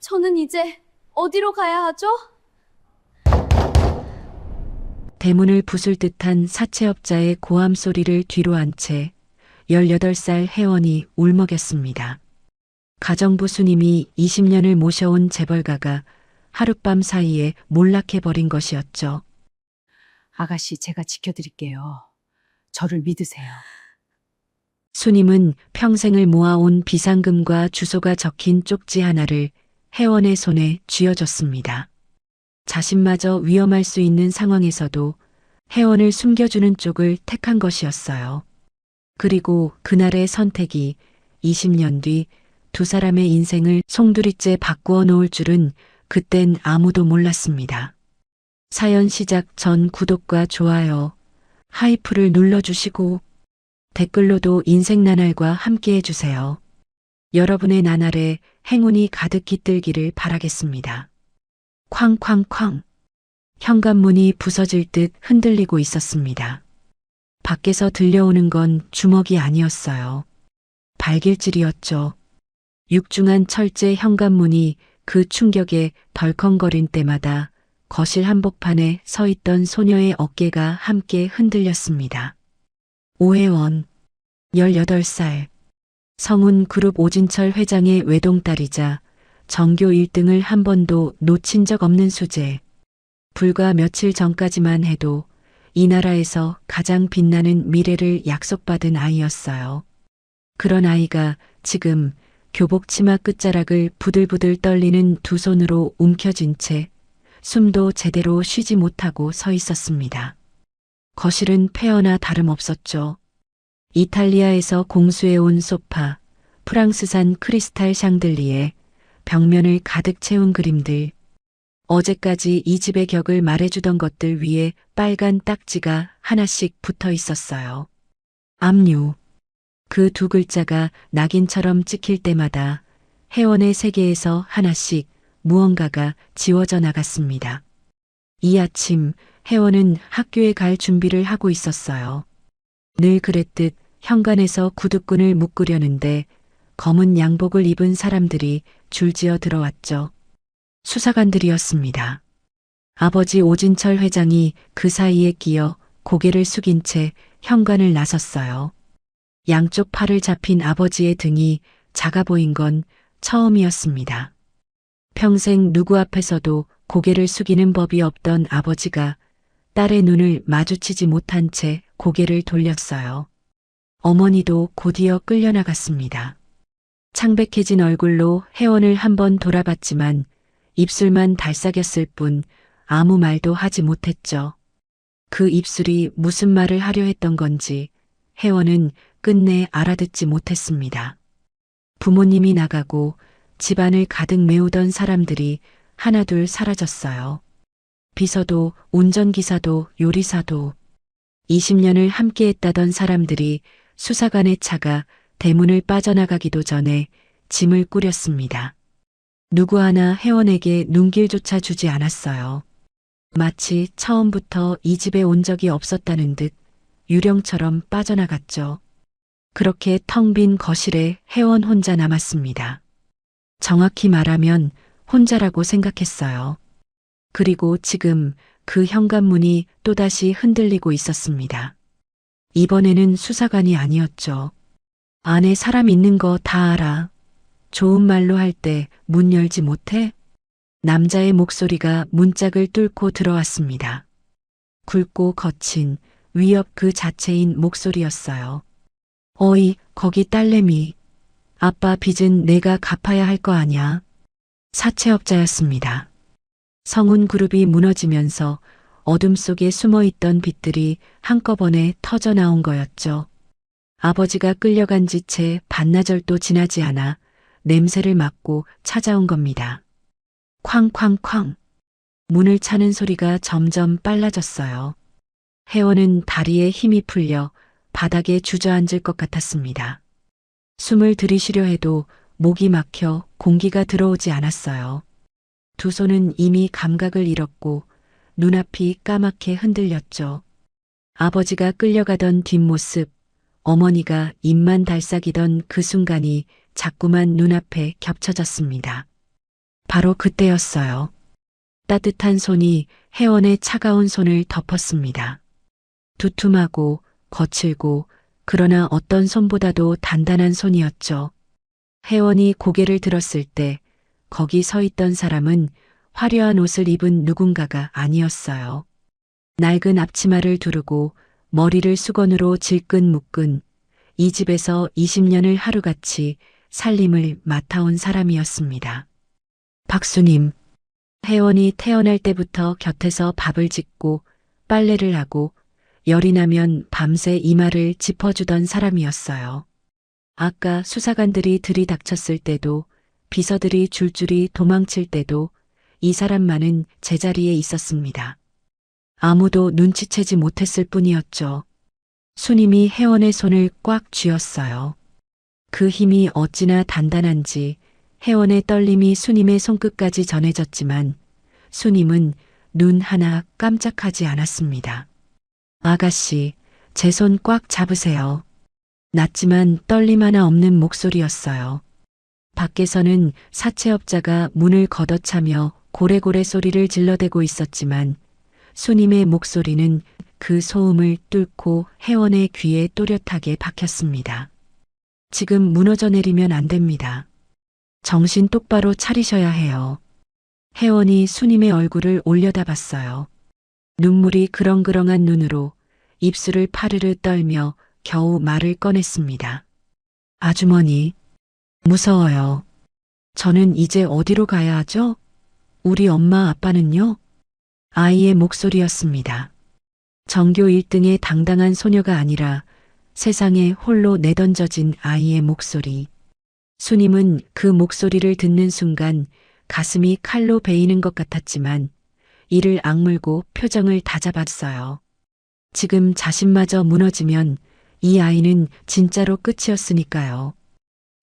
저는 이제 어디로 가야 하죠? 대문을 부술 듯한 사채업자의 고함 소리를 뒤로 한 채 18살 혜원이 울먹였습니다. 가정부 스님이 20년을 모셔온 재벌가가 하룻밤 사이에 몰락해버린 것이었죠. 아가씨, 제가 지켜드릴게요. 저를 믿으세요. 수님은 평생을 모아온 비상금과 주소가 적힌 쪽지 하나를 혜원의 손에 쥐어줬습니다. 자신마저 위험할 수 있는 상황에서도 혜원을 숨겨주는 쪽을 택한 것이었어요. 그리고 그날의 선택이 20년 뒤 두 사람의 인생을 송두리째 바꾸어 놓을 줄은 그땐 아무도 몰랐습니다. 사연 시작 전 구독과 좋아요, 하이프를 눌러주시고 댓글로도 인생 나날과 함께 해주세요. 여러분의 나날에 행운이 가득 깃들기를 바라겠습니다. 쾅쾅쾅. 현관문이 부서질 듯 흔들리고 있었습니다. 밖에서 들려오는 건 주먹이 아니었어요. 발길질이었죠. 육중한 철제 현관문이 그 충격에 덜컹거린 때마다 거실 한복판에 서 있던 소녀의 어깨가 함께 흔들렸습니다. 오혜원, 18살. 성운그룹 오진철 회장의 외동딸이자 전교 1등을 한 번도 놓친 적 없는 수재. 불과 며칠 전까지만 해도 이 나라에서 가장 빛나는 미래를 약속받은 아이였어요. 그런 아이가 지금 교복 치마 끝자락을 부들부들 떨리는 두 손으로 움켜쥔 채 숨도 제대로 쉬지 못하고 서 있었습니다. 거실은 폐허나 다름없었죠. 이탈리아에서 공수해온 소파, 프랑스산 크리스탈 샹들리에 벽면을 가득 채운 그림들, 어제까지 이 집의 격을 말해주던 것들 위에 빨간 딱지가 하나씩 붙어 있었어요. 압류. 그 두 글자가 낙인처럼 찍힐 때마다 혜원의 세계에서 하나씩 무언가가 지워져 나갔습니다. 이 아침 혜원은 학교에 갈 준비를 하고 있었어요. 늘 그랬듯 현관에서 구두끈을 묶으려는데 검은 양복을 입은 사람들이 줄지어 들어왔죠. 수사관들이었습니다. 아버지 오진철 회장이 그 사이에 끼어 고개를 숙인 채 현관을 나섰어요. 양쪽 팔을 잡힌 아버지의 등이 작아 보인 건 처음이었습니다. 평생 누구 앞에서도 고개를 숙이는 법이 없던 아버지가 딸의 눈을 마주치지 못한 채 고개를 돌렸어요. 어머니도 곧이어 끌려나갔습니다. 창백해진 얼굴로 혜원을 한번 돌아봤지만 입술만 달싹였을 뿐 아무 말도 하지 못했죠. 그 입술이 무슨 말을 하려 했던 건지 혜원은 끝내 알아듣지 못했습니다. 부모님이 나가고 집안을 가득 메우던 사람들이 하나둘 사라졌어요. 비서도, 운전기사도, 요리사도 20년을 함께했다던 사람들이 수사관의 차가 대문을 빠져나가기도 전에 짐을 꾸렸습니다. 누구 하나 혜원에게 눈길조차 주지 않았어요. 마치 처음부터 이 집에 온 적이 없었다는 듯 유령처럼 빠져나갔죠. 그렇게 텅 빈 거실에 혜원 혼자 남았습니다. 정확히 말하면 혼자라고 생각했어요. 그리고 지금 그 현관문이 또다시 흔들리고 있었습니다. 이번에는 수사관이 아니었죠. 안에 사람 있는 거 다 알아. 좋은 말로 할 때 문 열지 못해? 남자의 목소리가 문짝을 뚫고 들어왔습니다. 굵고 거친 위협 그 자체인 목소리였어요. 어이, 거기 딸내미. 아빠 빚은 내가 갚아야 할 거 아냐. 사채업자였습니다. 성운그룹이 무너지면서 어둠 속에 숨어있던 빚들이 한꺼번에 터져 나온 거였죠. 아버지가 끌려간 지 채 반나절도 지나지 않아 냄새를 맡고 찾아온 겁니다. 쾅쾅쾅. 문을 차는 소리가 점점 빨라졌어요. 혜원은 다리에 힘이 풀려 바닥에 주저앉을 것 같았습니다. 숨을 들이쉬려 해도 목이 막혀 공기가 들어오지 않았어요. 두 손은 이미 감각을 잃었고 눈앞이 까맣게 흔들렸죠. 아버지가 끌려가던 뒷모습, 어머니가 입만 달싹이던 그 순간이 자꾸만 눈앞에 겹쳐졌습니다. 바로 그때였어요. 따뜻한 손이 혜원의 차가운 손을 덮었습니다. 두툼하고 거칠고 그러나 어떤 손보다도 단단한 손이었죠. 혜원이 고개를 들었을 때 거기 서 있던 사람은 화려한 옷을 입은 누군가가 아니었어요. 낡은 앞치마를 두르고 머리를 수건으로 질끈 묶은 이 집에서 20년을 하루같이 살림을 맡아온 사람이었습니다. 박수님. 혜원이 태어날 때부터 곁에서 밥을 짓고 빨래를 하고 열이 나면 밤새 이마를 짚어주던 사람이었어요. 아까 수사관들이 들이닥쳤을 때도 비서들이 줄줄이 도망칠 때도 이 사람만은 제자리에 있었습니다. 아무도 눈치채지 못했을 뿐이었죠. 수님이 혜원의 손을 꽉 쥐었어요. 그 힘이 어찌나 단단한지 혜원의 떨림이 수님의 손끝까지 전해졌지만 수님은 눈 하나 깜짝하지 않았습니다. 아가씨, 제 손 꽉 잡으세요. 낮지만 떨림 하나 없는 목소리였어요. 밖에서는 사채업자가 문을 걷어차며 고래고래 소리를 질러대고 있었지만 수님의 목소리는 그 소음을 뚫고 혜원의 귀에 또렷하게 박혔습니다. 지금 무너져 내리면 안 됩니다. 정신 똑바로 차리셔야 해요. 혜원이 수님의 얼굴을 올려다봤어요. 눈물이 그렁그렁한 눈으로 입술을 파르르 떨며 겨우 말을 꺼냈습니다. 아주머니, 무서워요. 저는 이제 어디로 가야 하죠? 우리 엄마 아빠는요? 아이의 목소리였습니다. 전교 1등의 당당한 소녀가 아니라 세상에 홀로 내던져진 아이의 목소리. 수님은 그 목소리를 듣는 순간 가슴이 칼로 베이는 것 같았지만 이를 악물고 표정을 다잡았어요. 지금 자신마저 무너지면 이 아이는 진짜로 끝이었으니까요.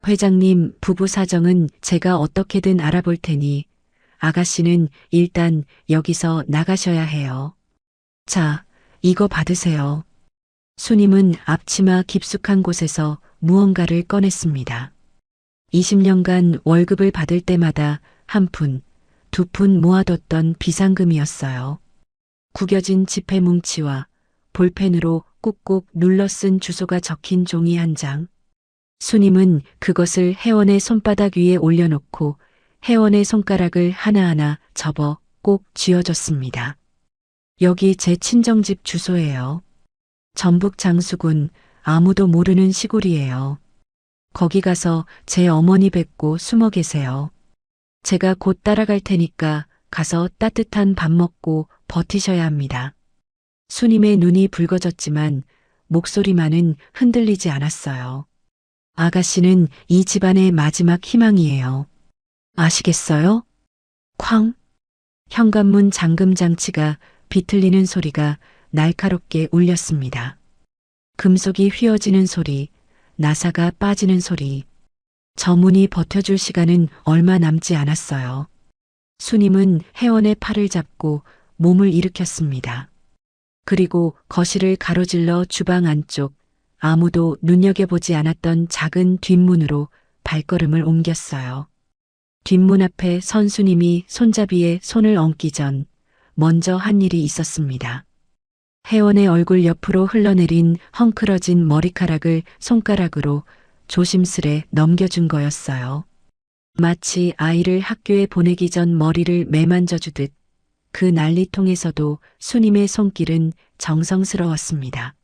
회장님 부부 사정은 제가 어떻게든 알아볼 테니 아가씨는 일단 여기서 나가셔야 해요. 자, 이거 받으세요. 수님은 앞치마 깊숙한 곳에서 무언가를 꺼냈습니다. 20년간 월급을 받을 때마다 한 푼, 두 푼 모아뒀던 비상금이었어요. 구겨진 지폐 뭉치와 볼펜으로 꾹꾹 눌러 쓴 주소가 적힌 종이 한 장. 수님은 그것을 혜원의 손바닥 위에 올려놓고 혜원의 손가락을 하나하나 접어 꼭 쥐어줬습니다. 여기 제 친정집 주소예요. 전북 장수군 아무도 모르는 시골이에요. 거기 가서 제 어머니 뵙고 숨어 계세요. 제가 곧 따라갈 테니까 가서 따뜻한 밥 먹고 버티셔야 합니다. 수님의 눈이 붉어졌지만 목소리만은 흔들리지 않았어요. 아가씨는 이 집안의 마지막 희망이에요. 아시겠어요? 쾅! 현관문 잠금 장치가 비틀리는 소리가 날카롭게 울렸습니다. 금속이 휘어지는 소리, 나사가 빠지는 소리. 저 문이 버텨줄 시간은 얼마 남지 않았어요. 수님은 혜원의 팔을 잡고 몸을 일으켰습니다. 그리고 거실을 가로질러 주방 안쪽 아무도 눈여겨보지 않았던 작은 뒷문으로 발걸음을 옮겼어요. 뒷문 앞에 선 수님이 손잡이에 손을 얹기 전 먼저 한 일이 있었습니다. 혜원의 얼굴 옆으로 흘러내린 헝클어진 머리카락을 손가락으로 조심스레 넘겨준 거였어요. 마치 아이를 학교에 보내기 전 머리를 매만져주듯 그 난리통에서도 수님의 손길은 정성스러웠습니다.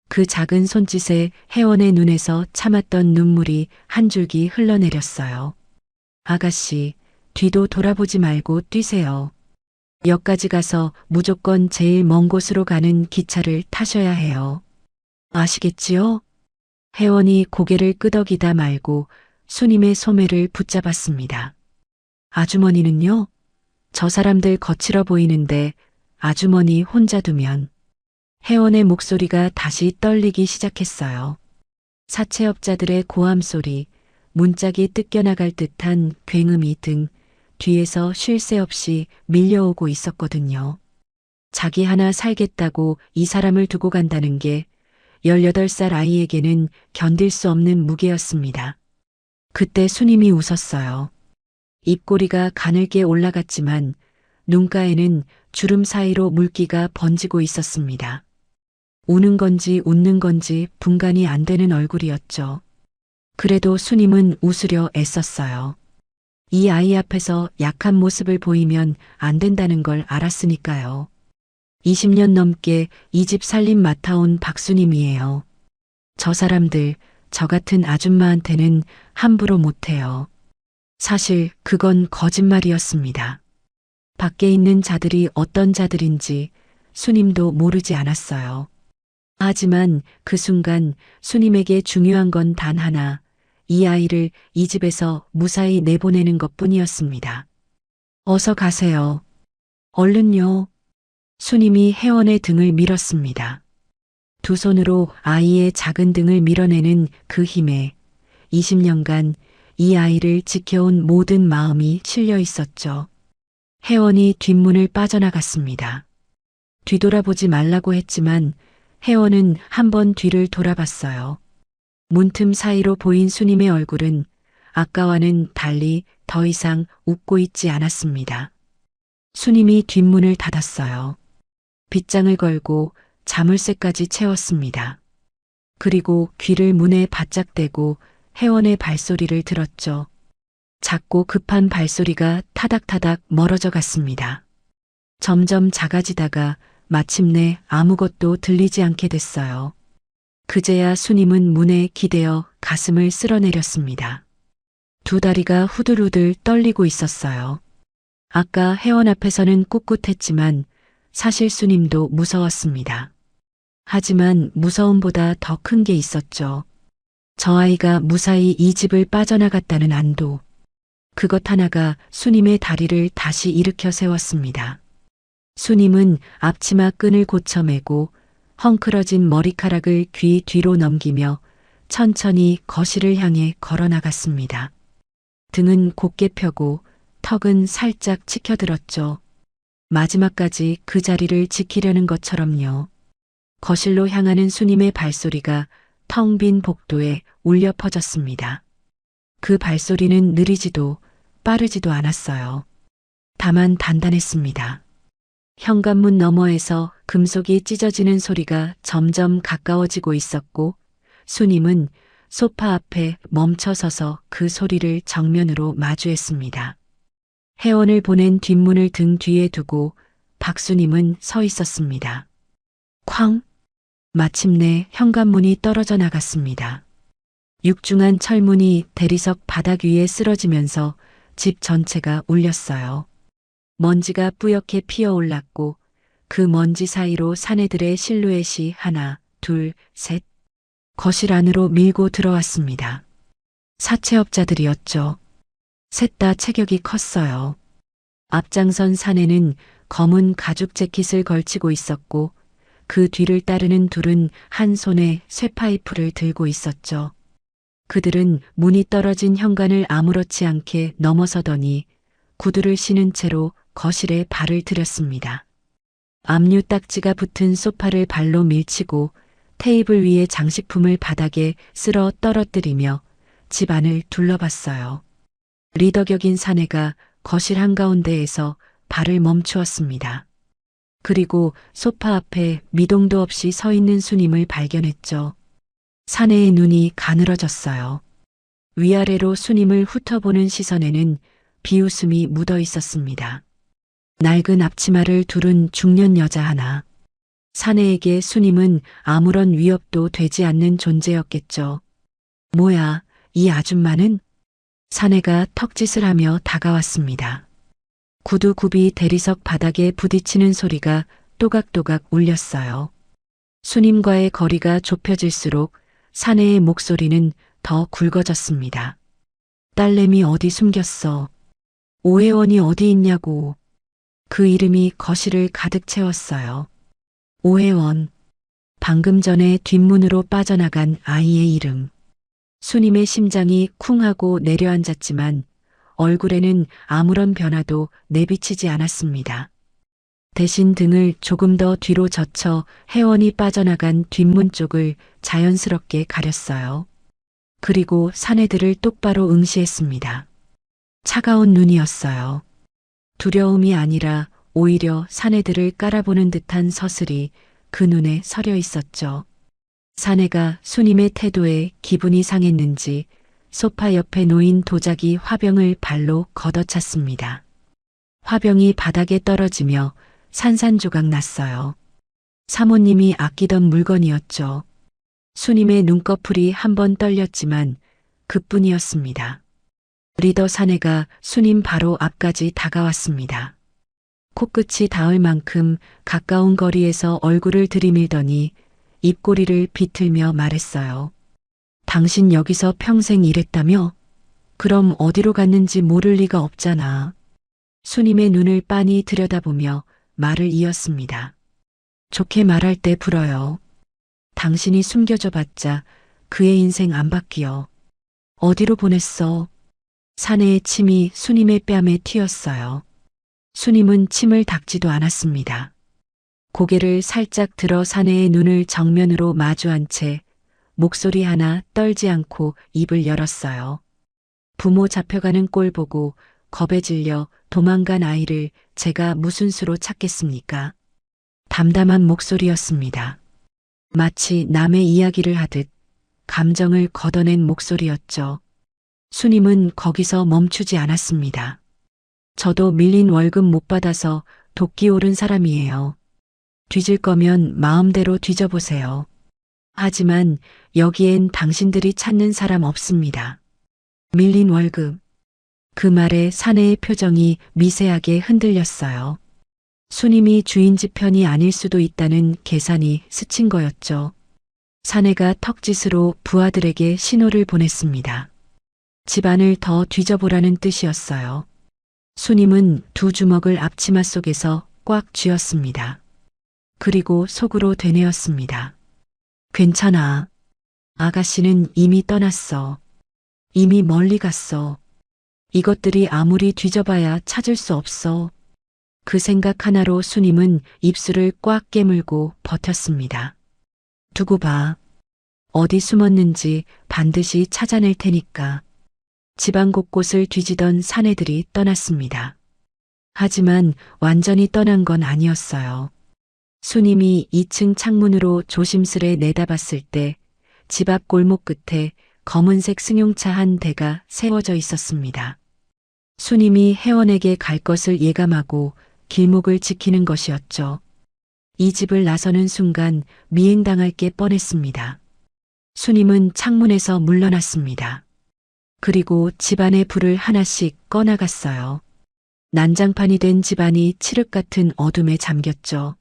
그 작은 손짓에 혜원의 눈에서 참았던 눈물이 한 줄기 흘러내렸어요. 아가씨, 뒤도 돌아보지 말고 뛰세요. 역까지 가서 무조건 제일 먼 곳으로 가는 기차를 타셔야 해요. 아시겠지요? 혜원이 고개를 끄덕이다 말고 수님의 소매를 붙잡았습니다. 아주머니는요? 저 사람들 거칠어 보이는데 아주머니 혼자 두면. 혜원의 목소리가 다시 떨리기 시작했어요. 사채업자들의 고함 소리, 문짝이 뜯겨나갈 듯한 굉음이 등 뒤에서 쉴 새 없이 밀려오고 있었거든요. 자기 하나 살겠다고 이 사람을 두고 간다는 게 18살 아이에게는 견딜 수 없는 무게였습니다. 그때 수님이 웃었어요. 입꼬리가 가늘게 올라갔지만 눈가에는 주름 사이로 물기가 번지고 있었습니다. 우는 건지 웃는 건지 분간이 안 되는 얼굴이었죠. 그래도 수님은 웃으려 애썼어요. 이 아이 앞에서 약한 모습을 보이면 안 된다는 걸 알았으니까요. 20년 넘게 이 집 살림 맡아온 박수님이에요. 저 사람들, 저 같은 아줌마한테는 함부로 못해요. 사실 그건 거짓말이었습니다. 밖에 있는 자들이 어떤 자들인지 수님도 모르지 않았어요. 하지만 그 순간 수님에게 중요한 건 단 하나, 이 아이를 이 집에서 무사히 내보내는 것 뿐이었습니다. 어서 가세요. 얼른요. 수님이 혜원의 등을 밀었습니다. 두 손으로 아이의 작은 등을 밀어내는 그 힘에 20년간 이 아이를 지켜온 모든 마음이 실려 있었죠. 혜원이 뒷문을 빠져나갔습니다. 뒤돌아보지 말라고 했지만 혜원은 한 번 뒤를 돌아봤어요. 문틈 사이로 보인 수님의 얼굴은 아까와는 달리 더 이상 웃고 있지 않았습니다. 수님이 뒷문을 닫았어요. 빗장을 걸고 자물쇠까지 채웠습니다. 그리고 귀를 문에 바짝 대고 혜원의 발소리를 들었죠. 작고 급한 발소리가 타닥타닥 멀어져 갔습니다. 점점 작아지다가 마침내 아무것도 들리지 않게 됐어요. 그제야 수님은 문에 기대어 가슴을 쓸어내렸습니다. 두 다리가 후들후들 떨리고 있었어요. 아까 혜원 앞에서는 꿋꿋했지만 사실 수님도 무서웠습니다. 하지만 무서움보다 더 큰 게 있었죠. 저 아이가 무사히 이 집을 빠져나갔다는 안도. 그것 하나가 수님의 다리를 다시 일으켜 세웠습니다. 수님은 앞치마 끈을 고쳐매고 헝클어진 머리카락을 귀 뒤로 넘기며 천천히 거실을 향해 걸어 나갔습니다. 등은 곧게 펴고 턱은 살짝 치켜들었죠. 마지막까지 그 자리를 지키려는 것처럼요. 거실로 향하는 수님의 발소리가 텅 빈 복도에 울려 퍼졌습니다. 그 발소리는 느리지도 빠르지도 않았어요. 다만 단단했습니다. 현관문 너머에서 금속이 찢어지는 소리가 점점 가까워지고 있었고 수님은 소파 앞에 멈춰서서 그 소리를 정면으로 마주했습니다. 혜원을 보낸 뒷문을 등 뒤에 두고 박수님은 서 있었습니다. 쾅! 마침내 현관문이 떨어져 나갔습니다. 육중한 철문이 대리석 바닥 위에 쓰러지면서 집 전체가 울렸어요. 먼지가 뿌옇게 피어올랐고 그 먼지 사이로 사내들의 실루엣이 하나, 둘, 셋 거실 안으로 밀고 들어왔습니다. 사채업자들이었죠. 셋 다 체격이 컸어요. 앞장선 사내는 검은 가죽 재킷을 걸치고 있었고 그 뒤를 따르는 둘은 한 손에 쇠파이프를 들고 있었죠. 그들은 문이 떨어진 현관을 아무렇지 않게 넘어서더니 구두를 신은 채로 거실에 발을 들였습니다. 압류 딱지가 붙은 소파를 발로 밀치고 테이블 위의 장식품을 바닥에 쓸어 떨어뜨리며 집 안을 둘러봤어요. 리더격인 사내가 거실 한가운데에서 발을 멈추었습니다. 그리고 소파 앞에 미동도 없이 서 있는 수님을 발견했죠. 사내의 눈이 가늘어졌어요. 위아래로 수님을 훑어보는 시선에는 비웃음이 묻어 있었습니다. 낡은 앞치마를 두른 중년 여자 하나. 사내에게 수님은 아무런 위협도 되지 않는 존재였겠죠. 뭐야, 이 아줌마는? 사내가 턱짓을 하며 다가왔습니다. 구두굽이 대리석 바닥에 부딪히는 소리가 또각또각 울렸어요. 수님과의 거리가 좁혀질수록 사내의 목소리는 더 굵어졌습니다. 딸내미 어디 숨겼어? 오혜원이 어디 있냐고. 그 이름이 거실을 가득 채웠어요. 오혜원. 방금 전에 뒷문으로 빠져나간 아이의 이름. 수님의 심장이 쿵 하고 내려앉았지만 얼굴에는 아무런 변화도 내비치지 않았습니다. 대신 등을 조금 더 뒤로 젖혀 혜원이 빠져나간 뒷문 쪽을 자연스럽게 가렸어요. 그리고 사내들을 똑바로 응시했습니다. 차가운 눈이었어요. 두려움이 아니라 오히려 사내들을 깔아보는 듯한 서슬이 그 눈에 서려 있었죠. 사내가 수님의 태도에 기분이 상했는지 소파 옆에 놓인 도자기 화병을 발로 걷어찼습니다. 화병이 바닥에 떨어지며 산산조각 났어요. 사모님이 아끼던 물건이었죠. 수님의 눈꺼풀이 한 번 떨렸지만 그뿐이었습니다. 리더 사내가 수님 바로 앞까지 다가왔습니다. 코끝이 닿을 만큼 가까운 거리에서 얼굴을 들이밀더니 입꼬리를 비틀며 말했어요. 당신 여기서 평생 일했다며? 그럼 어디로 갔는지 모를 리가 없잖아. 수님의 눈을 빤히 들여다보며 말을 이었습니다. 좋게 말할 때 불어요. 당신이 숨겨져 봤자 그의 인생 안 바뀌어. 어디로 보냈어? 사내의 침이 수님의 뺨에 튀었어요. 수님은 침을 닦지도 않았습니다. 고개를 살짝 들어 사내의 눈을 정면으로 마주한 채 목소리 하나 떨지 않고 입을 열었어요. 부모 잡혀가는 꼴 보고 겁에 질려 도망간 아이를 제가 무슨 수로 찾겠습니까? 담담한 목소리였습니다. 마치 남의 이야기를 하듯 감정을 걷어낸 목소리였죠. 수님은 거기서 멈추지 않았습니다. 저도 밀린 월급 못 받아서 도끼 오른 사람이에요. 뒤질 거면 마음대로 뒤져보세요. 하지만 여기엔 당신들이 찾는 사람 없습니다. 밀린 월급. 그 말에 사내의 표정이 미세하게 흔들렸어요. 수님이 주인집 편이 아닐 수도 있다는 계산이 스친 거였죠. 사내가 턱짓으로 부하들에게 신호를 보냈습니다. 집안을 더 뒤져보라는 뜻이었어요. 수님은 두 주먹을 앞치마 속에서 꽉 쥐었습니다. 그리고 속으로 되뇌었습니다. 괜찮아. 아가씨는 이미 떠났어. 이미 멀리 갔어. 이것들이 아무리 뒤져봐야 찾을 수 없어. 그 생각 하나로 수님은 입술을 꽉 깨물고 버텼습니다. 두고 봐. 어디 숨었는지 반드시 찾아낼 테니까. 집안 곳곳을 뒤지던 사내들이 떠났습니다. 하지만 완전히 떠난 건 아니었어요. 수님이 2층 창문으로 조심스레 내다봤을 때 집 앞 골목 끝에 검은색 승용차 한 대가 세워져 있었습니다. 수님이 회원에게 갈 것을 예감하고 길목을 지키는 것이었죠. 이 집을 나서는 순간 미행당할 게 뻔했습니다. 수님은 창문에서 물러났습니다. 그리고 집안의 불을 하나씩 꺼나갔어요. 난장판이 된 집안이 칠흑 같은 어둠에 잠겼죠.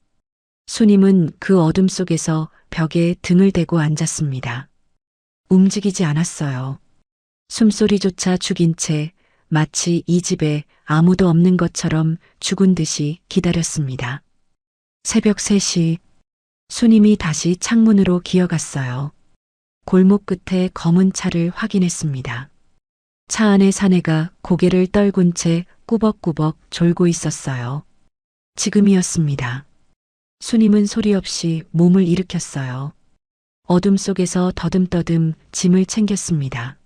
수님은 그 어둠 속에서 벽에 등을 대고 앉았습니다. 움직이지 않았어요. 숨소리조차 죽인 채 마치 이 집에 아무도 없는 것처럼 죽은 듯이 기다렸습니다. 새벽 3시 수님이 다시 창문으로 기어갔어요. 골목 끝에 검은 차를 확인했습니다. 차 안에 사내가 고개를 떨군 채 꾸벅꾸벅 졸고 있었어요. 지금이었습니다. 수님은 소리 없이 몸을 일으켰어요. 어둠 속에서 더듬더듬 짐을 챙겼습니다.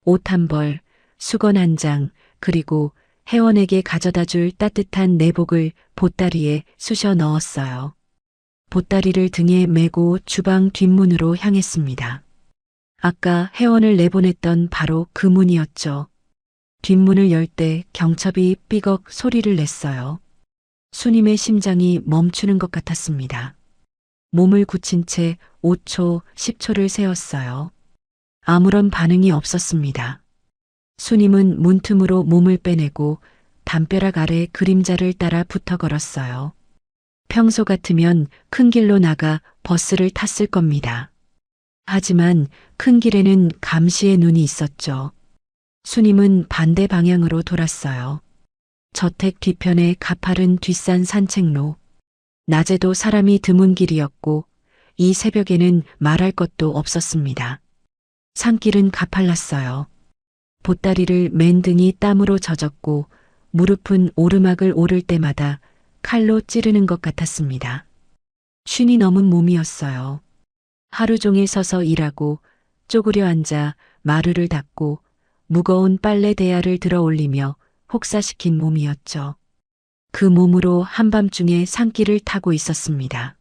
옷 한 벌, 수건 한 장, 그리고 회원에게 가져다 줄 따뜻한 내복을 보따리에 쑤셔 넣었어요. 보따리를 등에 메고 주방 뒷문으로 향했습니다. 아까 회원을 내보냈던 바로 그 문이었죠. 뒷문을 열 때 경첩이 삐걱 소리를 냈어요. 수님의 심장이 멈추는 것 같았습니다. 몸을 굳힌 채 5초, 10초를 세었어요. 아무런 반응이 없었습니다. 수님은 문틈으로 몸을 빼내고 담벼락 아래 그림자를 따라 붙어 걸었어요. 평소 같으면 큰 길로 나가 버스를 탔을 겁니다. 하지만 큰 길에는 감시의 눈이 있었죠. 수님은 반대 방향으로 돌았어요. 저택 뒤편의 가파른 뒷산 산책로. 낮에도 사람이 드문 길이었고 이 새벽에는 말할 것도 없었습니다. 산길은 가팔랐어요. 보따리를 맨 등이 땀으로 젖었고 무릎은 오르막을 오를 때마다 칼로 찌르는 것 같았습니다. 쉰이 넘은 몸이었어요. 하루 종일 서서 일하고 쪼그려 앉아 마루를 닦고 무거운 빨래 대야를 들어 올리며 혹사시킨 몸이었죠. 그 몸으로 한밤중에 산길을 타고 있었습니다.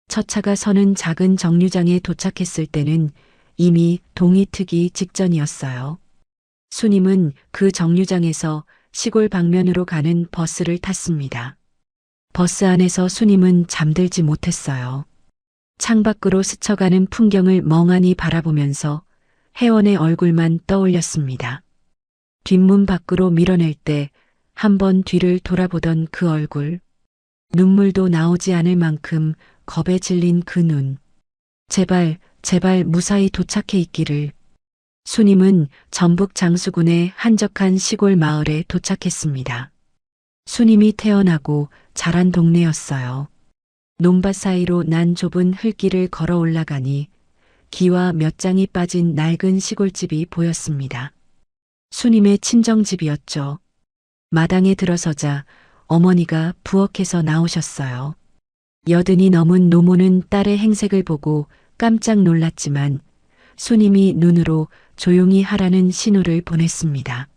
첫 차가 서는 작은 정류장에 도착했을 때는 이미 동이 트기 직전이었어요. 수님은 그 정류장에서 시골 방면으로 가는 버스를 탔습니다. 버스 안에서 수님은 잠들지 못했어요. 창밖으로 스쳐가는 풍경을 멍하니 바라보면서 혜원의 얼굴만 떠올렸습니다. 뒷문 밖으로 밀어낼 때 한 번 뒤를 돌아보던 그 얼굴, 눈물도 나오지 않을 만큼 겁에 질린 그 눈. 제발, 제발 무사히 도착해 있기를. 수님은 전북 장수군의 한적한 시골 마을에 도착했습니다. 수님이 태어나고 자란 동네였어요. 논밭 사이로 난 좁은 흙길을 걸어 올라가니 기와 몇 장이 빠진 낡은 시골집이 보였습니다. 수님의 친정집이었죠. 마당에 들어서자 어머니가 부엌에서 나오셨어요. 여든이 넘은 노모는 딸의 행색을 보고 깜짝 놀랐지만 수님이 눈으로 조용히 하라는 신호를 보냈습니다.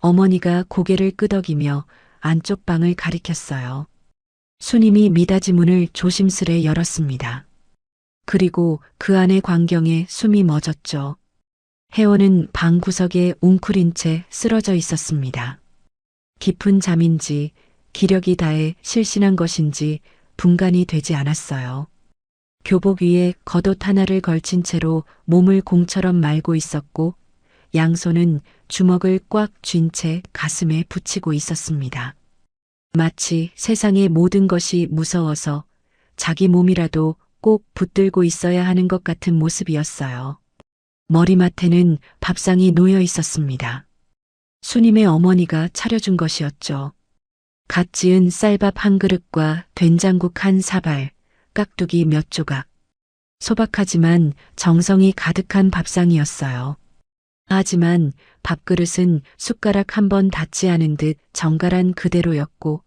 어머니가 고개를 끄덕이며 안쪽 방을 가리켰어요. 수님이 미닫이 문을 조심스레 열었습니다. 그리고 그 안의 광경에 숨이 멎었죠. 혜원은 방 구석에 웅크린 채 쓰러져 있었습니다. 깊은 잠인지 기력이 다해 실신한 것인지 분간이 되지 않았어요. 교복 위에 겉옷 하나를 걸친 채로 몸을 공처럼 말고 있었고 양손은 주먹을 꽉 쥔 채 가슴에 붙이고 있었습니다. 마치 세상의 모든 것이 무서워서 자기 몸이라도 꼭 붙들고 있어야 하는 것 같은 모습이었어요. 머리맡에는 밥상이 놓여 있었습니다. 수님의 어머니가 차려준 것이었죠. 갓 지은 쌀밥 한 그릇과 된장국 한 사발, 깍두기 몇 조각. 소박하지만 정성이 가득한 밥상이었어요. 하지만 밥그릇은 숟가락 한 번 닿지 않은 듯 정갈한 그대로였고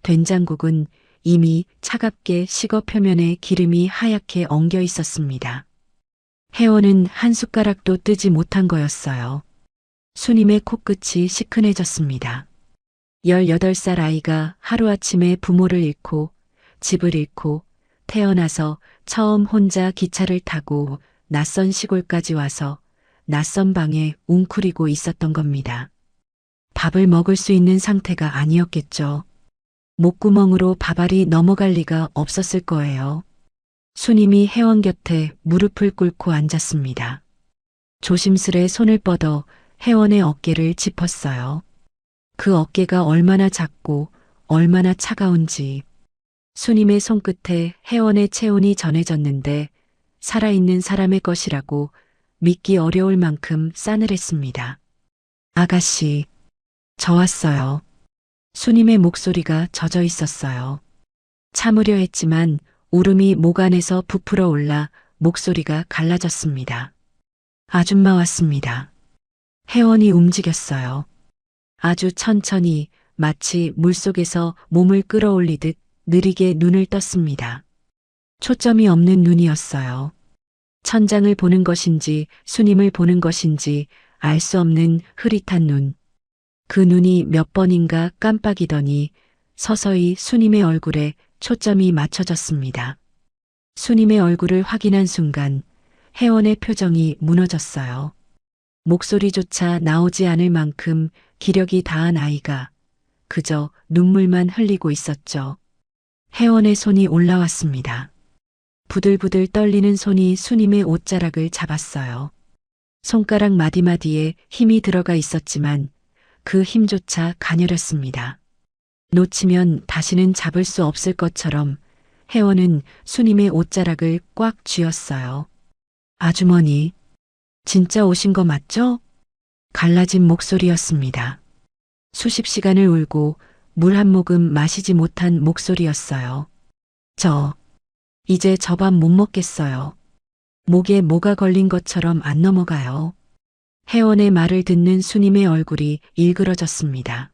된장국은 이미 차갑게 식어 표면에 기름이 하얗게 엉겨 있었습니다. 혜원은 한 숟가락도 뜨지 못한 거였어요. 수님의 코끝이 시큰해졌습니다. 18살 아이가 하루아침에 부모를 잃고 집을 잃고 태어나서 처음 혼자 기차를 타고 낯선 시골까지 와서 낯선 방에 웅크리고 있었던 겁니다. 밥을 먹을 수 있는 상태가 아니었겠죠. 목구멍으로 밥알이 넘어갈 리가 없었을 거예요. 수님이 혜원 곁에 무릎을 꿇고 앉았습니다. 조심스레 손을 뻗어 혜원의 어깨를 짚었어요. 그 어깨가 얼마나 작고 얼마나 차가운지. 수님의 손끝에 혜원의 체온이 전해졌는데 살아있는 사람의 것이라고 믿기 어려울 만큼 싸늘했습니다. 아가씨, 저 왔어요. 수님의 목소리가 젖어 있었어요. 참으려 했지만 울음이 목 안에서 부풀어 올라 목소리가 갈라졌습니다. 아줌마 왔습니다. 혜원이 움직였어요. 아주 천천히 마치 물속에서 몸을 끌어올리듯 느리게 눈을 떴습니다. 초점이 없는 눈이었어요. 천장을 보는 것인지 수님을 보는 것인지 알 수 없는 흐릿한 눈. 그 눈이 몇 번인가 깜빡이더니 서서히 수님의 얼굴에 초점이 맞춰졌습니다. 수님의 얼굴을 확인한 순간 혜원의 표정이 무너졌어요. 목소리조차 나오지 않을 만큼 기력이 다한 아이가 그저 눈물만 흘리고 있었죠. 혜원의 손이 올라왔습니다. 부들부들 떨리는 손이 수님의 옷자락을 잡았어요. 손가락 마디마디에 힘이 들어가 있었지만 그 힘조차 가녀렸습니다. 놓치면 다시는 잡을 수 없을 것처럼 혜원은 수님의 옷자락을 꽉 쥐었어요. 아주머니, 진짜 오신 거 맞죠? 갈라진 목소리였습니다. 수십 시간을 울고 물 한 모금 마시지 못한 목소리였어요. 이제 저 밥 못 먹겠어요. 목에 뭐가 걸린 것처럼 안 넘어가요. 혜원의 말을 듣는 수님의 얼굴이 일그러졌습니다.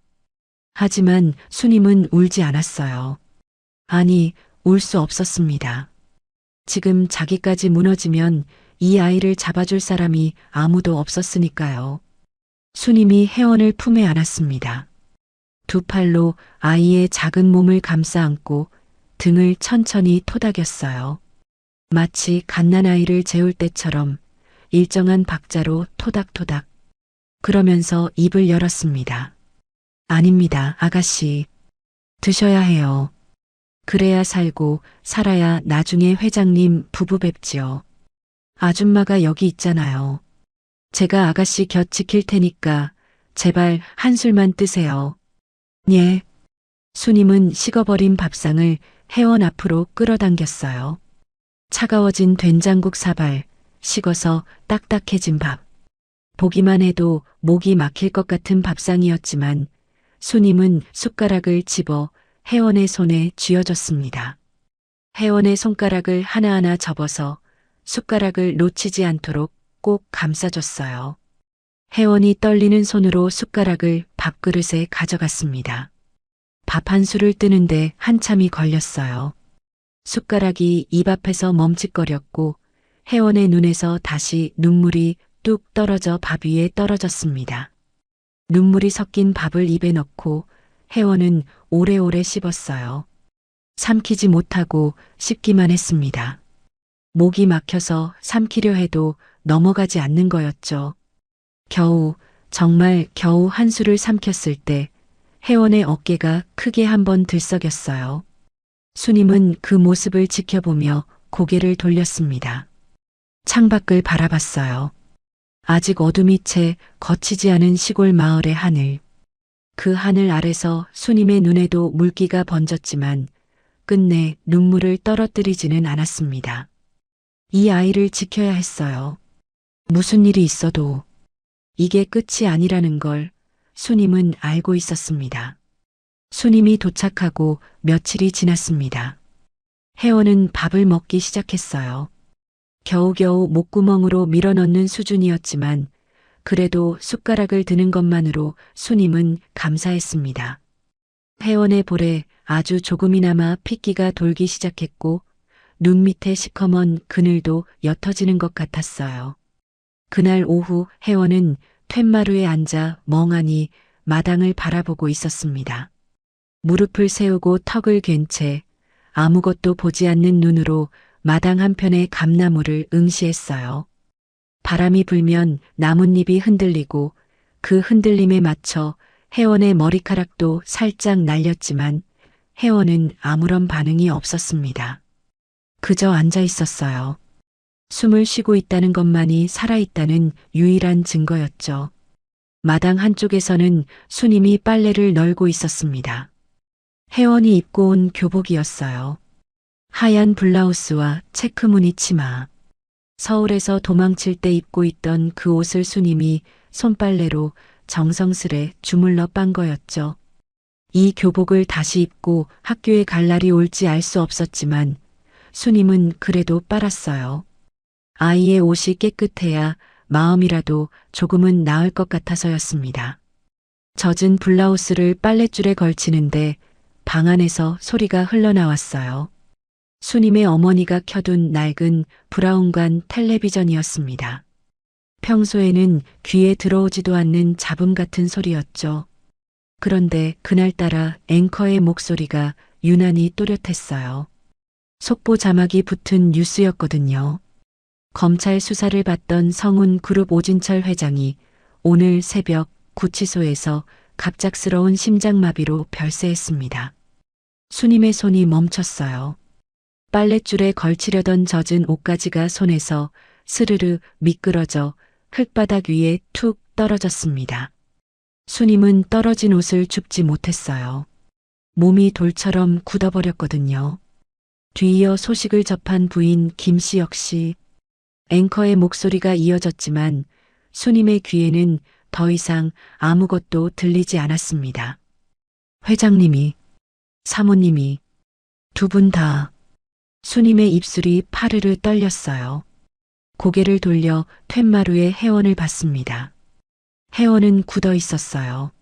하지만 수님은 울지 않았어요. 아니, 울 수 없었습니다. 지금 자기까지 무너지면 이 아이를 잡아줄 사람이 아무도 없었으니까요. 수님이 혜원을 품에 안았습니다. 두 팔로 아이의 작은 몸을 감싸 안고 등을 천천히 토닥였어요. 마치 갓난아이를 재울 때처럼 일정한 박자로 토닥토닥. 그러면서 입을 열었습니다. 아닙니다, 아가씨. 드셔야 해요. 그래야 살고 살아야 나중에 회장님 부부 뵙지요. 아줌마가 여기 있잖아요. 제가 아가씨 곁 지킬 테니까 제발 한술만 뜨세요. 예. 수님은 식어버린 밥상을 혜원 앞으로 끌어당겼어요. 차가워진 된장국 사발, 식어서 딱딱해진 밥. 보기만 해도 목이 막힐 것 같은 밥상이었지만 수님은 숟가락을 집어 혜원의 손에 쥐어줬습니다. 혜원의 손가락을 하나하나 접어서 숟가락을 놓치지 않도록 꼭 감싸줬어요. 혜원이 떨리는 손으로 숟가락을 밥그릇에 가져갔습니다. 밥 한 술을 뜨는데 한참이 걸렸어요. 숟가락이 입 앞에서 멈칫거렸고 혜원의 눈에서 다시 눈물이 뚝 떨어져 밥 위에 떨어졌습니다. 눈물이 섞인 밥을 입에 넣고 혜원은 오래오래 씹었어요. 삼키지 못하고 씹기만 했습니다. 목이 막혀서 삼키려 해도 넘어가지 않는 거였죠. 겨우, 정말 겨우 한 술을 삼켰을 때 혜원의 어깨가 크게 한번 들썩였어요. 수님은 그 모습을 지켜보며 고개를 돌렸습니다. 창밖을 바라봤어요. 아직 어둠이 채 거치지 않은 시골 마을의 하늘. 그 하늘 아래서 수님의 눈에도 물기가 번졌지만 끝내 눈물을 떨어뜨리지는 않았습니다. 이 아이를 지켜야 했어요. 무슨 일이 있어도 이게 끝이 아니라는 걸 수님은 알고 있었습니다. 수님이 도착하고 며칠이 지났습니다. 혜원은 밥을 먹기 시작했어요. 겨우겨우 목구멍으로 밀어넣는 수준이었지만 그래도 숟가락을 드는 것만으로 수님은 감사했습니다. 혜원의 볼에 아주 조금이나마 핏기가 돌기 시작했고 눈 밑에 시커먼 그늘도 옅어지는 것 같았어요. 그날 오후 혜원은 툇마루에 앉아 멍하니 마당을 바라보고 있었습니다. 무릎을 세우고 턱을 괜 채 아무것도 보지 않는 눈으로 마당 한편의 감나무를 응시했어요. 바람이 불면 나뭇잎이 흔들리고 그 흔들림에 맞춰 혜원의 머리카락도 살짝 날렸지만 혜원은 아무런 반응이 없었습니다. 그저 앉아 있었어요. 숨을 쉬고 있다는 것만이 살아있다는 유일한 증거였죠. 마당 한쪽에서는 수님이 빨래를 널고 있었습니다. 혜원이 입고 온 교복이었어요. 하얀 블라우스와 체크무늬 치마. 서울에서 도망칠 때 입고 있던 그 옷을 수님이 손빨래로 정성스레 주물러 빤 거였죠. 이 교복을 다시 입고 학교에 갈 날이 올지 알 수 없었지만 수님은 그래도 빨았어요. 아이의 옷이 깨끗해야 마음이라도 조금은 나을 것 같아서였습니다. 젖은 블라우스를 빨랫줄에 걸치는데 방 안에서 소리가 흘러나왔어요. 수님의 어머니가 켜둔 낡은 브라운관 텔레비전이었습니다. 평소에는 귀에 들어오지도 않는 잡음 같은 소리였죠. 그런데 그날따라 앵커의 목소리가 유난히 또렷했어요. 속보 자막이 붙은 뉴스였거든요. 검찰 수사를 받던 성운 그룹 오진철 회장이 오늘 새벽 구치소에서 갑작스러운 심장마비로 별세했습니다. 수님의 손이 멈췄어요. 빨랫줄에 걸치려던 젖은 옷가지가 손에서 스르르 미끄러져 흙바닥 위에 툭 떨어졌습니다. 수님은 떨어진 옷을 줍지 못했어요. 몸이 돌처럼 굳어버렸거든요. 뒤이어 소식을 접한 부인 김씨 역시 앵커의 목소리가 이어졌지만 수님의 귀에는 더 이상 아무것도 들리지 않았습니다. 회장님이, 사모님이, 두 분 다. 수님의 입술이 파르르 떨렸어요. 고개를 돌려 툇마루의 혜원을 봤습니다. 혜원은 굳어 있었어요.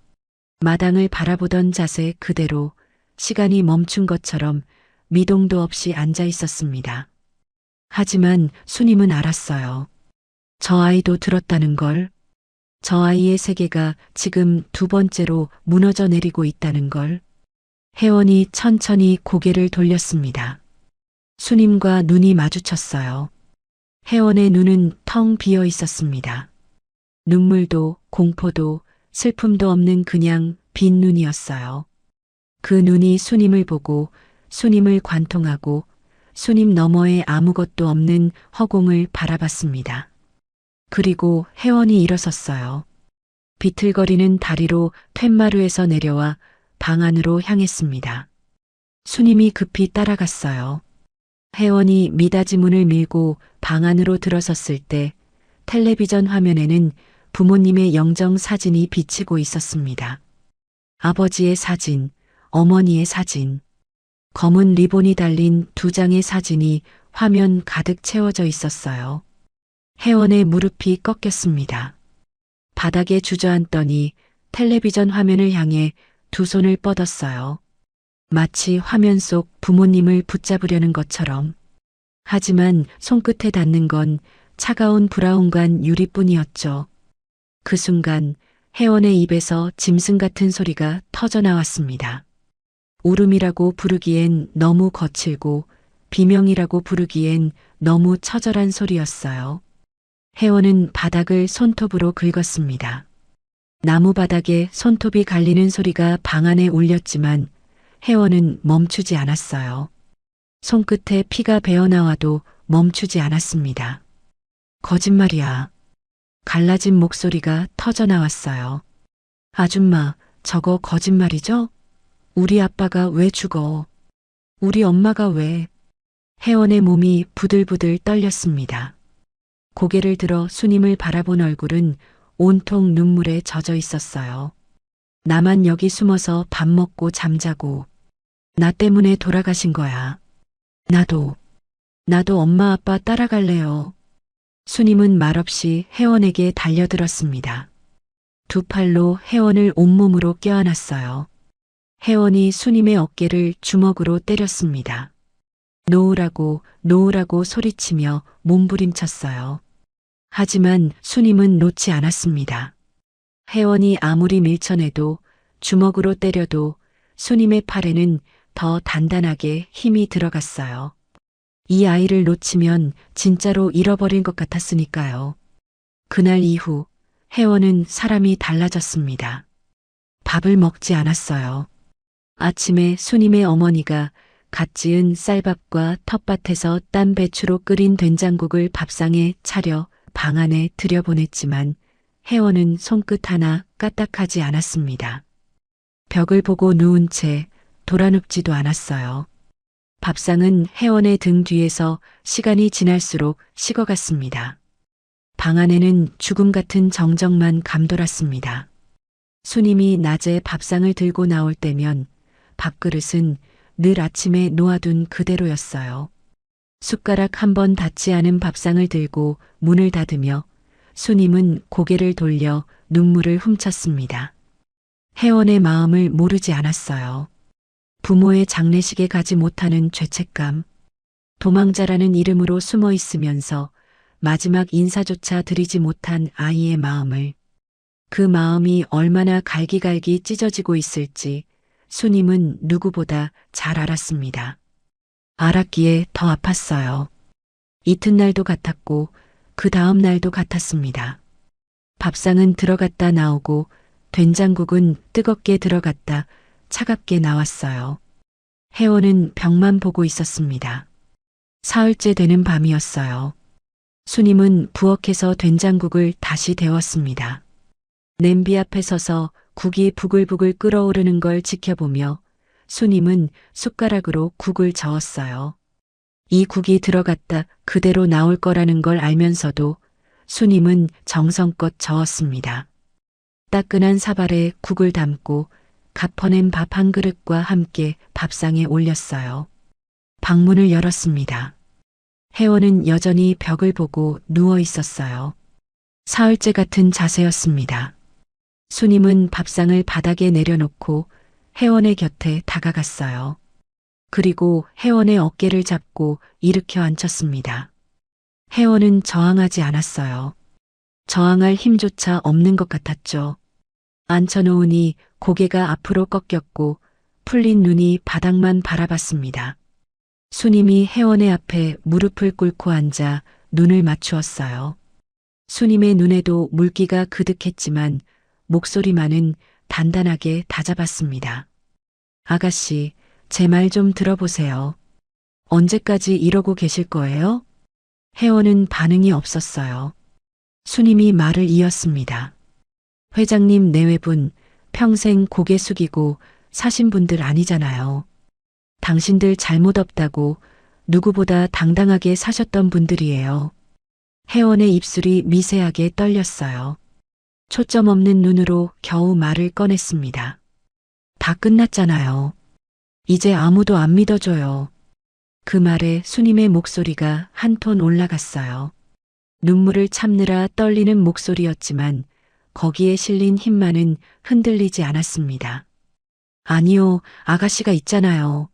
마당을 바라보던 자세 그대로 시간이 멈춘 것처럼 미동도 없이 앉아 있었습니다. 하지만 수님은 알았어요. 저 아이도 들었다는 걸. 저 아이의 세계가 지금 두 번째로 무너져 내리고 있다는 걸. 혜원이 천천히 고개를 돌렸습니다. 수님과 눈이 마주쳤어요. 혜원의 눈은 텅 비어 있었습니다. 눈물도 공포도 슬픔도 없는 그냥 빈 눈이었어요. 그 눈이 수님을 보고 수님을 관통하고 수님 너머에 아무것도 없는 허공을 바라봤습니다. 그리고 혜원이 일어섰어요. 비틀거리는 다리로 툇마루에서 내려와 방 안으로 향했습니다. 수님이 급히 따라갔어요. 혜원이 미닫이 문을 밀고 방 안으로 들어섰을 때 텔레비전 화면에는 부모님의 영정 사진이 비치고 있었습니다. 아버지의 사진, 어머니의 사진, 검은 리본이 달린 두 장의 사진이 화면 가득 채워져 있었어요. 혜원의 무릎이 꺾였습니다. 바닥에 주저앉더니 텔레비전 화면을 향해 두 손을 뻗었어요. 마치 화면 속 부모님을 붙잡으려는 것처럼. 하지만 손끝에 닿는 건 차가운 브라운관 유리뿐이었죠. 그 순간 혜원의 입에서 짐승 같은 소리가 터져 나왔습니다. 울음이라고 부르기엔 너무 거칠고 비명이라고 부르기엔 너무 처절한 소리였어요. 혜원은 바닥을 손톱으로 긁었습니다. 나무 바닥에 손톱이 갈리는 소리가 방 안에 울렸지만 혜원은 멈추지 않았어요. 손끝에 피가 배어나와도 멈추지 않았습니다. 거짓말이야. 갈라진 목소리가 터져 나왔어요. 아줌마, 저거 거짓말이죠? 우리 아빠가 왜 죽어? 우리 엄마가 왜? 혜원의 몸이 부들부들 떨렸습니다. 고개를 들어 수님을 바라본 얼굴은 온통 눈물에 젖어 있었어요. 나만 여기 숨어서 밥 먹고 잠자고 나 때문에 돌아가신 거야. 나도 엄마 아빠 따라갈래요. 수님은 말없이 혜원에게 달려들었습니다. 두 팔로 혜원을 온몸으로 껴안았어요. 혜원이 수님의 어깨를 주먹으로 때렸습니다. 놓으라고 놓으라고 소리치며 몸부림쳤어요. 하지만 수님은 놓지 않았습니다. 혜원이 아무리 밀쳐내도 주먹으로 때려도 수님의 팔에는 더 단단하게 힘이 들어갔어요. 이 아이를 놓치면 진짜로 잃어버린 것 같았으니까요. 그날 이후 혜원은 사람이 달라졌습니다. 밥을 먹지 않았어요. 아침에 수님의 어머니가 갓 지은 쌀밥과 텃밭에서 딴 배추로 끓인 된장국을 밥상에 차려 방 안에 들여보냈지만 혜원은 손끝 하나 까딱하지 않았습니다. 벽을 보고 누운 채 돌아눕지도 않았어요. 밥상은 혜원의 등 뒤에서 시간이 지날수록 식어갔습니다. 방 안에는 죽음 같은 정적만 감돌았습니다. 수님이 낮에 밥상을 들고 나올 때면 밥그릇은 늘 아침에 놓아둔 그대로였어요. 숟가락 한 번 닿지 않은 밥상을 들고 문을 닫으며 수님은 고개를 돌려 눈물을 훔쳤습니다. 혜원의 마음을 모르지 않았어요. 부모의 장례식에 가지 못하는 죄책감, 도망자라는 이름으로 숨어 있으면서 마지막 인사조차 드리지 못한 아이의 마음을, 그 마음이 얼마나 갈기갈기 찢어지고 있을지 수님은 누구보다 잘 알았습니다. 알았기에 더 아팠어요. 이튿날도 같았고 그 다음 날도 같았습니다. 밥상은 들어갔다 나오고 된장국은 뜨겁게 들어갔다 차갑게 나왔어요. 혜원은 벽만 보고 있었습니다. 사흘째 되는 밤이었어요. 수님은 부엌에서 된장국을 다시 데웠습니다. 냄비 앞에 서서 국이 부글부글 끓어오르는 걸 지켜보며 수님은 숟가락으로 국을 저었어요. 이 국이 들어갔다 그대로 나올 거라는 걸 알면서도 수님은 정성껏 저었습니다. 따끈한 사발에 국을 담고 갓퍼낸 밥 한 그릇과 함께 밥상에 올렸어요. 방문을 열었습니다. 혜원은 여전히 벽을 보고 누워 있었어요. 사흘째 같은 자세였습니다. 수님은 밥상을 바닥에 내려놓고 혜원의 곁에 다가갔어요. 그리고 혜원의 어깨를 잡고 일으켜 앉혔습니다. 혜원은 저항하지 않았어요. 저항할 힘조차 없는 것 같았죠. 앉혀놓으니 고개가 앞으로 꺾였고 풀린 눈이 바닥만 바라봤습니다. 수님이 회원의 앞에 무릎을 꿇고 앉아 눈을 맞추었어요. 수님의 눈에도 물기가 그득했지만 목소리만은 단단하게 다잡았습니다. 아가씨, 제 말 좀 들어보세요. 언제까지 이러고 계실 거예요? 회원은 반응이 없었어요. 수님이 말을 이었습니다. 회장님 내외분 평생 고개 숙이고 사신 분들 아니잖아요. 당신들 잘못 없다고 누구보다 당당하게 사셨던 분들이에요. 회원의 입술이 미세하게 떨렸어요. 초점 없는 눈으로 겨우 말을 꺼냈습니다. 다 끝났잖아요. 이제 아무도 안 믿어줘요. 그 말에 수님의 목소리가 한 톤 올라갔어요. 눈물을 참느라 떨리는 목소리였지만 거기에 실린 힘만은 흔들리지 않았습니다. 아니요, 아가씨가 있잖아요.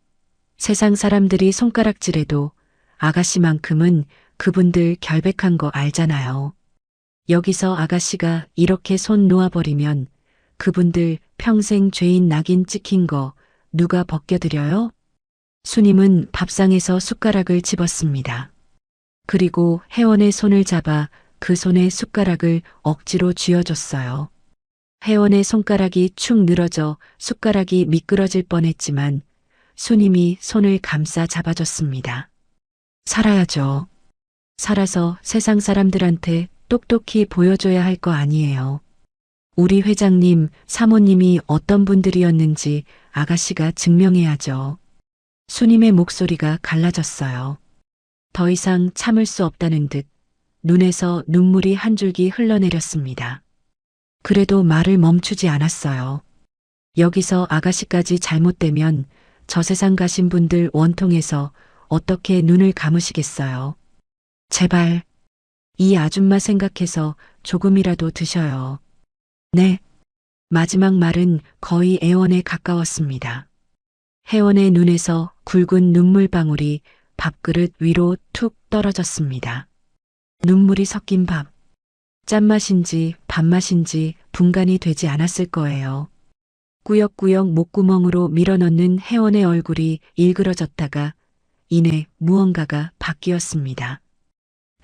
세상 사람들이 손가락질해도 아가씨만큼은 그분들 결백한 거 알잖아요. 여기서 아가씨가 이렇게 손 놓아버리면 그분들 평생 죄인 낙인 찍힌 거 누가 벗겨드려요? 수님은 밥상에서 숟가락을 집었습니다. 그리고 회원의 손을 잡아 그 손에 숟가락을 억지로 쥐어줬어요. 회원의 손가락이 축 늘어져 숟가락이 미끄러질 뻔했지만 수님이 손을 감싸 잡아줬습니다. 살아야죠. 살아서 세상 사람들한테 똑똑히 보여줘야 할 거 아니에요. 우리 회장님, 사모님이 어떤 분들이었는지 아가씨가 증명해야죠. 수님의 목소리가 갈라졌어요. 더 이상 참을 수 없다는 듯 눈에서 눈물이 한 줄기 흘러내렸습니다. 그래도 말을 멈추지 않았어요. 여기서 아가씨까지 잘못되면 저 세상 가신 분들 원통해서 어떻게 눈을 감으시겠어요. 제발 이 아줌마 생각해서 조금이라도 드셔요. 네. 마지막 말은 거의 애원에 가까웠습니다. 회원의 눈에서 굵은 눈물방울이 밥그릇 위로 툭 떨어졌습니다. 눈물이 섞인 밥. 짠맛인지 밥맛인지 분간이 되지 않았을 거예요. 꾸역꾸역 목구멍으로 밀어넣는 회원의 얼굴이 일그러졌다가 이내 무언가가 바뀌었습니다.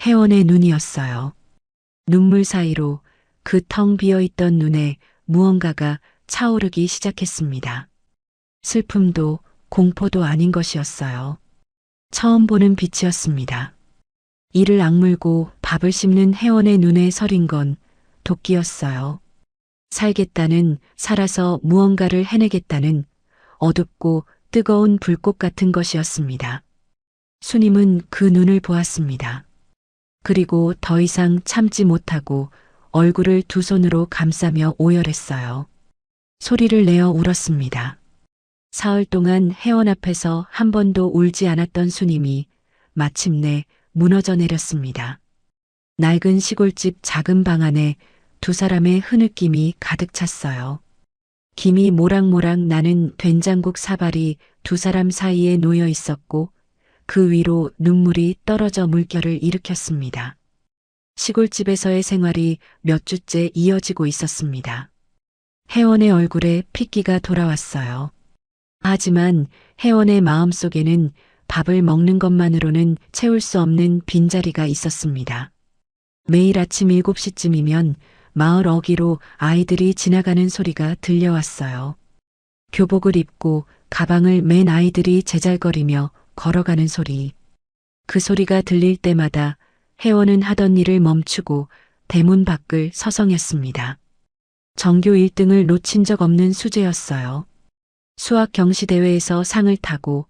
회원의 눈이었어요. 눈물 사이로 그 텅 비어있던 눈에 무언가가 차오르기 시작했습니다. 슬픔도 공포도 아닌 것이었어요. 처음 보는 빛이었습니다. 이를 악물고 밥을 씹는 회원의 눈에 서린 건 도끼였어요. 살겠다는, 살아서 무언가를 해내겠다는 어둡고 뜨거운 불꽃 같은 것이었습니다. 수님은 그 눈을 보았습니다. 그리고 더 이상 참지 못하고 얼굴을 두 손으로 감싸며 오열했어요. 소리를 내어 울었습니다. 사흘 동안 회원 앞에서 한 번도 울지 않았던 수님이 마침내 무너져 내렸습니다. 낡은 시골집 작은 방 안에 두 사람의 흐느낌이 가득 찼어요. 김이 모락모락 나는 된장국 사발이 두 사람 사이에 놓여 있었고 그 위로 눈물이 떨어져 물결을 일으켰습니다. 시골집에서의 생활이 몇 주째 이어지고 있었습니다. 회원의 얼굴에 핏기가 돌아왔어요. 하지만 회원의 마음속에는 밥을 먹는 것만으로는 채울 수 없는 빈자리가 있었습니다. 매일 아침 7시쯤이면 마을 어귀로 아이들이 지나가는 소리가 들려왔어요. 교복을 입고 가방을 맨 아이들이 제잘거리며 걸어가는 소리. 그 소리가 들릴 때마다 회원은 하던 일을 멈추고 대문 밖을 서성였습니다. 전교 1등을 놓친 적 없는 수재였어요. 수학 경시대회에서 상을 타고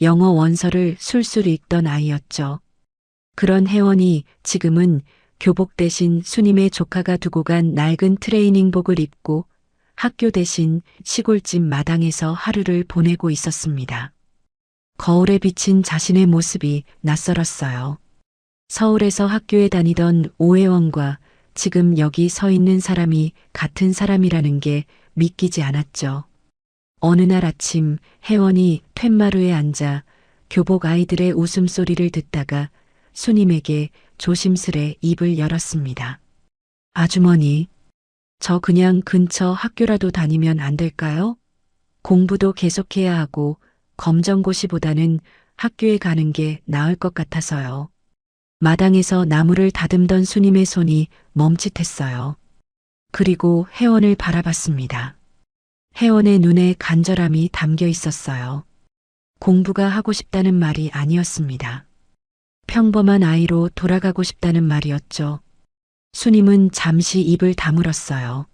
영어 원서를 술술 읽던 아이였죠. 그런 회원이 지금은 교복 대신 수님의 조카가 두고 간 낡은 트레이닝복을 입고 학교 대신 시골집 마당에서 하루를 보내고 있었습니다. 거울에 비친 자신의 모습이 낯설었어요. 서울에서 학교에 다니던 오혜원과 지금 여기 서 있는 사람이 같은 사람이라는 게 믿기지 않았죠. 어느 날 아침 혜원이 툇마루에 앉아 교복 아이들의 웃음소리를 듣다가 수님에게 조심스레 입을 열었습니다. 아주머니, 저 그냥 근처 학교라도 다니면 안 될까요? 공부도 계속해야 하고 검정고시보다는 학교에 가는 게 나을 것 같아서요. 마당에서 나무를 다듬던 수님의 손이 멈칫했어요. 그리고 혜원을 바라봤습니다. 혜원의 눈에 간절함이 담겨 있었어요. 공부가 하고 싶다는 말이 아니었습니다. 평범한 아이로 돌아가고 싶다는 말이었죠. 수님은 잠시 입을 다물었어요.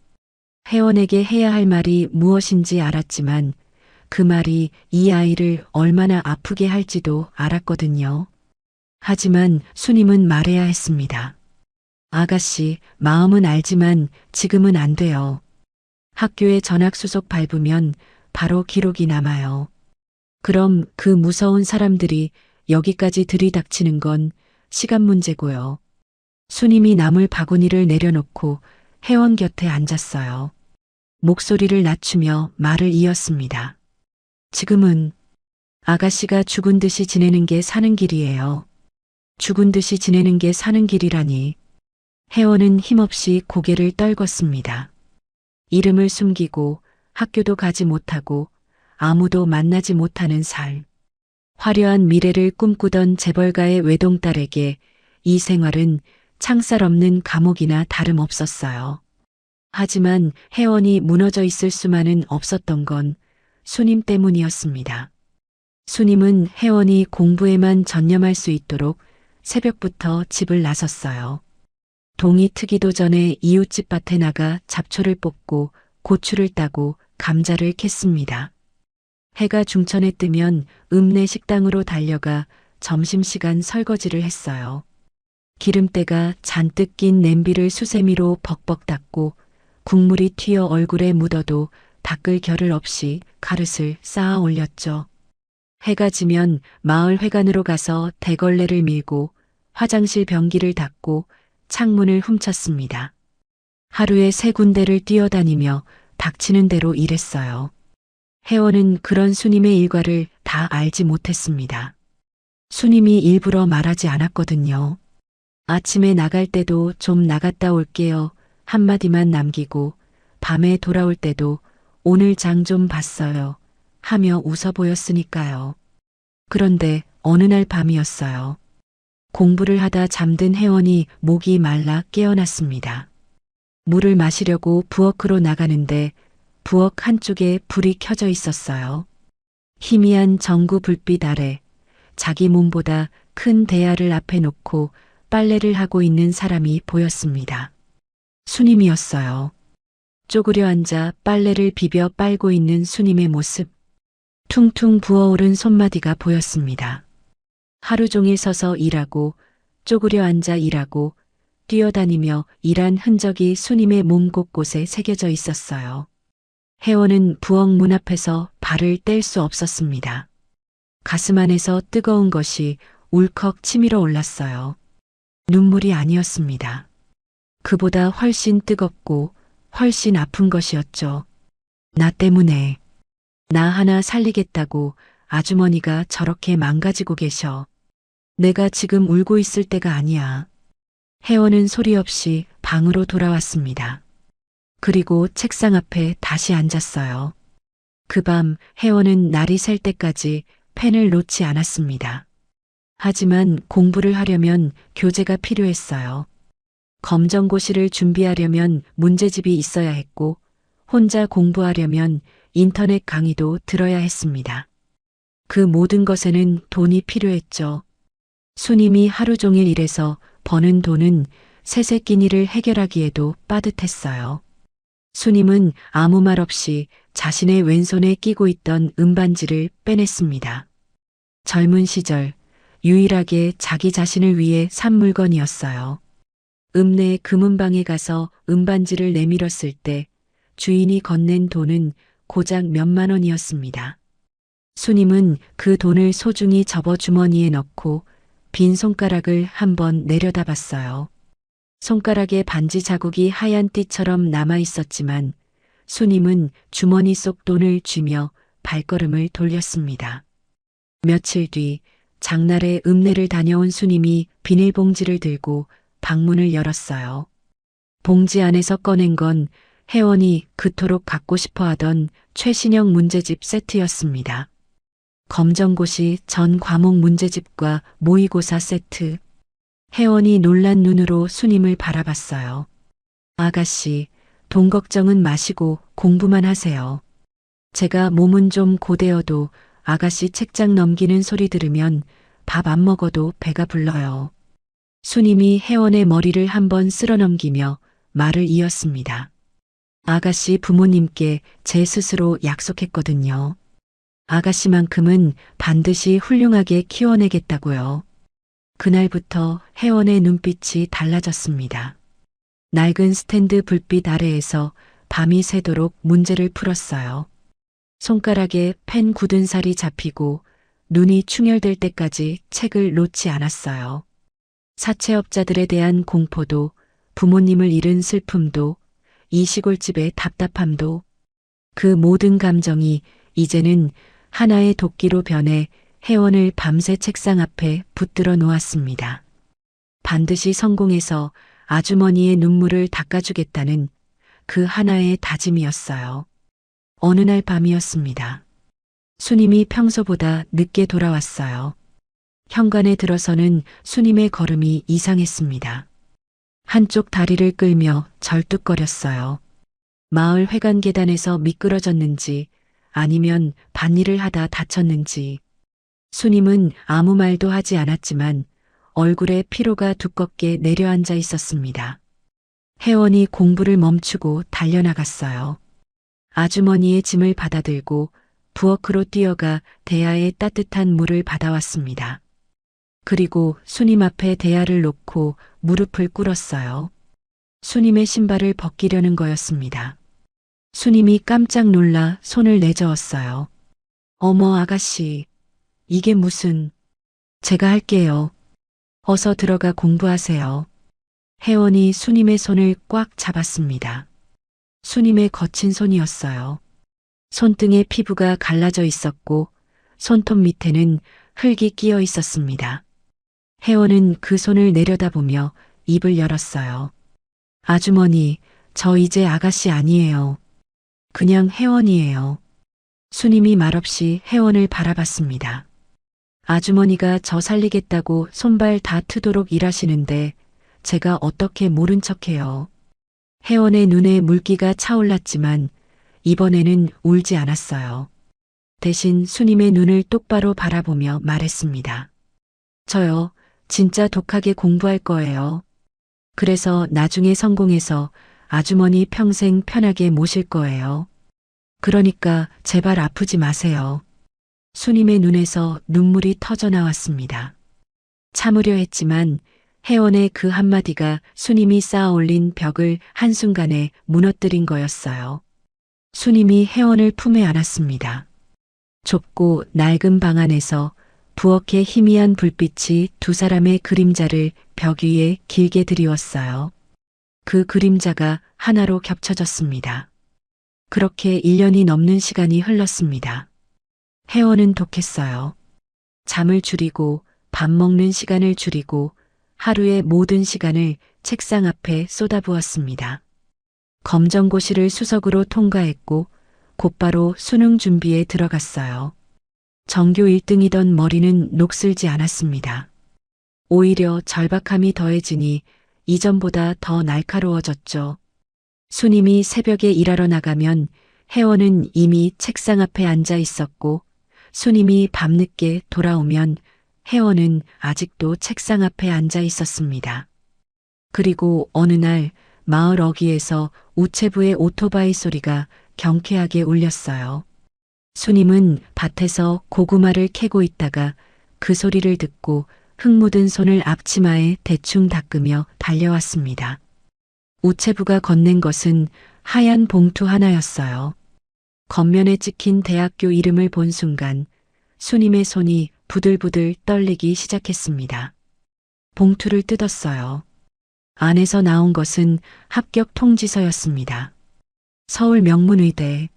혜원에게 해야 할 말이 무엇인지 알았지만 그 말이 이 아이를 얼마나 아프게 할지도 알았거든요. 하지만 수님은 말해야 했습니다. 아가씨, 마음은 알지만 지금은 안 돼요. 학교에 전학수속 밟으면 바로 기록이 남아요. 그럼 그 무서운 사람들이 여기까지 들이닥치는 건 시간 문제고요. 수님이 나물 바구니를 내려놓고 혜원 곁에 앉았어요. 목소리를 낮추며 말을 이었습니다. 지금은 아가씨가 죽은 듯이 지내는 게 사는 길이에요. 죽은 듯이 지내는 게 사는 길이라니. 혜원은 힘없이 고개를 떨궜습니다. 이름을 숨기고 학교도 가지 못하고 아무도 만나지 못하는 삶. 화려한 미래를 꿈꾸던 재벌가의 외동딸에게 이 생활은 창살 없는 감옥이나 다름없었어요. 하지만 혜원이 무너져 있을 수만은 없었던 건 수님 때문이었습니다. 수님은 혜원이 공부에만 전념할 수 있도록 새벽부터 집을 나섰어요. 동이 트기도 전에 이웃집 밭에 나가 잡초를 뽑고 고추를 따고 감자를 캤습니다. 해가 중천에 뜨면 읍내 식당으로 달려가 점심시간 설거지를 했어요. 기름때가 잔뜩 낀 냄비를 수세미로 벅벅 닦고 국물이 튀어 얼굴에 묻어도 닦을 겨를 없이 가릇을 쌓아 올렸죠. 해가 지면 마을 회관으로 가서 대걸레를 밀고 화장실 변기를 닦고 창문을 훔쳤습니다. 하루에 3군데를 뛰어다니며 닥치는 대로 일했어요. 혜원은 그런 수님의 일과를 다 알지 못했습니다. 수님이 일부러 말하지 않았거든요. 아침에 나갈 때도 좀 나갔다 올게요. 한마디만 남기고 밤에 돌아올 때도 오늘 장 좀 봤어요. 하며 웃어 보였으니까요. 그런데 어느 날 밤이었어요. 공부를 하다 잠든 혜원이 목이 말라 깨어났습니다. 물을 마시려고 부엌으로 나가는데 부엌 한쪽에 불이 켜져 있었어요. 희미한 전구 불빛 아래 자기 몸보다 큰 대야를 앞에 놓고 빨래를 하고 있는 사람이 보였습니다. 수님이었어요. 쪼그려 앉아 빨래를 비벼 빨고 있는 수님의 모습. 퉁퉁 부어오른 손마디가 보였습니다. 하루 종일 서서 일하고 쪼그려 앉아 일하고 뛰어다니며 일한 흔적이 수님의 몸 곳곳에 새겨져 있었어요. 혜원은 부엌 문 앞에서 발을 뗄 수 없었습니다. 가슴 안에서 뜨거운 것이 울컥 치밀어 올랐어요. 눈물이 아니었습니다. 그보다 훨씬 뜨겁고 훨씬 아픈 것이었죠. 나 때문에, 나 하나 살리겠다고 아주머니가 저렇게 망가지고 계셔. 내가 지금 울고 있을 때가 아니야. 혜원은 소리 없이 방으로 돌아왔습니다. 그리고 책상 앞에 다시 앉았어요. 그 밤 혜원은 날이 셀 때까지 펜을 놓지 않았습니다. 하지만 공부를 하려면 교재가 필요했어요. 검정고시를 준비하려면 문제집이 있어야 했고 혼자 공부하려면 인터넷 강의도 들어야 했습니다. 그 모든 것에는 돈이 필요했죠. 수님이 하루 종일 일해서 버는 돈은 새새끼니를 해결하기에도 빠듯했어요. 수님은 아무 말 없이 자신의 왼손에 끼고 있던 은반지를 빼냈습니다. 젊은 시절 유일하게 자기 자신을 위해 산 물건이었어요. 읍내 금은방에 가서 은반지를 내밀었을 때 주인이 건넨 돈은 고작 몇만 원이었습니다. 수님은 그 돈을 소중히 접어 주머니에 넣고 빈 손가락을 한번 내려다봤어요. 손가락에 반지 자국이 하얀 띠처럼 남아 있었지만 수님은 주머니 속 돈을 쥐며 발걸음을 돌렸습니다. 며칠 뒤 장날에 읍내를 다녀온 수님이 비닐봉지를 들고 방문을 열었어요. 봉지 안에서 꺼낸 건 혜원이 그토록 갖고 싶어 하던 최신형 문제집 세트였습니다. 검정고시 전 과목 문제집과 모의고사 세트. 혜원이 놀란 눈으로 수님을 바라봤어요. 아가씨, 돈 걱정은 마시고 공부만 하세요. 제가 몸은 좀 고되어도 아가씨 책장 넘기는 소리 들으면 밥 안 먹어도 배가 불러요. 수님이 혜원의 머리를 한번 쓸어넘기며 말을 이었습니다. 아가씨 부모님께 제 스스로 약속했거든요. 아가씨만큼은 반드시 훌륭하게 키워내겠다고요. 그날부터 혜원의 눈빛이 달라졌습니다. 낡은 스탠드 불빛 아래에서 밤이 새도록 문제를 풀었어요. 손가락에 펜 굳은 살이 잡히고 눈이 충혈될 때까지 책을 놓지 않았어요. 사채업자들에 대한 공포도, 부모님을 잃은 슬픔도, 이 시골집의 답답함도, 그 모든 감정이 이제는 하나의 도끼로 변해 혜원을 밤새 책상 앞에 붙들어 놓았습니다. 반드시 성공해서 아주머니의 눈물을 닦아주겠다는 그 하나의 다짐이었어요. 어느 날 밤이었습니다. 수님이 평소보다 늦게 돌아왔어요. 현관에 들어서는 수님의 걸음이 이상했습니다. 한쪽 다리를 끌며 절뚝거렸어요. 마을 회관 계단에서 미끄러졌는지 아니면 밭일을 하다 다쳤는지. 수님은 아무 말도 하지 않았지만 얼굴에 피로가 두껍게 내려앉아 있었습니다. 혜원이 공부를 멈추고 달려나갔어요. 아주머니의 짐을 받아들고 부엌으로 뛰어가 대야에 따뜻한 물을 받아왔습니다. 그리고 수님 앞에 대야를 놓고 무릎을 꿇었어요. 수님의 신발을 벗기려는 거였습니다. 수님이 깜짝 놀라 손을 내저었어요. 어머 아가씨, 이게 무슨... 제가 할게요. 어서 들어가 공부하세요. 혜원이 수님의 손을 꽉 잡았습니다. 수님의 거친 손이었어요. 손등에 피부가 갈라져 있었고 손톱 밑에는 흙이 끼어 있었습니다. 혜원은 그 손을 내려다보며 입을 열었어요. 아주머니, 저 이제 아가씨 아니에요. 그냥 혜원이에요. 수님이 말없이 혜원을 바라봤습니다. 아주머니가 저 살리겠다고 손발 다 트도록 일하시는데 제가 어떻게 모른 척해요. 혜원의 눈에 물기가 차올랐지만 이번에는 울지 않았어요. 대신 수님의 눈을 똑바로 바라보며 말했습니다. 저요, 진짜 독하게 공부할 거예요. 그래서 나중에 성공해서 아주머니 평생 편하게 모실 거예요. 그러니까 제발 아프지 마세요. 수님의 눈에서 눈물이 터져 나왔습니다. 참으려 했지만 혜원의 그 한마디가 수님이 쌓아 올린 벽을 한순간에 무너뜨린 거였어요. 수님이 혜원을 품에 안았습니다. 좁고 낡은 방 안에서 부엌의 희미한 불빛이 두 사람의 그림자를 벽 위에 길게 드리웠어요. 그 그림자가 하나로 겹쳐졌습니다. 그렇게 1년이 넘는 시간이 흘렀습니다. 혜원은 독했어요. 잠을 줄이고 밥 먹는 시간을 줄이고 하루의 모든 시간을 책상 앞에 쏟아부었습니다. 검정고시를 수석으로 통과했고 곧바로 수능 준비에 들어갔어요. 전교 1등이던 머리는 녹슬지 않았습니다. 오히려 절박함이 더해지니 이전보다 더 날카로워졌죠. 수님이 새벽에 일하러 나가면 혜원은 이미 책상 앞에 앉아 있었고 수님이 밤늦게 돌아오면 혜원은 아직도 책상 앞에 앉아 있었습니다. 그리고 어느 날 마을 어귀에서 우체부의 오토바이 소리가 경쾌하게 울렸어요. 수님은 밭에서 고구마를 캐고 있다가 그 소리를 듣고 흙 묻은 손을 앞치마에 대충 닦으며 달려왔습니다. 우체부가 건넨 것은 하얀 봉투 하나였어요. 겉면에 찍힌 대학교 이름을 본 순간 수님의 손이 부들부들 떨리기 시작했습니다. 봉투를 뜯었어요. 안에서 나온 것은 합격 통지서였습니다. 서울 명문의대.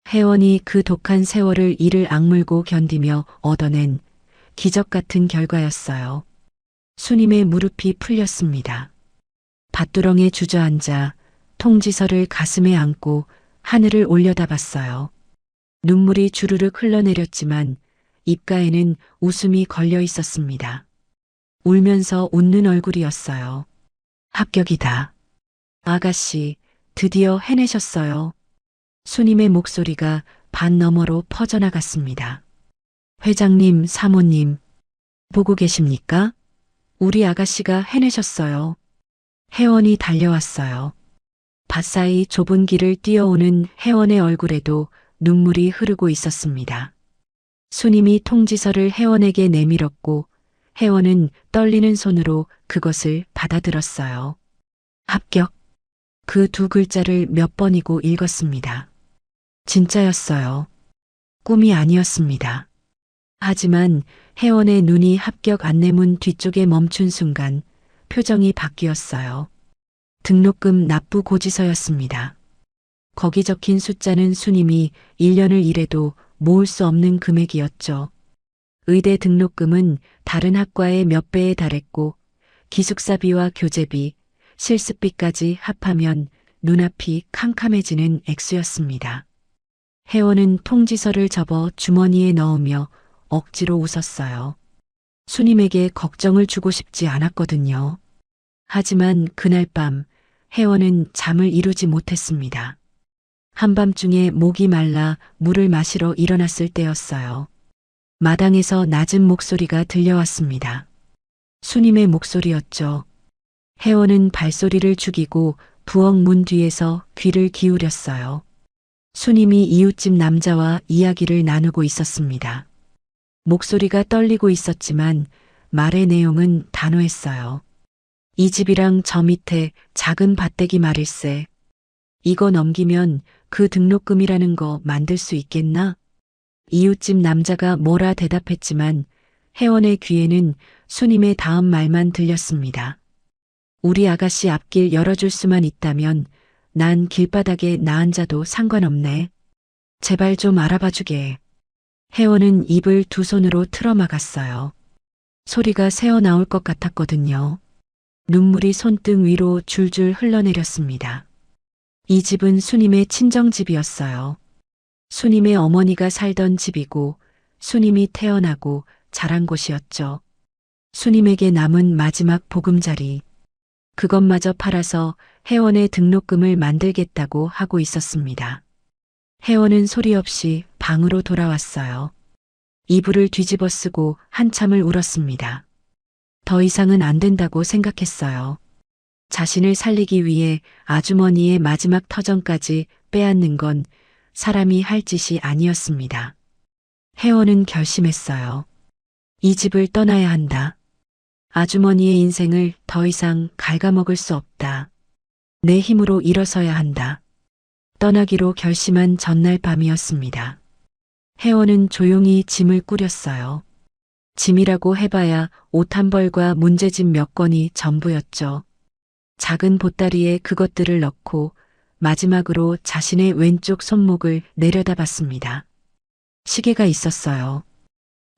혜원이 그 독한 세월을 이를 악물고 견디며 얻어낸 기적 같은 결과였어요. 수님의 무릎이 풀렸습니다. 밭두렁에 주저앉아 통지서를 가슴에 안고 하늘을 올려다봤어요. 눈물이 주르륵 흘러내렸지만 입가에는 웃음이 걸려 있었습니다. 울면서 웃는 얼굴이었어요. 합격이다. 아가씨, 드디어 해내셨어요. 수님의 목소리가 반 너머로 퍼져나갔습니다. 회장님, 사모님, 보고 계십니까? 우리 아가씨가 해내셨어요. 혜원이 달려왔어요. 밭사이 좁은 길을 뛰어오는 혜원의 얼굴에도 눈물이 흐르고 있었습니다. 수님이 통지서를 혜원에게 내밀었고 혜원은 떨리는 손으로 그것을 받아들었어요. 합격. 그 두 글자를 몇 번이고 읽었습니다. 진짜였어요. 꿈이 아니었습니다. 하지만 혜원의 눈이 합격 안내문 뒤쪽에 멈춘 순간 표정이 바뀌었어요. 등록금 납부 고지서였습니다. 거기 적힌 숫자는 수님이 1년을 일해도 모을 수 없는 금액이었죠. 의대 등록금은 다른 학과의 몇 배에 달했고 기숙사비와 교재비, 실습비까지 합하면 눈앞이 캄캄해지는 액수였습니다. 혜원은 통지서를 접어 주머니에 넣으며 억지로 웃었어요. 수님에게 걱정을 주고 싶지 않았거든요. 하지만 그날 밤 혜원은 잠을 이루지 못했습니다. 한밤중에 목이 말라 물을 마시러 일어났을 때였어요. 마당에서 낮은 목소리가 들려왔습니다. 수님의 목소리였죠. 혜원은 발소리를 죽이고 부엌 문 뒤에서 귀를 기울였어요. 수님이 이웃집 남자와 이야기를 나누고 있었습니다. 목소리가 떨리고 있었지만 말의 내용은 단호했어요. 이 집이랑 저 밑에 작은 밭대기 말일세. 이거 넘기면 그 등록금이라는 거 만들 수 있겠나? 이웃집 남자가 뭐라 대답했지만 혜원의 귀에는 수님의 다음 말만 들렸습니다. 우리 아가씨 앞길 열어줄 수만 있다면 난 길바닥에 나 앉아도 상관없네. 제발 좀 알아봐주게. 혜원은 입을 두 손으로 틀어막았어요. 소리가 새어나올 것 같았거든요. 눈물이 손등 위로 줄줄 흘러내렸습니다. 이 집은 수님의 친정집이었어요. 수님의 어머니가 살던 집이고 수님이 태어나고 자란 곳이었죠. 수님에게 남은 마지막 보금자리. 그것마저 팔아서 혜원의 등록금을 만들겠다고 하고 있었습니다. 혜원은 소리 없이 방으로 돌아왔어요. 이불을 뒤집어 쓰고 한참을 울었습니다. 더 이상은 안 된다고 생각했어요. 자신을 살리기 위해 아주머니의 마지막 터전까지 빼앗는 건 사람이 할 짓이 아니었습니다. 혜원은 결심했어요. 이 집을 떠나야 한다. 아주머니의 인생을 더 이상 갉아먹을 수 없다. 내 힘으로 일어서야 한다. 떠나기로 결심한 전날 밤이었습니다. 혜원은 조용히 짐을 꾸렸어요. 짐이라고 해봐야 옷 한 벌과 문제집 몇 권이 전부였죠. 작은 보따리에 그것들을 넣고 마지막으로 자신의 왼쪽 손목을 내려다봤습니다. 시계가 있었어요.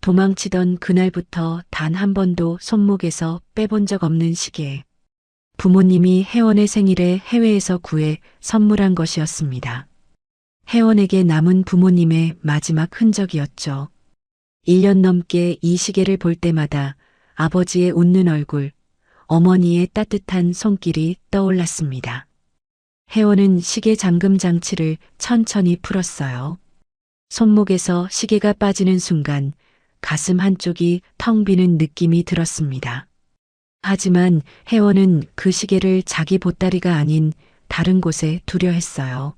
도망치던 그날부터 단 한 번도 손목에서 빼본 적 없는 시계. 부모님이 혜원의 생일에 해외에서 구해 선물한 것이었습니다. 혜원에게 남은 부모님의 마지막 흔적이었죠. 1년 넘게 이 시계를 볼 때마다 아버지의 웃는 얼굴, 어머니의 따뜻한 손길이 떠올랐습니다. 혜원은 시계 잠금 장치를 천천히 풀었어요. 손목에서 시계가 빠지는 순간 가슴 한쪽이 텅 비는 느낌이 들었습니다. 하지만 혜원은 그 시계를 자기 보따리가 아닌 다른 곳에 두려 했어요.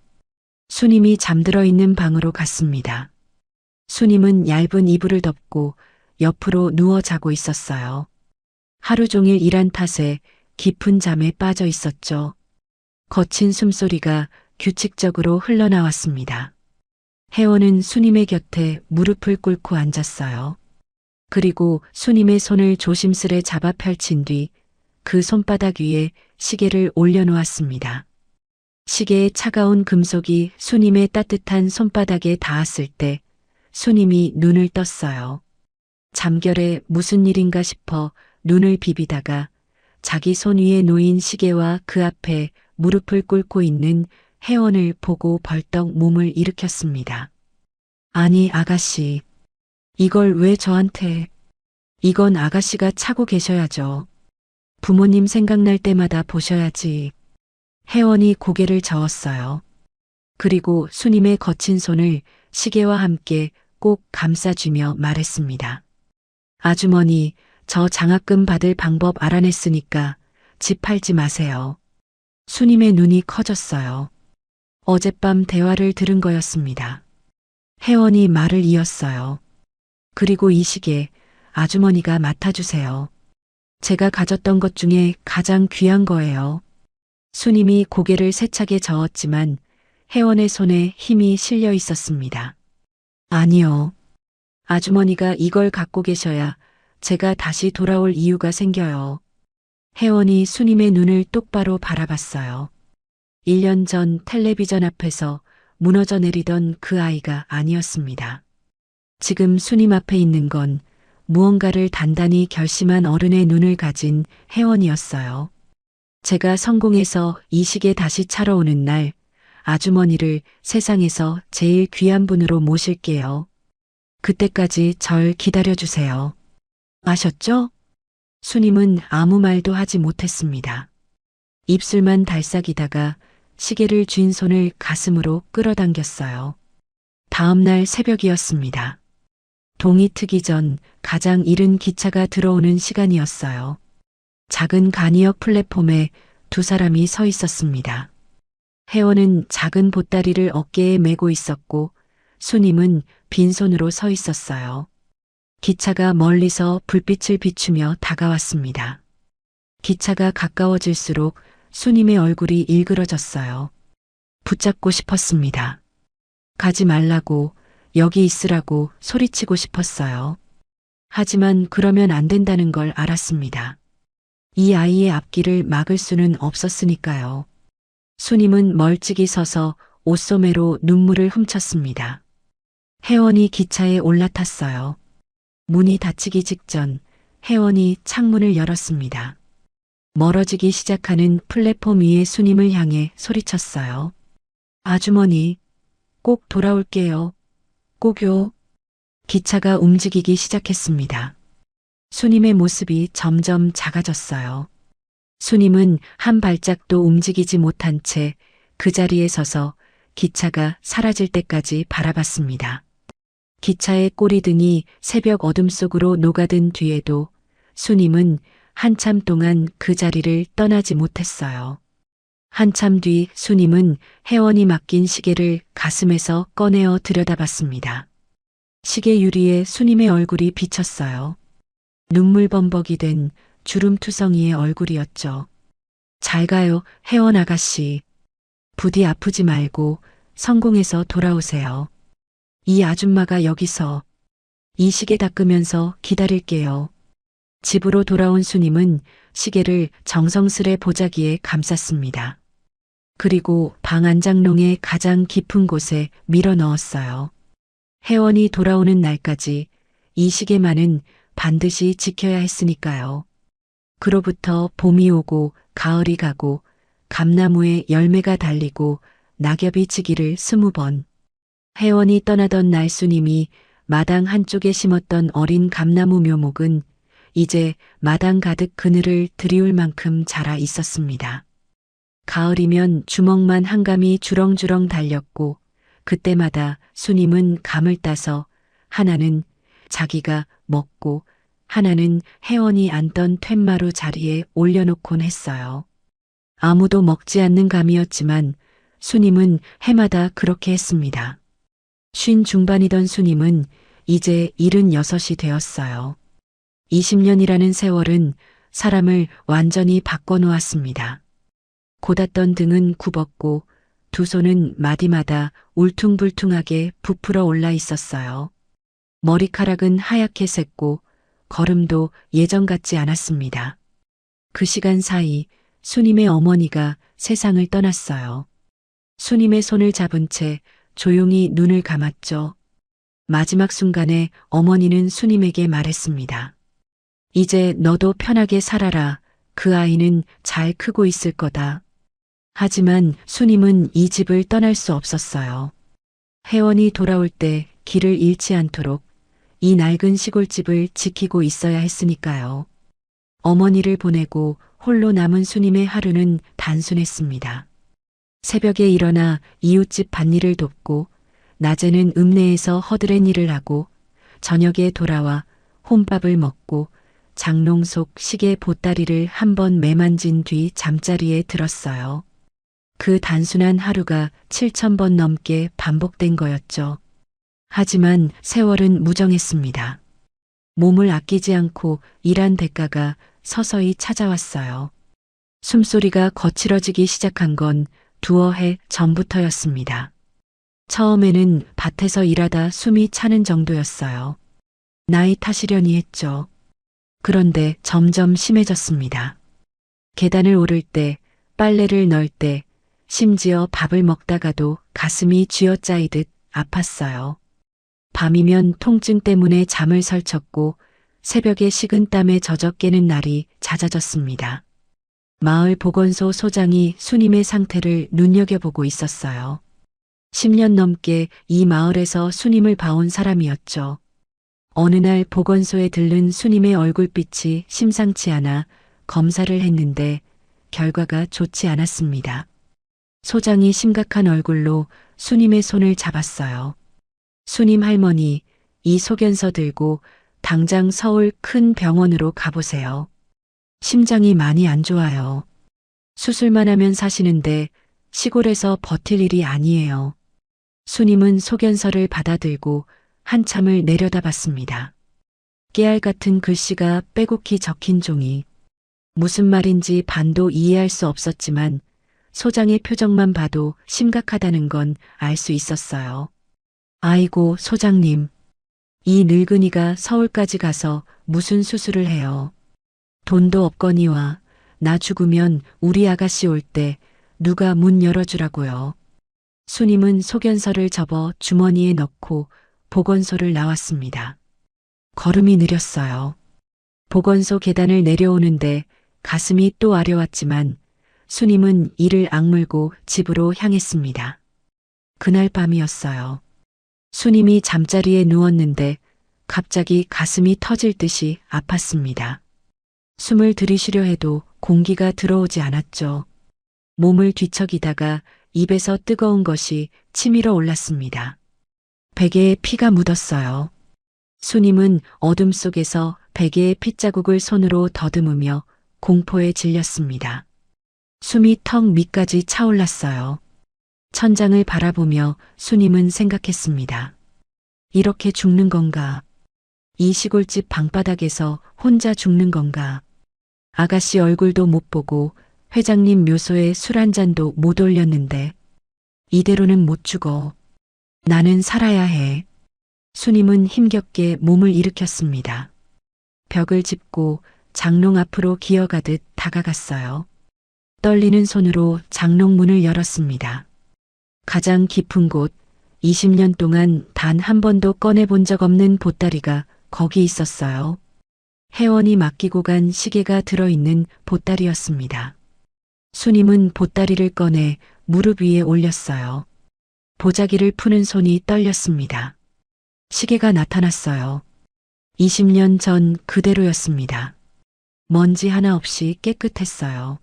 수님이 잠들어 있는 방으로 갔습니다. 수님은 얇은 이불을 덮고 옆으로 누워 자고 있었어요. 하루 종일 일한 탓에 깊은 잠에 빠져 있었죠. 거친 숨소리가 규칙적으로 흘러나왔습니다. 혜원은 수님의 곁에 무릎을 꿇고 앉았어요. 그리고 수님의 손을 조심스레 잡아 펼친 뒤 그 손바닥 위에 시계를 올려놓았습니다. 시계의 차가운 금속이 수님의 따뜻한 손바닥에 닿았을 때 수님이 눈을 떴어요. 잠결에 무슨 일인가 싶어 눈을 비비다가 자기 손 위에 놓인 시계와 그 앞에 무릎을 꿇고 있는 혜원을 보고 벌떡 몸을 일으켰습니다. 아니, 아가씨. 이걸 왜 저한테? 이건 아가씨가 차고 계셔야죠. 부모님 생각날 때마다 보셔야지. 혜원이 고개를 저었어요. 그리고 수님의 거친 손을 시계와 함께 꼭 감싸주며 말했습니다. 아주머니, 저 장학금 받을 방법 알아냈으니까 집 팔지 마세요. 수님의 눈이 커졌어요. 어젯밤 대화를 들은 거였습니다. 혜원이 말을 이었어요. 그리고 이 시계 아주머니가 맡아주세요. 제가 가졌던 것 중에 가장 귀한 거예요. 수님이 고개를 세차게 저었지만 혜원의 손에 힘이 실려 있었습니다. 아니요. 아주머니가 이걸 갖고 계셔야 제가 다시 돌아올 이유가 생겨요. 혜원이 수님의 눈을 똑바로 바라봤어요. 1년 전 텔레비전 앞에서 무너져 내리던 그 아이가 아니었습니다. 지금 수님 앞에 있는 건 무언가를 단단히 결심한 어른의 눈을 가진 혜원이었어요. 제가 성공해서 이 시계 다시 차러 오는 날 아주머니를 세상에서 제일 귀한 분으로 모실게요. 그때까지 절 기다려주세요. 아셨죠? 수님은 아무 말도 하지 못했습니다. 입술만 달싹이다가 시계를 쥔 손을 가슴으로 끌어당겼어요. 다음 날 새벽이었습니다. 동이 트기 전 가장 이른 기차가 들어오는 시간이었어요. 작은 간이역 플랫폼에 두 사람이 서 있었습니다. 혜원은 작은 보따리를 어깨에 메고 있었고 수님은 빈손으로 서 있었어요. 기차가 멀리서 불빛을 비추며 다가왔습니다. 기차가 가까워질수록 수님의 얼굴이 일그러졌어요. 붙잡고 싶었습니다. 가지 말라고, 여기 있으라고 소리치고 싶었어요. 하지만 그러면 안 된다는 걸 알았습니다. 이 아이의 앞길을 막을 수는 없었으니까요. 수님은 멀찍이 서서 옷소매로 눈물을 훔쳤습니다. 혜원이 기차에 올라탔어요. 문이 닫히기 직전 혜원이 창문을 열었습니다. 멀어지기 시작하는 플랫폼 위의 수님을 향해 소리쳤어요. 아주머니, 꼭 돌아올게요. 꼭요. 기차가 움직이기 시작했습니다. 수님의 모습이 점점 작아졌어요. 수님은 한 발짝도 움직이지 못한 채 그 자리에 서서 기차가 사라질 때까지 바라봤습니다. 기차의 꼬리등이 새벽 어둠 속으로 녹아든 뒤에도 수님은 한참 동안 그 자리를 떠나지 못했어요. 한참 뒤 수님은 혜원이 맡긴 시계를 가슴에서 꺼내어 들여다봤습니다. 시계 유리에 수님의 얼굴이 비쳤어요. 눈물 범벅이 된 주름투성이의 얼굴이었죠. 잘 가요, 혜원 아가씨. 부디 아프지 말고 성공해서 돌아오세요. 이 아줌마가 여기서 이 시계 닦으면서 기다릴게요. 집으로 돌아온 수님은 시계를 정성스레 보자기에 감쌌습니다. 그리고 방 안장롱의 가장 깊은 곳에 밀어 넣었어요. 혜원이 돌아오는 날까지 이 시계만은 반드시 지켜야 했으니까요. 그로부터 봄이 오고 가을이 가고 감나무에 열매가 달리고 낙엽이 지기를 20번. 혜원이 떠나던 날 수님이 마당 한쪽에 심었던 어린 감나무 묘목은 이제 마당 가득 그늘을 들이울 만큼 자라 있었습니다. 가을이면 주먹만 한 감이 주렁주렁 달렸고 그때마다 수님은 감을 따서 하나는 자기가 먹고 하나는 혜원이 앉던 툇마루 자리에 올려놓곤 했어요. 아무도 먹지 않는 감이었지만 수님은 해마다 그렇게 했습니다. 50 중반이던 수님은 이제 76이 되었어요. 20년이라는 세월은 사람을 완전히 바꿔놓았습니다. 고닫던 등은 굽었고 두 손은 마디마다 울퉁불퉁하게 부풀어 올라 있었어요. 머리카락은 하얗게 샜고 걸음도 예전 같지 않았습니다. 그 시간 사이 수님의 어머니가 세상을 떠났어요. 수님의 손을 잡은 채 조용히 눈을 감았죠. 마지막 순간에 어머니는 수님에게 말했습니다. 이제 너도 편하게 살아라. 그 아이는 잘 크고 있을 거다. 하지만 수님은 이 집을 떠날 수 없었어요. 혜원이 돌아올 때 길을 잃지 않도록 이 낡은 시골집을 지키고 있어야 했으니까요. 어머니를 보내고 홀로 남은 수님의 하루는 단순했습니다. 새벽에 일어나 이웃집 밭일을 돕고 낮에는 읍내에서 허드렛 일을 하고 저녁에 돌아와 혼밥을 먹고 장롱 속 시계 보따리를 한번 매만진 뒤 잠자리에 들었어요. 그 단순한 하루가 7,000번 넘게 반복된 거였죠. 하지만 세월은 무정했습니다. 몸을 아끼지 않고 일한 대가가 서서히 찾아왔어요. 숨소리가 거칠어지기 시작한 건 두어 해 전부터였습니다. 처음에는 밭에서 일하다 숨이 차는 정도였어요. 나이 탓이려니 했죠. 그런데 점점 심해졌습니다. 계단을 오를 때, 빨래를 넣을 때, 심지어 밥을 먹다가도 가슴이 쥐어짜이듯 아팠어요. 밤이면 통증 때문에 잠을 설쳤고 새벽에 식은 땀에 젖어 깨는 날이 잦아졌습니다. 마을 보건소 소장이 수님의 상태를 눈여겨보고 있었어요. 10년 넘게 이 마을에서 수님을 봐온 사람이었죠. 어느 날 보건소에 들른 수님의 얼굴빛이 심상치 않아 검사를 했는데 결과가 좋지 않았습니다. 소장이 심각한 얼굴로 수님의 손을 잡았어요. 수님 할머니, 이 소견서 들고 당장 서울 큰 병원으로 가보세요. 심장이 많이 안 좋아요. 수술만 하면 사시는데 시골에서 버틸 일이 아니에요. 수님은 소견서를 받아들고 한참을 내려다봤습니다. 깨알 같은 글씨가 빼곡히 적힌 종이. 무슨 말인지 반도 이해할 수 없었지만 소장의 표정만 봐도 심각하다는 건 알 수 있었어요. 아이고, 소장님. 이 늙은이가 서울까지 가서 무슨 수술을 해요. 돈도 없거니와 나 죽으면 우리 아가씨 올 때 누가 문 열어주라고요. 수님은 소견서를 접어 주머니에 넣고 보건소를 나왔습니다. 걸음이 느렸어요. 보건소 계단을 내려오는데 가슴이 또 아려왔지만 수님은 이를 악물고 집으로 향했습니다. 그날 밤이었어요. 수님이 잠자리에 누웠는데 갑자기 가슴이 터질 듯이 아팠습니다. 숨을 들이쉬려 해도 공기가 들어오지 않았죠. 몸을 뒤척이다가 입에서 뜨거운 것이 치밀어 올랐습니다. 베개에 피가 묻었어요. 수님은 어둠 속에서 베개의 핏자국을 손으로 더듬으며 공포에 질렸습니다. 숨이 턱 밑까지 차올랐어요. 천장을 바라보며 수님은 생각했습니다. 이렇게 죽는 건가? 이 시골집 방바닥에서 혼자 죽는 건가? 아가씨 얼굴도 못 보고 회장님 묘소에 술 한 잔도 못 올렸는데 이대로는 못 죽어. 나는 살아야 해. 수님은 힘겹게 몸을 일으켰습니다. 벽을 짚고 장롱 앞으로 기어가듯 다가갔어요. 떨리는 손으로 장롱 문을 열었습니다. 가장 깊은 곳, 20년 동안 단 한 번도 꺼내본 적 없는 보따리가 거기 있었어요. 혜원이 맡기고 간 시계가 들어있는 보따리였습니다. 수님은 보따리를 꺼내 무릎 위에 올렸어요. 보자기를 푸는 손이 떨렸습니다. 시계가 나타났어요. 20년 전 그대로였습니다. 먼지 하나 없이 깨끗했어요.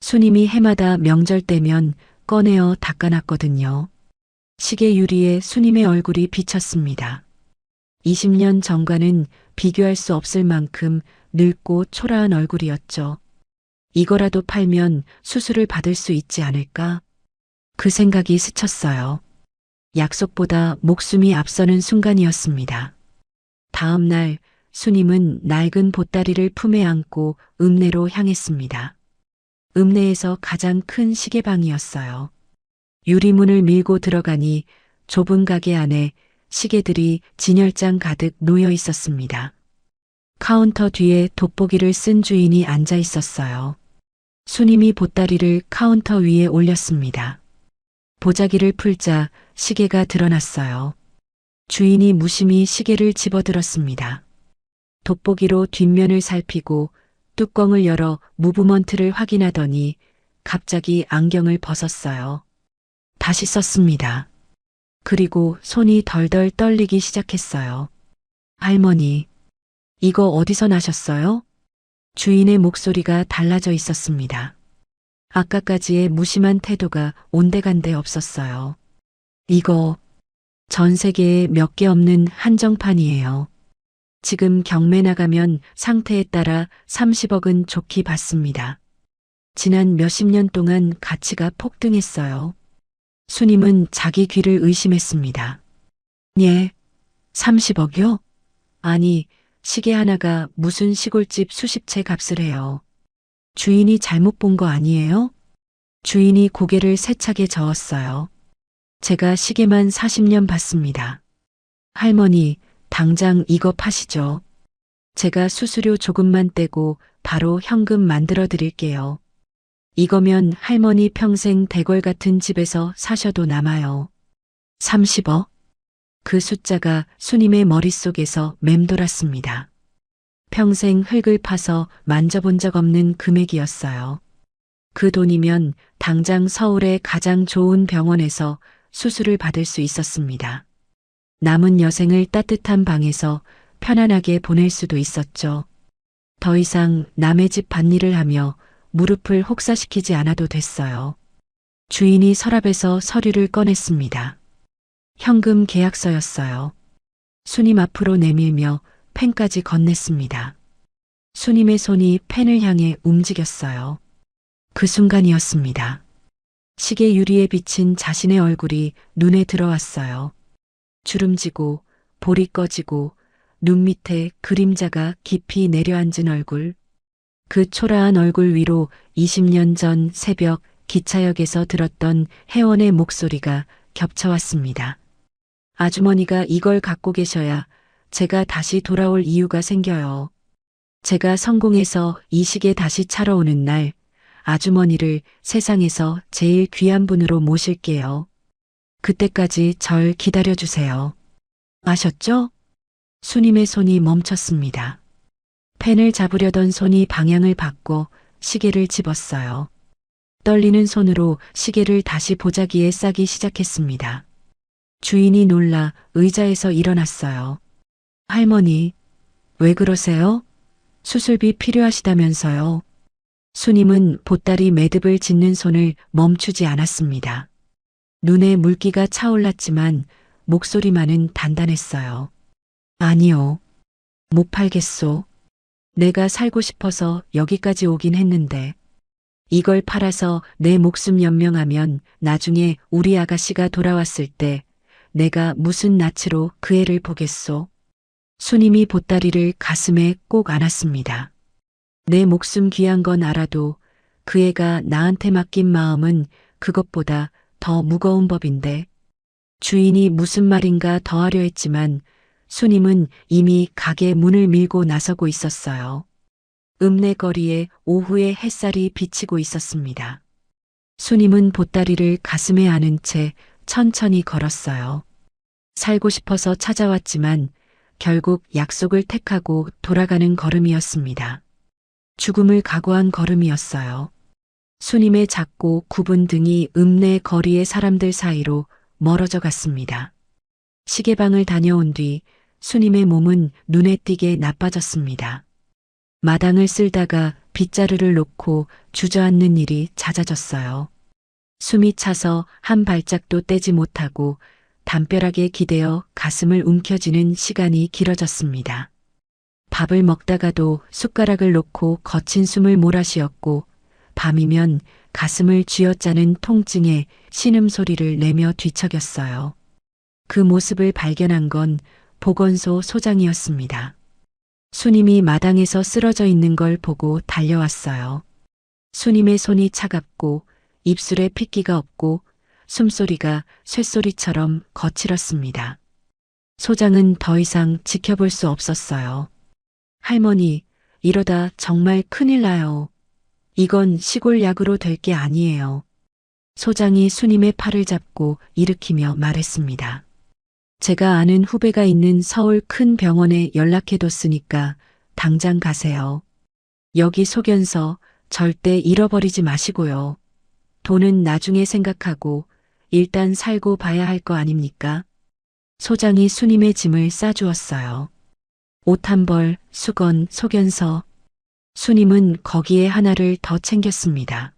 수님이 해마다 명절 때면 꺼내어 닦아놨거든요. 시계 유리에 수님의 얼굴이 비쳤습니다. 20년 전과는 비교할 수 없을 만큼 늙고 초라한 얼굴이었죠. 이거라도 팔면 수술을 받을 수 있지 않을까? 그 생각이 스쳤어요. 약속보다 목숨이 앞서는 순간이었습니다. 다음 날 수님은 낡은 보따리를 품에 안고 읍내로 향했습니다. 읍내에서 가장 큰 시계방이었어요. 유리문을 밀고 들어가니 좁은 가게 안에 시계들이 진열장 가득 놓여 있었습니다. 카운터 뒤에 돋보기를 쓴 주인이 앉아 있었어요. 수님이 보따리를 카운터 위에 올렸습니다. 보자기를 풀자 시계가 드러났어요. 주인이 무심히 시계를 집어들었습니다. 돋보기로 뒷면을 살피고 뚜껑을 열어 무브먼트를 확인하더니 갑자기 안경을 벗었어요. 다시 썼습니다. 그리고 손이 덜덜 떨리기 시작했어요. 할머니, 이거 어디서 나셨어요? 주인의 목소리가 달라져 있었습니다. 아까까지의 무심한 태도가 온데간데 없었어요. 이거 전 세계에 몇 개 없는 한정판이에요. 지금 경매 나가면 상태에 따라 30억은 좋게 받습니다. 지난 몇십 년 동안 가치가 폭등했어요. 수님은 자기 귀를 의심했습니다. 예, 30억이요? 아니, 시계 하나가 무슨 시골집 수십 채 값을 해요. 주인이 잘못 본 거 아니에요? 주인이 고개를 세차게 저었어요. 제가 시계만 40년 봤습니다. 할머니, 당장 이거 파시죠. 제가 수수료 조금만 떼고 바로 현금 만들어 드릴게요. 이거면 할머니 평생 대궐 같은 집에서 사셔도 남아요. 30억? 그 숫자가 수님의 머릿속에서 맴돌았습니다. 평생 흙을 파서 만져본 적 없는 금액이었어요. 그 돈이면 당장 서울의 가장 좋은 병원에서 수술을 받을 수 있었습니다. 남은 여생을 따뜻한 방에서 편안하게 보낼 수도 있었죠. 더 이상 남의 집 밭일을 하며 무릎을 혹사시키지 않아도 됐어요. 주인이 서랍에서 서류를 꺼냈습니다. 현금 계약서였어요. 수님 앞으로 내밀며 펜까지 건넸습니다. 수님의 손이 펜을 향해 움직였어요. 그 순간이었습니다. 시계 유리에 비친 자신의 얼굴이 눈에 들어왔어요. 주름지고 볼이 꺼지고 눈 밑에 그림자가 깊이 내려앉은 얼굴. 그 초라한 얼굴 위로 20년 전 새벽 기차역에서 들었던 혜원의 목소리가 겹쳐왔습니다. 아주머니가 이걸 갖고 계셔야 제가 다시 돌아올 이유가 생겨요. 제가 성공해서 이 시계 다시 차러 오는 날 아주머니를 세상에서 제일 귀한 분으로 모실게요. 그때까지 절 기다려주세요. 아셨죠? 수님의 손이 멈췄습니다. 펜을 잡으려던 손이 방향을 바꿔 시계를 집었어요. 떨리는 손으로 시계를 다시 보자기에 싸기 시작했습니다. 주인이 놀라 의자에서 일어났어요. 할머니, 왜 그러세요? 수술비 필요하시다면서요. 수님은 보따리 매듭을 짓는 손을 멈추지 않았습니다. 눈에 물기가 차올랐지만 목소리만은 단단했어요. 아니요. 못 팔겠소. 내가 살고 싶어서 여기까지 오긴 했는데 이걸 팔아서 내 목숨 연명하면 나중에 우리 아가씨가 돌아왔을 때 내가 무슨 낯으로 그 애를 보겠소. 수님이 보따리를 가슴에 꼭 안았습니다. 내 목숨 귀한 건 알아도 그 애가 나한테 맡긴 마음은 그것보다 더 무거운 법인데. 주인이 무슨 말인가 더 하려 했지만 수님은 이미 가게 문을 밀고 나서고 있었어요. 읍내거리에 오후의 햇살이 비치고 있었습니다. 수님은 보따리를 가슴에 안은 채 천천히 걸었어요. 살고 싶어서 찾아왔지만 결국 약속을 택하고 돌아가는 걸음이었습니다. 죽음을 각오한 걸음이었어요. 수님의 작고 굽은 등이 읍내 거리의 사람들 사이로 멀어져 갔습니다. 시계방을 다녀온 뒤 수님의 몸은 눈에 띄게 나빠졌습니다. 마당을 쓸다가 빗자루를 놓고 주저앉는 일이 잦아졌어요. 숨이 차서 한 발짝도 떼지 못하고 담벼락에 기대어 가슴을 움켜쥐는 시간이 길어졌습니다. 밥을 먹다가도 숟가락을 놓고 거친 숨을 몰아쉬었고 밤이면 가슴을 쥐어짜는 통증에 신음소리를 내며 뒤척였어요. 그 모습을 발견한 건 보건소 소장이었습니다. 수님이 마당에서 쓰러져 있는 걸 보고 달려왔어요. 수님의 손이 차갑고 입술에 핏기가 없고 숨소리가 쇳소리처럼 거칠었습니다. 소장은 더 이상 지켜볼 수 없었어요. 할머니, 이러다 정말 큰일 나요. 이건 시골 약으로 될 게 아니에요. 소장이 수님의 팔을 잡고 일으키며 말했습니다. 제가 아는 후배가 있는 서울 큰 병원에 연락해뒀으니까 당장 가세요. 여기 소견서 절대 잃어버리지 마시고요. 돈은 나중에 생각하고 일단 살고 봐야 할 거 아닙니까? 소장이 수님의 짐을 싸주었어요. 옷 한 벌, 수건, 소견서. 수님은 거기에 하나를 더 챙겼습니다.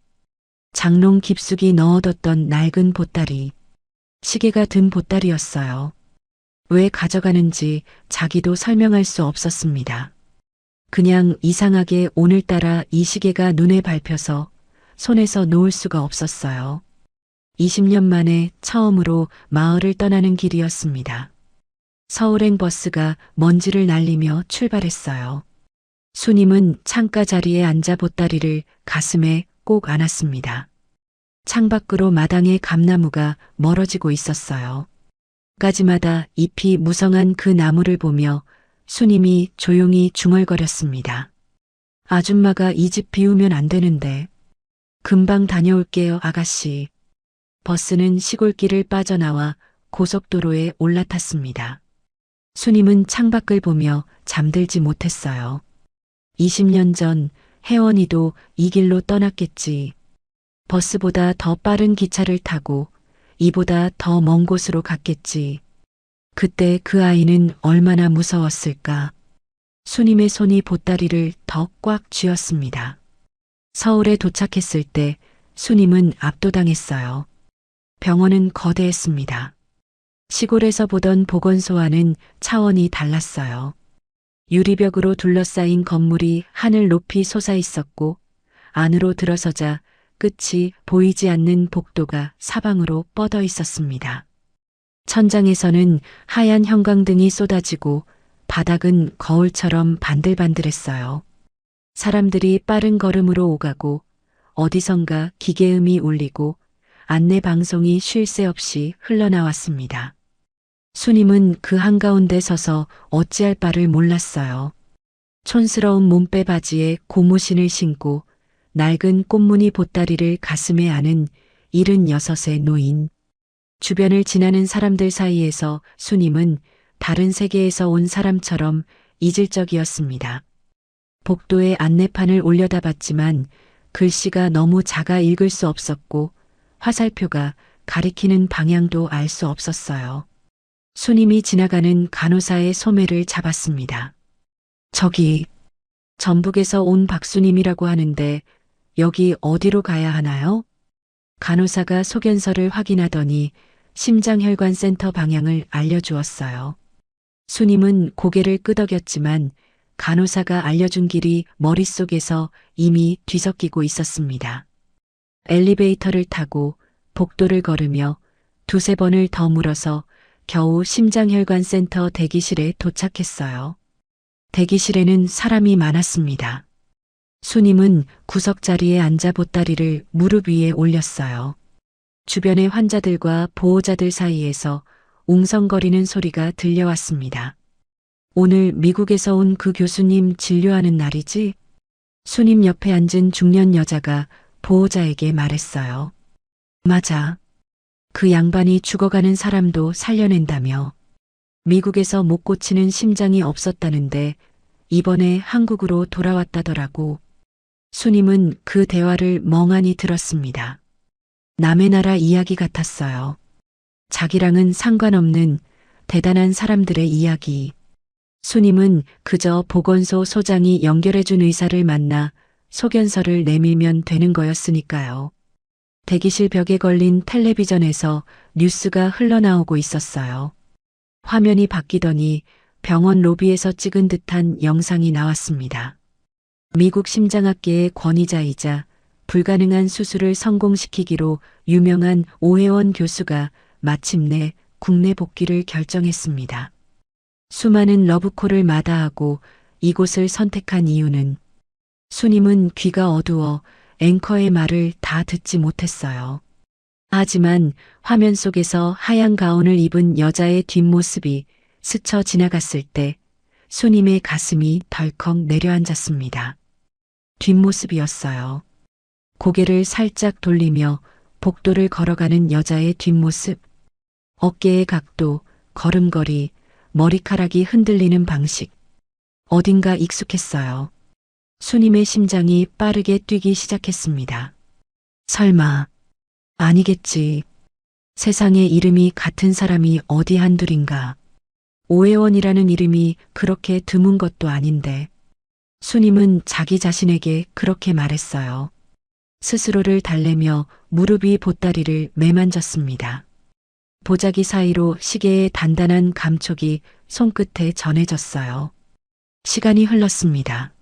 장롱 깊숙이 넣어뒀던 낡은 보따리. 시계가 든 보따리였어요. 왜 가져가는지 자기도 설명할 수 없었습니다. 그냥 이상하게 오늘따라 이 시계가 눈에 밟혀서 손에서 놓을 수가 없었어요. 20년 만에 처음으로 마을을 떠나는 길이었습니다. 서울행 버스가 먼지를 날리며 출발했어요. 수님은 창가 자리에 앉아 보따리를 가슴에 꼭 안았습니다. 창밖으로 마당의 감나무가 멀어지고 있었어요. 가지마다 잎이 무성한 그 나무를 보며 수님이 조용히 중얼거렸습니다. 아줌마가 이 집 비우면 안 되는데. 금방 다녀올게요, 아가씨. 버스는 시골길을 빠져나와 고속도로에 올라탔습니다. 수님은 창밖을 보며 잠들지 못했어요. 20년 전 혜원이도 이 길로 떠났겠지. 버스보다 더 빠른 기차를 타고 이보다 더 먼 곳으로 갔겠지. 그때 그 아이는 얼마나 무서웠을까. 수님의 손이 보따리를 더 꽉 쥐었습니다. 서울에 도착했을 때 수님은 압도당했어요. 병원은 거대했습니다. 시골에서 보던 보건소와는 차원이 달랐어요. 유리벽으로 둘러싸인 건물이 하늘 높이 솟아 있었고 안으로 들어서자 끝이 보이지 않는 복도가 사방으로 뻗어 있었습니다. 천장에서는 하얀 형광등이 쏟아지고 바닥은 거울처럼 반들반들했어요. 사람들이 빠른 걸음으로 오가고 어디선가 기계음이 울리고 안내 방송이 쉴 새 없이 흘러나왔습니다. 수님은 그 한가운데 서서 어찌할 바를 몰랐어요. 촌스러운 몸빼 바지에 고무신을 신고 낡은 꽃무늬 보따리를 가슴에 안은 76의 노인. 주변을 지나는 사람들 사이에서 수님은 다른 세계에서 온 사람처럼 이질적이었습니다. 복도에 안내판을 올려다 봤지만 글씨가 너무 작아 읽을 수 없었고 화살표가 가리키는 방향도 알 수 없었어요. 수님이 지나가는 간호사의 소매를 잡았습니다. 저기, 전북에서 온 박수님이라고 하는데 여기 어디로 가야 하나요? 간호사가 소견서를 확인하더니 심장혈관센터 방향을 알려주었어요. 수님은 고개를 끄덕였지만 간호사가 알려준 길이 머릿속에서 이미 뒤섞이고 있었습니다. 엘리베이터를 타고 복도를 걸으며 두세 번을 더 물어서 겨우 심장혈관센터 대기실에 도착했어요. 대기실에는 사람이 많았습니다. 수님은 구석자리에 앉아 보따리를 무릎 위에 올렸어요. 주변의 환자들과 보호자들 사이에서 웅성거리는 소리가 들려왔습니다. 오늘 미국에서 온 그 교수님 진료하는 날이지? 수님 옆에 앉은 중년 여자가 보호자에게 말했어요. 맞아. 그 양반이 죽어가는 사람도 살려낸다며. 미국에서 못 고치는 심장이 없었다는데 이번에 한국으로 돌아왔다더라고. 수님은 그 대화를 멍하니 들었습니다. 남의 나라 이야기 같았어요. 자기랑은 상관없는 대단한 사람들의 이야기. 수님은 그저 보건소 소장이 연결해준 의사를 만나 소견서를 내밀면 되는 거였으니까요. 대기실 벽에 걸린 텔레비전에서 뉴스가 흘러나오고 있었어요. 화면이 바뀌더니 병원 로비에서 찍은 듯한 영상이 나왔습니다. 미국 심장학계의 권위자이자 불가능한 수술을 성공시키기로 유명한 오혜원 교수가 마침내 국내 복귀를 결정했습니다. 수많은 러브콜을 마다하고 이곳을 선택한 이유는 수님은 귀가 어두워 앵커의 말을 다 듣지 못했어요. 하지만 화면 속에서 하얀 가운을 입은 여자의 뒷모습이 스쳐 지나갔을 때 수님의 가슴이 덜컥 내려앉았습니다. 뒷모습이었어요. 고개를 살짝 돌리며 복도를 걸어가는 여자의 뒷모습. 어깨의 각도, 걸음걸이, 머리카락이 흔들리는 방식. 어딘가 익숙했어요. 수님의 심장이 빠르게 뛰기 시작했습니다. 설마, 아니겠지. 세상에 이름이 같은 사람이 어디 한둘인가. 오혜원이라는 이름이 그렇게 드문 것도 아닌데. 수님은 자기 자신에게 그렇게 말했어요. 스스로를 달래며 무릎 위 보따리를 매만졌습니다. 보자기 사이로 시계의 단단한 감촉이 손끝에 전해졌어요. 시간이 흘렀습니다.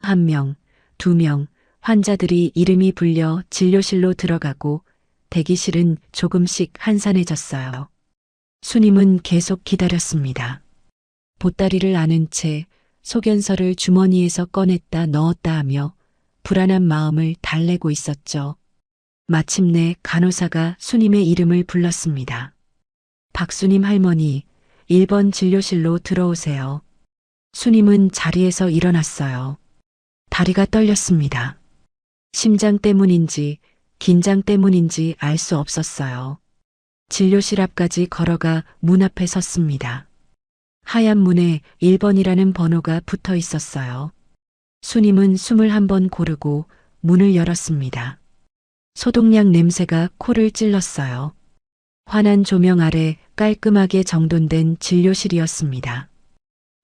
1명, 2명, 환자들이 이름이 불려 진료실로 들어가고 대기실은 조금씩 한산해졌어요. 수님은 계속 기다렸습니다. 보따리를 안은 채 소견서를 주머니에서 꺼냈다 넣었다 하며 불안한 마음을 달래고 있었죠. 마침내 간호사가 수님의 이름을 불렀습니다. 박수님 할머니, 1번 진료실로 들어오세요. 수님은 자리에서 일어났어요. 다리가 떨렸습니다. 심장 때문인지 긴장 때문인지 알 수 없었어요. 진료실 앞까지 걸어가 문 앞에 섰습니다. 하얀 문에 1번이라는 번호가 붙어 있었어요. 수님은 숨을 한번 고르고 문을 열었습니다. 소독약 냄새가 코를 찔렀어요. 환한 조명 아래 깔끔하게 정돈된 진료실이었습니다.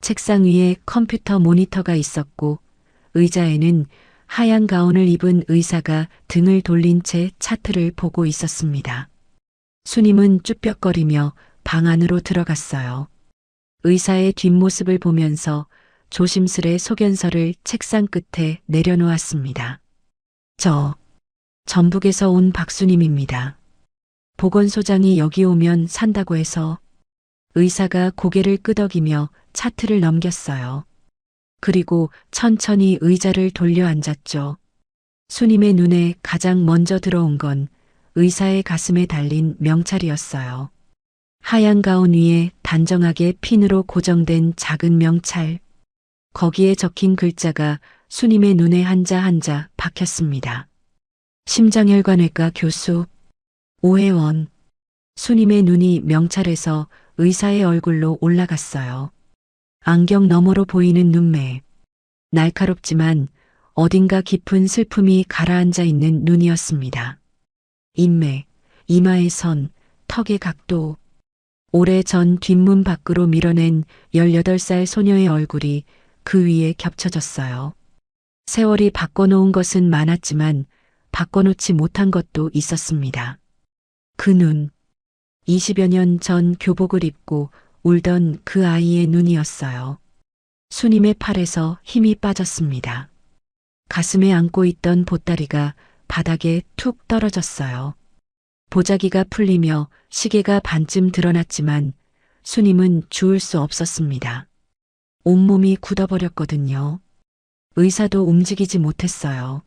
책상 위에 컴퓨터 모니터가 있었고 의자에는 하얀 가운을 입은 의사가 등을 돌린 채 차트를 보고 있었습니다. 수님은 쭈뼛거리며 방 안으로 들어갔어요. 의사의 뒷모습을 보면서 조심스레 소견서를 책상 끝에 내려놓았습니다. 저, 전북에서 온 박수님입니다. 보건소장이 여기 오면 산다고 해서. 의사가 고개를 끄덕이며 차트를 넘겼어요. 그리고 천천히 의자를 돌려 앉았죠. 수님의 눈에 가장 먼저 들어온 건 의사의 가슴에 달린 명찰이었어요. 하얀 가운 위에 단정하게 핀으로 고정된 작은 명찰. 거기에 적힌 글자가 수님의 눈에 한자 한자 박혔습니다. 심장혈관외과 교수 오혜원. 수님의 눈이 명찰에서 의사의 얼굴로 올라갔어요. 안경 너머로 보이는 눈매. 날카롭지만 어딘가 깊은 슬픔이 가라앉아 있는 눈이었습니다. 인맥, 이마의 선, 턱의 각도. 오래전 뒷문 밖으로 밀어낸 18살 소녀의 얼굴이 그 위에 겹쳐졌어요. 세월이 바꿔놓은 것은 많았지만 바꿔놓지 못한 것도 있었습니다. 그 눈. 20여 년 전 교복을 입고 울던 그 아이의 눈이었어요. 수님의 팔에서 힘이 빠졌습니다. 가슴에 안고 있던 보따리가 바닥에 툭 떨어졌어요. 보자기가 풀리며 시계가 반쯤 드러났지만 수님은 주울 수 없었습니다. 온몸이 굳어버렸거든요. 의사도 움직이지 못했어요.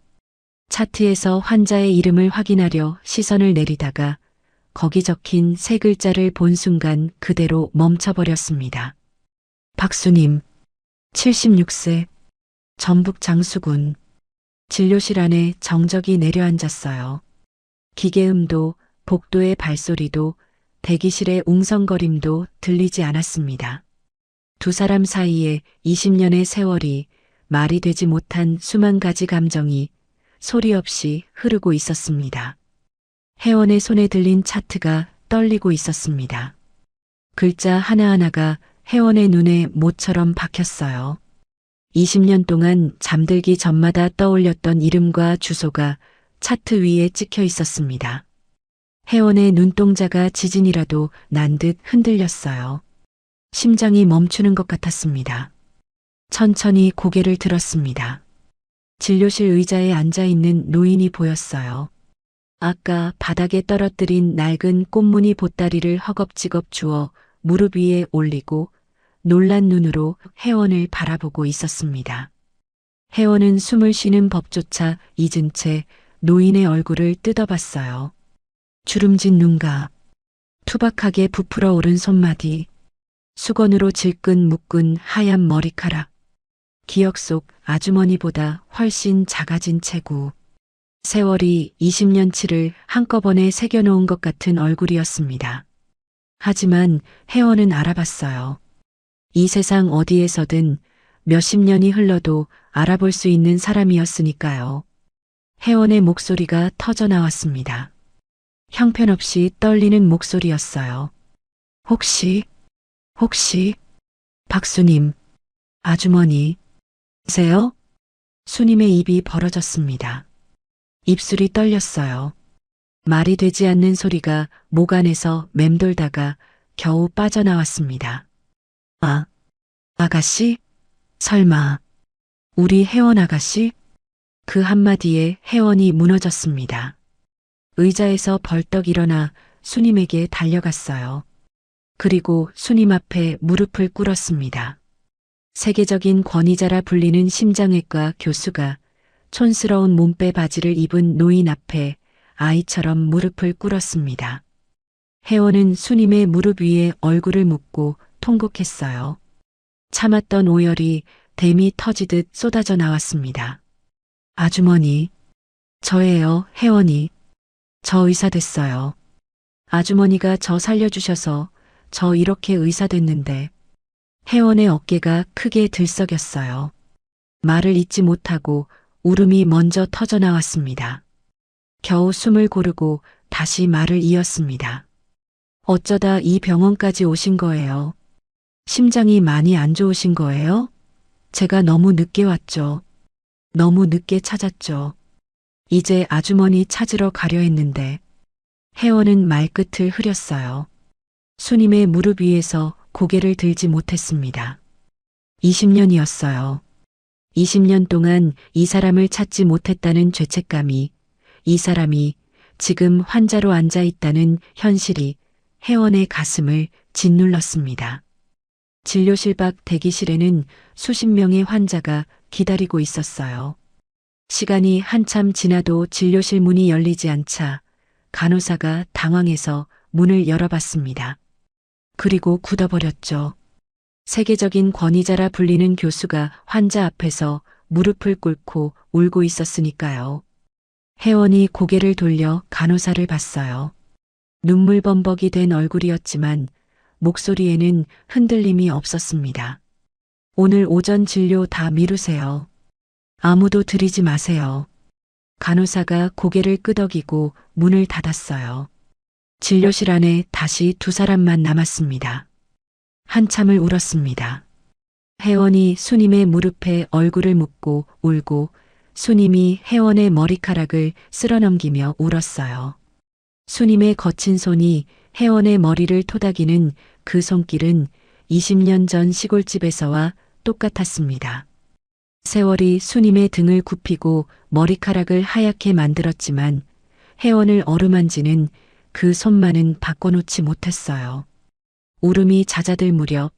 차트에서 환자의 이름을 확인하려 시선을 내리다가 거기 적힌 세 글자를 본 순간 그대로 멈춰버렸습니다. 박수님, 76세, 전북 장수군. 진료실 안에 정적이 내려앉았어요. 기계음도 복도의 발소리도 대기실의 웅성거림도 들리지 않았습니다. 두 사람 사이에 20년의 세월이 말이 되지 못한 수만 가지 감정이 소리 없이 흐르고 있었습니다. 혜원의 손에 들린 차트가 떨리고 있었습니다. 글자 하나하나가 혜원의 눈에 모처럼 박혔어요. 20년 동안 잠들기 전마다 떠올렸던 이름과 주소가 차트 위에 찍혀 있었습니다. 혜원의 눈동자가 지진이라도 난 듯 흔들렸어요. 심장이 멈추는 것 같았습니다. 천천히 고개를 들었습니다. 진료실 의자에 앉아있는 노인이 보였어요. 아까 바닥에 떨어뜨린 낡은 꽃무늬 보따리를 허겁지겁 주워 무릎 위에 올리고 놀란 눈으로 혜원을 바라보고 있었습니다. 혜원은 숨을 쉬는 법조차 잊은 채 노인의 얼굴을 뜯어봤어요. 주름진 눈가, 투박하게 부풀어 오른 손마디, 수건으로 질끈 묶은 하얀 머리카락, 기억 속 아주머니보다 훨씬 작아진 체구. 세월이 20년치를 한꺼번에 새겨놓은 것 같은 얼굴이었습니다. 하지만 혜원은 알아봤어요. 이 세상 어디에서든 몇십 년이 흘러도 알아볼 수 있는 사람이었으니까요. 혜원의 목소리가 터져 나왔습니다. 형편없이 떨리는 목소리였어요. 혹시, 박수님, 아주머니세요? 수님의 입이 벌어졌습니다. 입술이 떨렸어요. 말이 되지 않는 소리가 목 안에서 맴돌다가 겨우 빠져나왔습니다. 아가씨? 설마, 우리 혜원 아가씨? 그 한마디에 혜원이 무너졌습니다. 의자에서 벌떡 일어나 수님에게 달려갔어요. 그리고 수님 앞에 무릎을 꿇었습니다. 세계적인 권위자라 불리는 심장외과 교수가 촌스러운 몸빼 바지를 입은 노인 앞에 아이처럼 무릎을 꿇었습니다. 혜원은 수님의 무릎 위에 얼굴을 묻고 통곡했어요. 참았던 오열이 댐이 터지듯 쏟아져 나왔습니다. 아주머니, 저예요, 혜원이. 저 의사 됐어요. 아주머니가 저 살려주셔서 저 이렇게 의사 됐는데. 혜원의 어깨가 크게 들썩였어요. 말을 잇지 못하고 울음이 먼저 터져 나왔습니다. 겨우 숨을 고르고 다시 말을 이었습니다. 어쩌다 이 병원까지 오신 거예요? 심장이 많이 안 좋으신 거예요? 제가 너무 늦게 왔죠. 너무 늦게 찾았죠. 이제 아주머니 찾으러 가려 했는데. 혜원은 말끝을 흐렸어요. 수님의 무릎 위에서 고개를 들지 못했습니다. 20년이었어요. 20년 동안 이 사람을 찾지 못했다는 죄책감이, 이 사람이 지금 환자로 앉아 있다는 현실이 혜원의 가슴을 짓눌렀습니다. 진료실 밖 대기실에는 수십 명의 환자가 기다리고 있었어요. 시간이 한참 지나도 진료실 문이 열리지 않자 간호사가 당황해서 문을 열어봤습니다. 그리고 굳어버렸죠. 세계적인 권위자라 불리는 교수가 환자 앞에서 무릎을 꿇고 울고 있었으니까요. 혜원이 고개를 돌려 간호사를 봤어요. 눈물범벅이 된 얼굴이었지만 목소리에는 흔들림이 없었습니다. 오늘 오전 진료 다 미루세요. 아무도 들이지 마세요. 간호사가 고개를 끄덕이고 문을 닫았어요. 진료실 안에 다시 두 사람만 남았습니다. 한참을 울었습니다. 혜원이 수님의 무릎에 얼굴을 묻고 울고 수님이 혜원의 머리카락을 쓸어넘기며 울었어요. 수님의 거친 손이 혜원의 머리를 토닥이는 그 손길은 20년 전 시골집에서와 똑같았습니다. 세월이 수님의 등을 굽히고 머리카락을 하얗게 만들었지만 혜원을 어루만지는 그 손만은 바꿔놓지 못했어요. 울음이 잦아들 무렵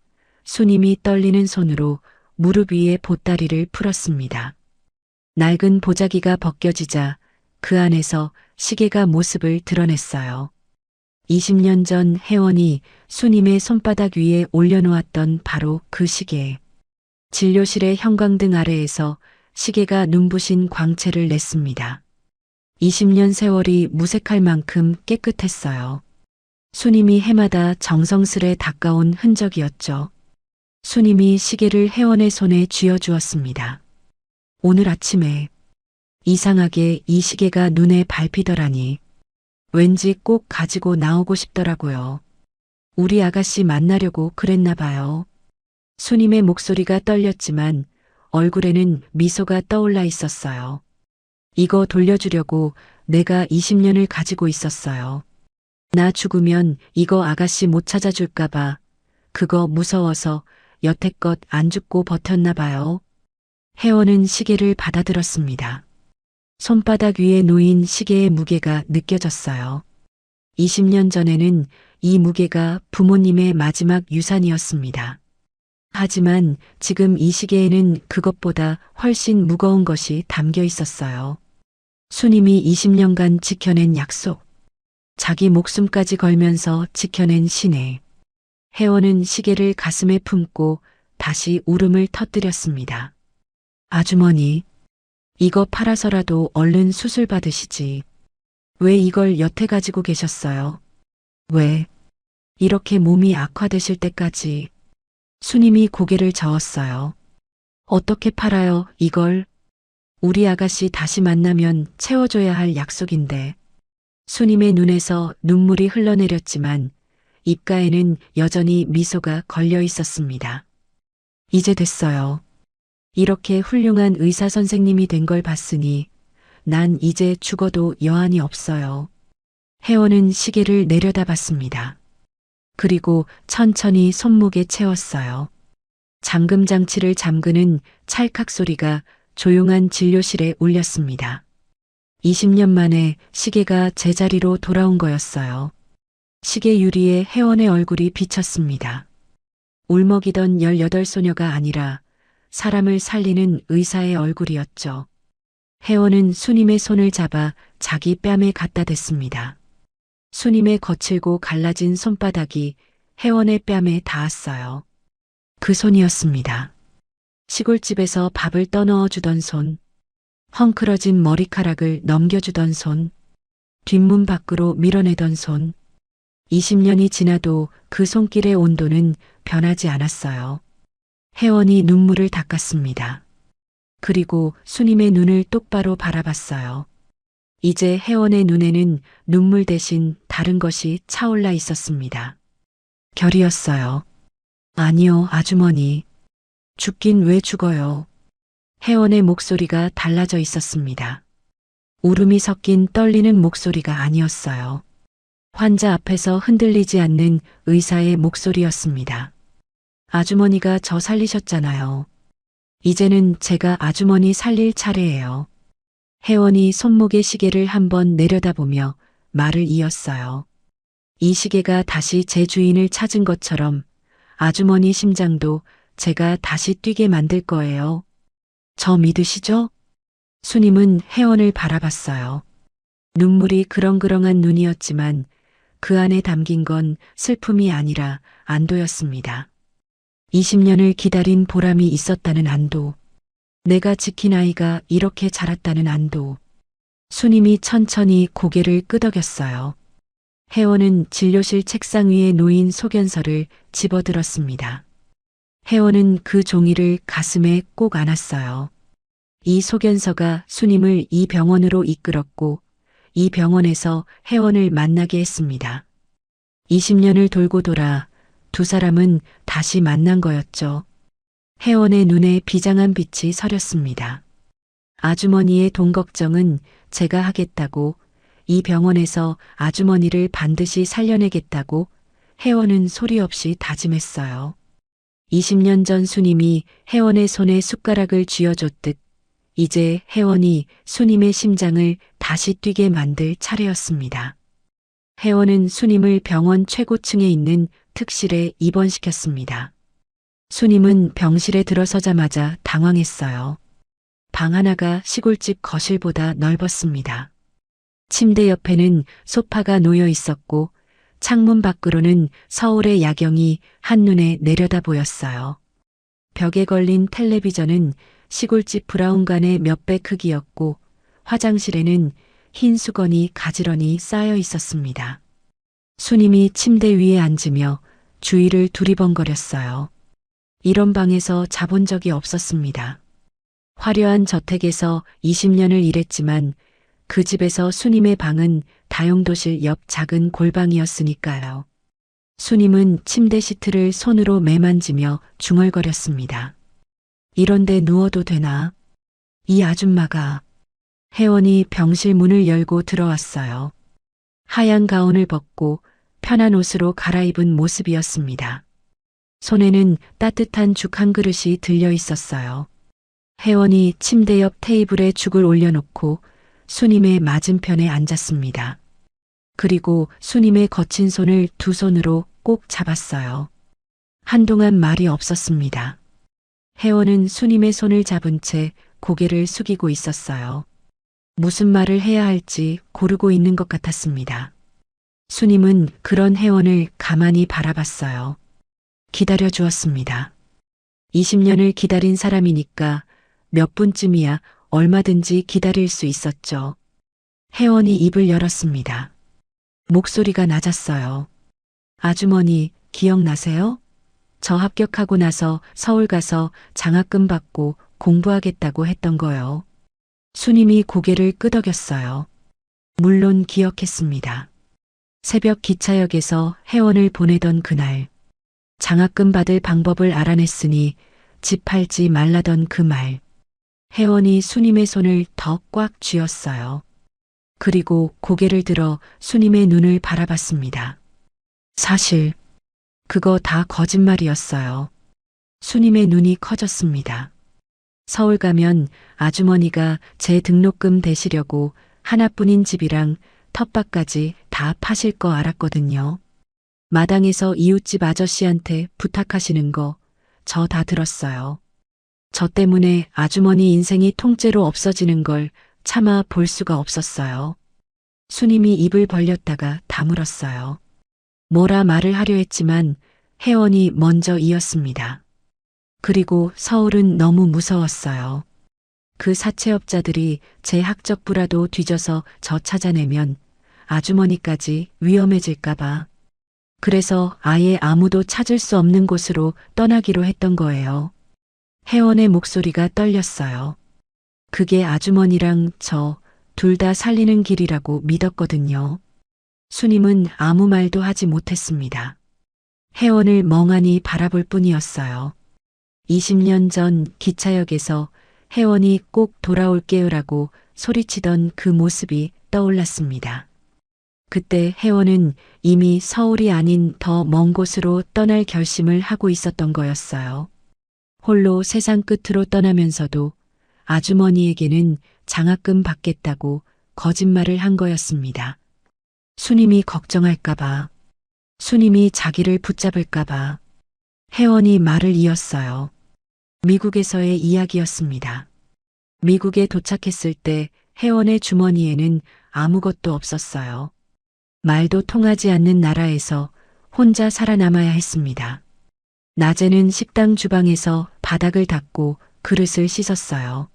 수님이 떨리는 손으로 무릎 위에 보따리를 풀었습니다. 낡은 보자기가 벗겨지자 그 안에서 시계가 모습을 드러냈어요. 20년 전 혜원이 수님의 손바닥 위에 올려놓았던 바로 그 시계. 진료실의 형광등 아래에서 시계가 눈부신 광채를 냈습니다. 20년 세월이 무색할 만큼 깨끗했어요. 수님이 해마다 정성스레 닦아온 흔적이었죠. 수님이 시계를 혜원의 손에 쥐어주었습니다. 오늘 아침에 이상하게 이 시계가 눈에 밟히더라니. 왠지 꼭 가지고 나오고 싶더라고요. 우리 아가씨 만나려고 그랬나 봐요. 수님의 목소리가 떨렸지만 얼굴에는 미소가 떠올라 있었어요. 이거 돌려주려고 내가 20년을 가지고 있었어요. 나 죽으면 이거 아가씨 못 찾아줄까봐 그거 무서워서 여태껏 안 죽고 버텼나 봐요. 혜원은 시계를 받아들었습니다. 손바닥 위에 놓인 시계의 무게가 느껴졌어요. 20년 전에는 이 무게가 부모님의 마지막 유산이었습니다. 하지만 지금 이 시계에는 그것보다 훨씬 무거운 것이 담겨 있었어요. 수님이 20년간 지켜낸 약속. 자기 목숨까지 걸면서 지켜낸 신뢰. 혜원은 시계를 가슴에 품고 다시 울음을 터뜨렸습니다. 아주머니, 이거 팔아서라도 얼른 수술 받으시지. 왜 이걸 여태 가지고 계셨어요? 왜? 이렇게 몸이 악화되실 때까지. 수님이 고개를 저었어요. 어떻게 팔아요, 이걸? 우리 아가씨 다시 만나면 채워줘야 할 약속인데. 수님의 눈에서 눈물이 흘러내렸지만 입가에는 여전히 미소가 걸려 있었습니다. 이제 됐어요. 이렇게 훌륭한 의사 선생님이 된 걸 봤으니 난 이제 죽어도 여한이 없어요. 혜원은 시계를 내려다봤습니다. 그리고 천천히 손목에 채웠어요. 잠금 장치를 잠그는 찰칵 소리가 조용한 진료실에 울렸습니다. 20년 만에 시계가 제자리로 돌아온 거였어요. 시계 유리에 혜원의 얼굴이 비쳤습니다. 울먹이던 18소녀가 아니라 사람을 살리는 의사의 얼굴이었죠. 혜원은 수님의 손을 잡아 자기 뺨에 갖다 댔습니다. 수님의 거칠고 갈라진 손바닥이 혜원의 뺨에 닿았어요. 그 손이었습니다. 시골집에서 밥을 떠넣어 주던 손, 헝클어진 머리카락을 넘겨주던 손, 뒷문 밖으로 밀어내던 손. 20년이 지나도 그 손길의 온도는 변하지 않았어요. 혜원이 눈물을 닦았습니다. 그리고 수님의 눈을 똑바로 바라봤어요. 이제 혜원의 눈에는 눈물 대신 다른 것이 차올라 있었습니다. 결이었어요. 아니요, 아주머니. 죽긴 왜 죽어요? 혜원의 목소리가 달라져 있었습니다. 울음이 섞인 떨리는 목소리가 아니었어요. 환자 앞에서 흔들리지 않는 의사의 목소리였습니다. 아주머니가 저 살리셨잖아요. 이제는 제가 아주머니 살릴 차례예요. 혜원이 손목의 시계를 한번 내려다보며 말을 이었어요. 이 시계가 다시 제 주인을 찾은 것처럼 아주머니 심장도 제가 다시 뛰게 만들 거예요. 저 믿으시죠? 수님은 혜원을 바라봤어요. 눈물이 그렁그렁한 눈이었지만 그 안에 담긴 건 슬픔이 아니라 안도였습니다. 20년을 기다린 보람이 있었다는 안도. 내가 지킨 아이가 이렇게 자랐다는 안도. 수님이 천천히 고개를 끄덕였어요. 혜원은 진료실 책상 위에 놓인 소견서를 집어들었습니다. 혜원은 그 종이를 가슴에 꼭 안았어요. 이 소견서가 수님을 이 병원으로 이끌었고 이 병원에서 혜원을 만나게 했습니다. 20년을 돌고 돌아 두 사람은 다시 만난 거였죠. 혜원의 눈에 비장한 빛이 서렸습니다. 아주머니의 돈 걱정은 제가 하겠다고, 이 병원에서 아주머니를 반드시 살려내겠다고 혜원은 소리 없이 다짐했어요. 20년 전 수님이 혜원의 손에 숟가락을 쥐어줬듯 이제 혜원이 수님의 심장을 다시 뛰게 만들 차례였습니다. 혜원은 수님을 병원 최고층에 있는 특실에 입원시켰습니다. 수님은 병실에 들어서자마자 당황했어요. 방 하나가 시골집 거실보다 넓었습니다. 침대 옆에는 소파가 놓여 있었고 창문 밖으로는 서울의 야경이 한눈에 내려다 보였어요. 벽에 걸린 텔레비전은 시골집 브라운관의 몇 배 크기였고 화장실에는 흰 수건이 가지런히 쌓여 있었습니다. 수님이 침대 위에 앉으며 주위를 두리번거렸어요. 이런 방에서 자본 적이 없었습니다. 화려한 저택에서 20년을 일했지만 그 집에서 수님의 방은 다용도실 옆 작은 골방이었으니까요. 수님은 침대 시트를 손으로 매만지며 중얼거렸습니다. 이런데 누워도 되나? 이 아줌마가. 혜원이 병실 문을 열고 들어왔어요. 하얀 가운을 벗고 편한 옷으로 갈아입은 모습이었습니다. 손에는 따뜻한 죽 한 그릇이 들려 있었어요. 혜원이 침대 옆 테이블에 죽을 올려놓고 수님의 맞은편에 앉았습니다. 그리고 수님의 거친 손을 두 손으로 꼭 잡았어요. 한동안 말이 없었습니다. 혜원은 수님의 손을 잡은 채 고개를 숙이고 있었어요. 무슨 말을 해야 할지 고르고 있는 것 같았습니다. 수님은 그런 혜원을 가만히 바라봤어요. 기다려 주었습니다. 20년을 기다린 사람이니까 몇 분쯤이야 얼마든지 기다릴 수 있었죠. 혜원이 입을 열었습니다. 목소리가 낮았어요. 아주머니, 기억나세요? 저 합격하고 나서 서울 가서 장학금 받고 공부하겠다고 했던 거요. 수님이 고개를 끄덕였어요. 물론 기억했습니다. 새벽 기차역에서 혜원을 보내던 그날, 장학금 받을 방법을 알아냈으니 집 팔지 말라던 그 말. 혜원이 수님의 손을 더 꽉 쥐었어요. 그리고 고개를 들어 수님의 눈을 바라봤습니다. 사실 그거 다 거짓말이었어요. 수님의 눈이 커졌습니다. 서울 가면 아주머니가 제 등록금 대시려고 하나뿐인 집이랑 텃밭까지 다 파실 거 알았거든요. 마당에서 이웃집 아저씨한테 부탁하시는 거 저 다 들었어요. 저 때문에 아주머니 인생이 통째로 없어지는 걸 차마 볼 수가 없었어요. 수님이 입을 벌렸다가 다물었어요. 뭐라 말을 하려 했지만 혜원이 먼저 이었습니다. 그리고 서울은 너무 무서웠어요. 그 사채업자들이 제 학적부라도 뒤져서 저 찾아내면 아주머니까지 위험해질까봐. 그래서 아예 아무도 찾을 수 없는 곳으로 떠나기로 했던 거예요. 혜원의 목소리가 떨렸어요. 그게 아주머니랑 저 둘 다 살리는 길이라고 믿었거든요. 수님은 아무 말도 하지 못했습니다. 혜원을 멍하니 바라볼 뿐이었어요. 20년 전 기차역에서 혜원이 꼭 돌아올게요라고 소리치던 그 모습이 떠올랐습니다. 그때 혜원은 이미 서울이 아닌 더 먼 곳으로 떠날 결심을 하고 있었던 거였어요. 홀로 세상 끝으로 떠나면서도 아주머니에게는 장학금 받겠다고 거짓말을 한 거였습니다. 수님이 걱정할까봐, 수님이 자기를 붙잡을까봐. 혜원이 말을 이었어요. 미국에서의 이야기였습니다. 미국에 도착했을 때 혜원의 주머니에는 아무것도 없었어요. 말도 통하지 않는 나라에서 혼자 살아남아야 했습니다. 낮에는 식당 주방에서 바닥을 닦고 그릇을 씻었어요.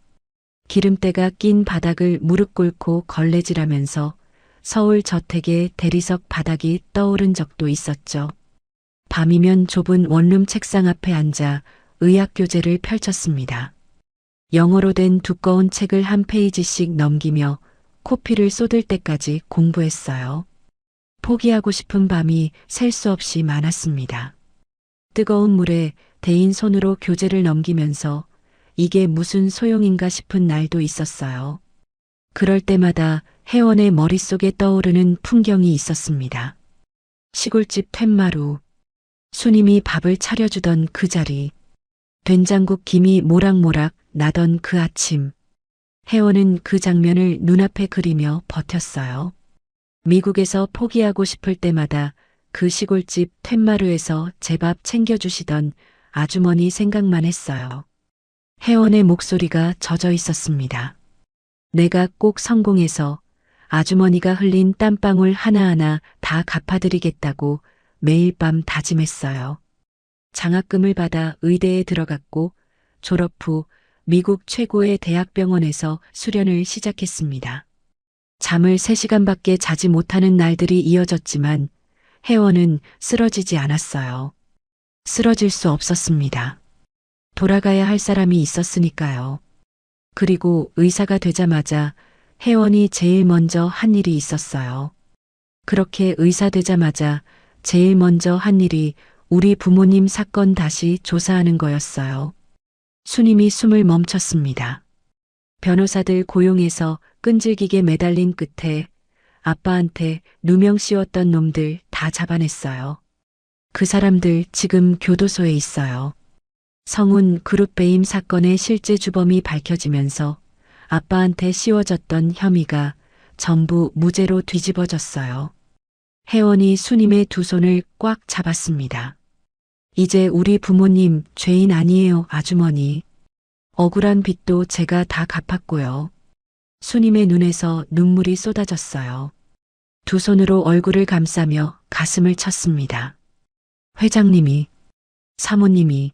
기름때가 낀 바닥을 무릎 꿇고 걸레질하면서 서울 저택의 대리석 바닥이 떠오른 적도 있었죠. 밤이면 좁은 원룸 책상 앞에 앉아 의학교재를 펼쳤습니다. 영어로 된 두꺼운 책을 한 페이지씩 넘기며 코피를 쏟을 때까지 공부했어요. 포기하고 싶은 밤이 셀 수 없이 많았습니다. 뜨거운 물에 데인 손으로 교재를 넘기면서 이게 무슨 소용인가 싶은 날도 있었어요. 그럴 때마다 혜원의 머릿속에 떠오르는 풍경이 있었습니다. 시골집 툇마루, 수님이 밥을 차려주던 그 자리, 된장국 김이 모락모락 나던 그 아침. 혜원은 그 장면을 눈앞에 그리며 버텼어요. 미국에서 포기하고 싶을 때마다 그 시골집 툇마루에서 제 밥 챙겨주시던 아주머니 생각만 했어요. 혜원의 목소리가 젖어 있었습니다. 내가 꼭 성공해서 아주머니가 흘린 땀방울 하나하나 다 갚아드리겠다고 매일 밤 다짐했어요. 장학금을 받아 의대에 들어갔고 졸업 후 미국 최고의 대학병원에서 수련을 시작했습니다. 잠을 3시간밖에 자지 못하는 날들이 이어졌지만 혜원은 쓰러지지 않았어요. 쓰러질 수 없었습니다. 돌아가야 할 사람이 있었으니까요. 그리고 의사가 되자마자 혜원이 제일 먼저 한 일이 있었어요. 그렇게 의사 되자마자 제일 먼저 한 일이 우리 부모님 사건 다시 조사하는 거였어요. 수님이 숨을 멈췄습니다. 변호사들 고용해서 끈질기게 매달린 끝에 아빠한테 누명 씌웠던 놈들 다 잡아냈어요. 그 사람들 지금 교도소에 있어요. 성운 그룹 배임 사건의 실제 주범이 밝혀지면서 아빠한테 씌워졌던 혐의가 전부 무죄로 뒤집어졌어요. 혜원이 수님의 두 손을 꽉 잡았습니다. 이제 우리 부모님 죄인 아니에요, 아주머니. 억울한 빚도 제가 다 갚았고요. 수님의 눈에서 눈물이 쏟아졌어요. 두 손으로 얼굴을 감싸며 가슴을 쳤습니다. 회장님이, 사모님이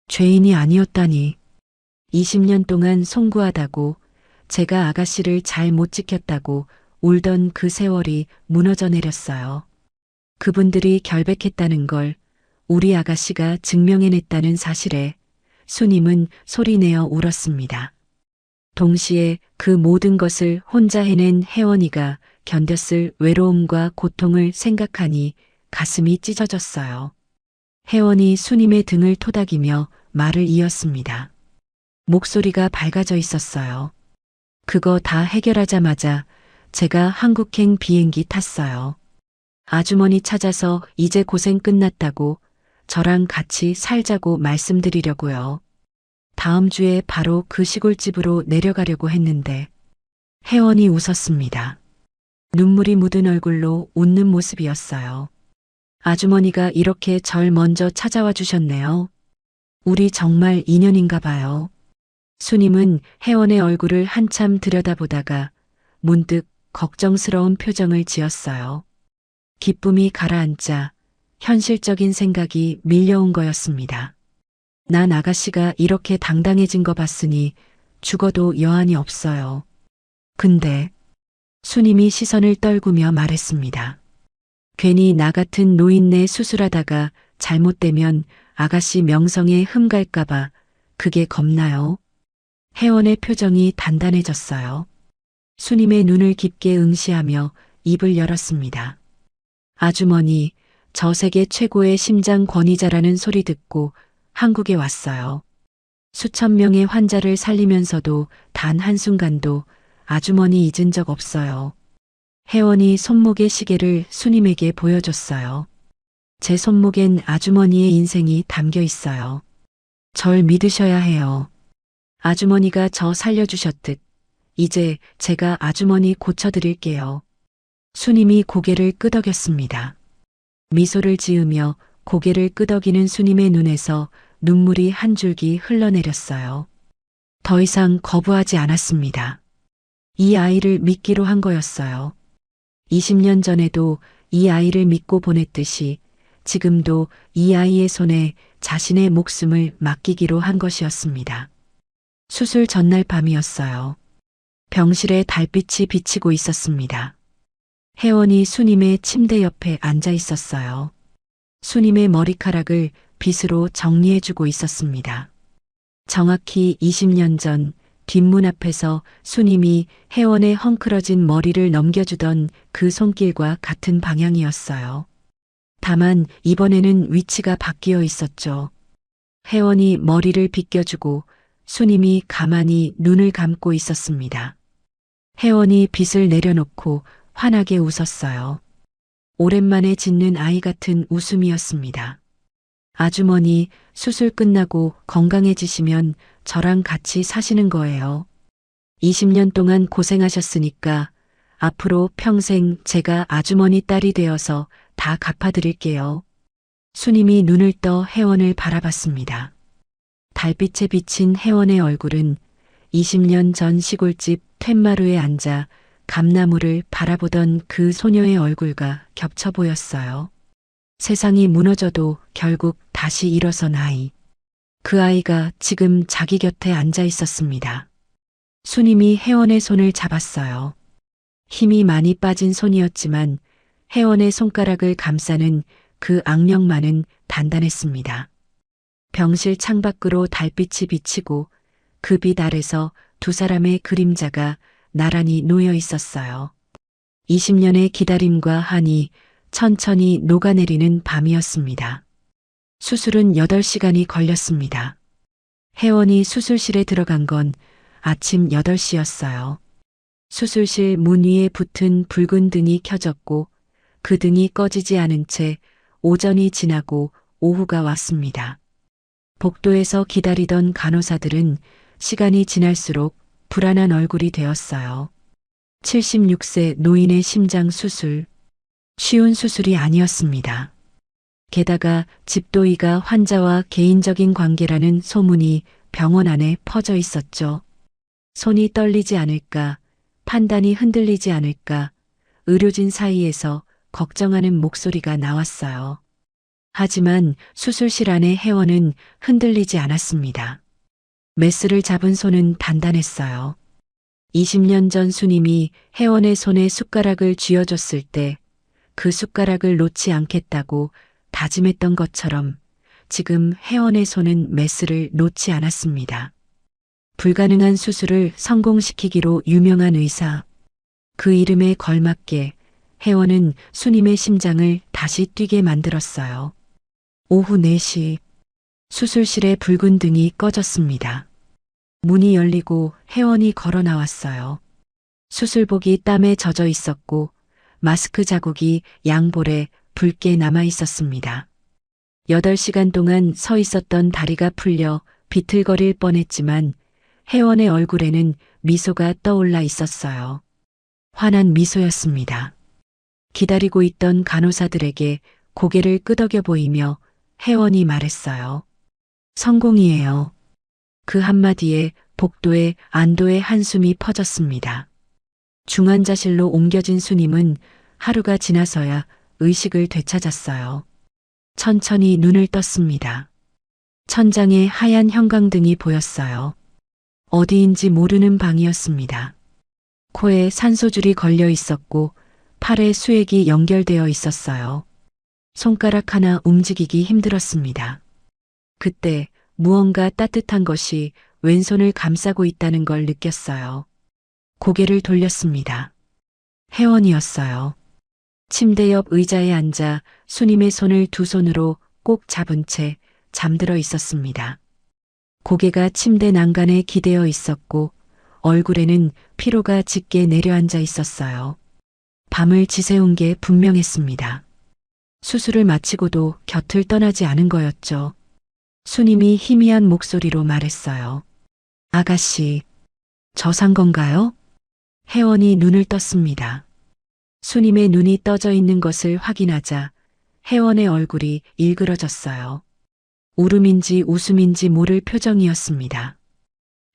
죄인이 아니었다니. 20년 동안 송구하다고 제가 아가씨를 잘 못 지켰다고 울던 그 세월이 무너져 내렸어요. 그분들이 결백했다는 걸 우리 아가씨가 증명해냈다는 사실에 수님은 소리내어 울었습니다. 동시에 그 모든 것을 혼자 해낸 혜원이가 견뎠을 외로움과 고통을 생각하니 가슴이 찢어졌어요. 혜원이 수님의 등을 토닥이며 말을 이었습니다. 목소리가 밝아져 있었어요. 그거 다 해결하자마자 제가 한국행 비행기 탔어요. 아주머니 찾아서 이제 고생 끝났다고 저랑 같이 살자고 말씀드리려고요. 다음 주에 바로 그 시골집으로 내려가려고 했는데 혜원이 웃었습니다. 눈물이 묻은 얼굴로 웃는 모습이었어요. 아주머니가 이렇게 절 먼저 찾아와 주셨네요. 우리 정말 인연인가 봐요. 수님은 혜원의 얼굴을 한참 들여다보다가 문득 걱정스러운 표정을 지었어요. 기쁨이 가라앉자 현실적인 생각이 밀려온 거였습니다. 난 아가씨가 이렇게 당당해진 거 봤으니 죽어도 여한이 없어요. 근데 수님이 시선을 떨구며 말했습니다. 괜히 나 같은 노인네 수술하다가 잘못되면 아가씨 명성에 흠갈까봐 그게 겁나요. 혜원의 표정이 단단해졌어요. 수님의 눈을 깊게 응시하며 입을 열었습니다. 아주머니, 저 세계 최고의 심장 권위자라는 소리 듣고 한국에 왔어요. 수천 명의 환자를 살리면서도 단 한순간도 아주머니 잊은 적 없어요. 혜원이 손목의 시계를 수님에게 보여줬어요. 제 손목엔 아주머니의 인생이 담겨 있어요. 절 믿으셔야 해요. 아주머니가 저 살려주셨듯 이제 제가 아주머니 고쳐드릴게요. 수님이 고개를 끄덕였습니다. 미소를 지으며 고개를 끄덕이는 수님의 눈에서 눈물이 한 줄기 흘러내렸어요. 더 이상 거부하지 않았습니다. 이 아이를 믿기로 한 거였어요. 20년 전에도 이 아이를 믿고 보냈듯이 지금도 이 아이의 손에 자신의 목숨을 맡기기로 한 것이었습니다. 수술 전날 밤이었어요. 병실에 달빛이 비치고 있었습니다. 혜원이 수님의 침대 옆에 앉아 있었어요. 수님의 머리카락을 빗으로 정리해주고 있었습니다. 정확히 20년 전 뒷문 앞에서 수님이 혜원의 헝클어진 머리를 넘겨주던 그 손길과 같은 방향이었어요. 다만 이번에는 위치가 바뀌어 있었죠. 혜원이 머리를 빗겨주고 수님이 가만히 눈을 감고 있었습니다. 혜원이 빗을 내려놓고 환하게 웃었어요. 오랜만에 짓는 아이 같은 웃음이었습니다. 아주머니, 수술 끝나고 건강해지시면 저랑 같이 사시는 거예요. 20년 동안 고생하셨으니까 앞으로 평생 제가 아주머니 딸이 되어서 다 갚아드릴게요. 수님이 눈을 떠 혜원을 바라봤습니다. 달빛에 비친 혜원의 얼굴은 20년 전 시골집 툇마루에 앉아 감나무를 바라보던 그 소녀의 얼굴과 겹쳐 보였어요. 세상이 무너져도 결국 다시 일어선 아이. 그 아이가 지금 자기 곁에 앉아 있었습니다. 수님이 혜원의 손을 잡았어요. 힘이 많이 빠진 손이었지만 혜원의 손가락을 감싸는 그 악력만은 단단했습니다. 병실 창밖으로 달빛이 비치고 그 빛 아래서 두 사람의 그림자가 나란히 놓여 있었어요. 20년의 기다림과 한이 천천히 녹아내리는 밤이었습니다. 수술은 8시간이 걸렸습니다. 혜원이 수술실에 들어간 건 아침 8시였어요. 수술실 문 위에 붙은 붉은 등이 켜졌고 그 등이 꺼지지 않은 채 오전이 지나고 오후가 왔습니다. 복도에서 기다리던 간호사들은 시간이 지날수록 불안한 얼굴이 되었어요. 76세 노인의 심장 수술. 쉬운 수술이 아니었습니다. 게다가 집도의가 환자와 개인적인 관계라는 소문이 병원 안에 퍼져 있었죠. 손이 떨리지 않을까, 판단이 흔들리지 않을까, 의료진 사이에서 걱정하는 목소리가 나왔어요. 하지만 수술실 안의 혜원은 흔들리지 않았습니다. 메스를 잡은 손은 단단했어요. 20년 전 수님이 혜원의 손에 숟가락을 쥐어줬을 때 그 숟가락을 놓지 않겠다고 다짐했던 것처럼 지금 혜원의 손은 메스를 놓지 않았습니다. 불가능한 수술을 성공시키기로 유명한 의사. 그 이름에 걸맞게 혜원은 수님의 심장을 다시 뛰게 만들었어요. 오후 4시 수술실의 붉은 등이 꺼졌습니다. 문이 열리고 혜원이 걸어 나왔어요. 수술복이 땀에 젖어 있었고 마스크 자국이 양볼에 붉게 남아 있었습니다. 8시간 동안 서 있었던 다리가 풀려 비틀거릴 뻔했지만 혜원의 얼굴에는 미소가 떠올라 있었어요. 환한 미소였습니다. 기다리고 있던 간호사들에게 고개를 끄덕여 보이며 혜원이 말했어요. 성공이에요. 그 한마디에 복도에 안도의 한숨이 퍼졌습니다. 중환자실로 옮겨진 수님은 하루가 지나서야 의식을 되찾았어요. 천천히 눈을 떴습니다. 천장에 하얀 형광등이 보였어요. 어디인지 모르는 방이었습니다. 코에 산소줄이 걸려 있었고 팔에 수액이 연결되어 있었어요. 손가락 하나 움직이기 힘들었습니다. 그때 무언가 따뜻한 것이 왼손을 감싸고 있다는 걸 느꼈어요. 고개를 돌렸습니다. 혜원이었어요. 침대 옆 의자에 앉아 수님의 손을 두 손으로 꼭 잡은 채 잠들어 있었습니다. 고개가 침대 난간에 기대어 있었고 얼굴에는 피로가 짙게 내려앉아 있었어요. 밤을 지새운 게 분명했습니다. 수술을 마치고도 곁을 떠나지 않은 거였죠. 수님이 희미한 목소리로 말했어요. 아가씨, 저 산 건가요? 혜원이 눈을 떴습니다. 수님의 눈이 떠져 있는 것을 확인하자 혜원의 얼굴이 일그러졌어요. 울음인지 웃음인지 모를 표정이었습니다.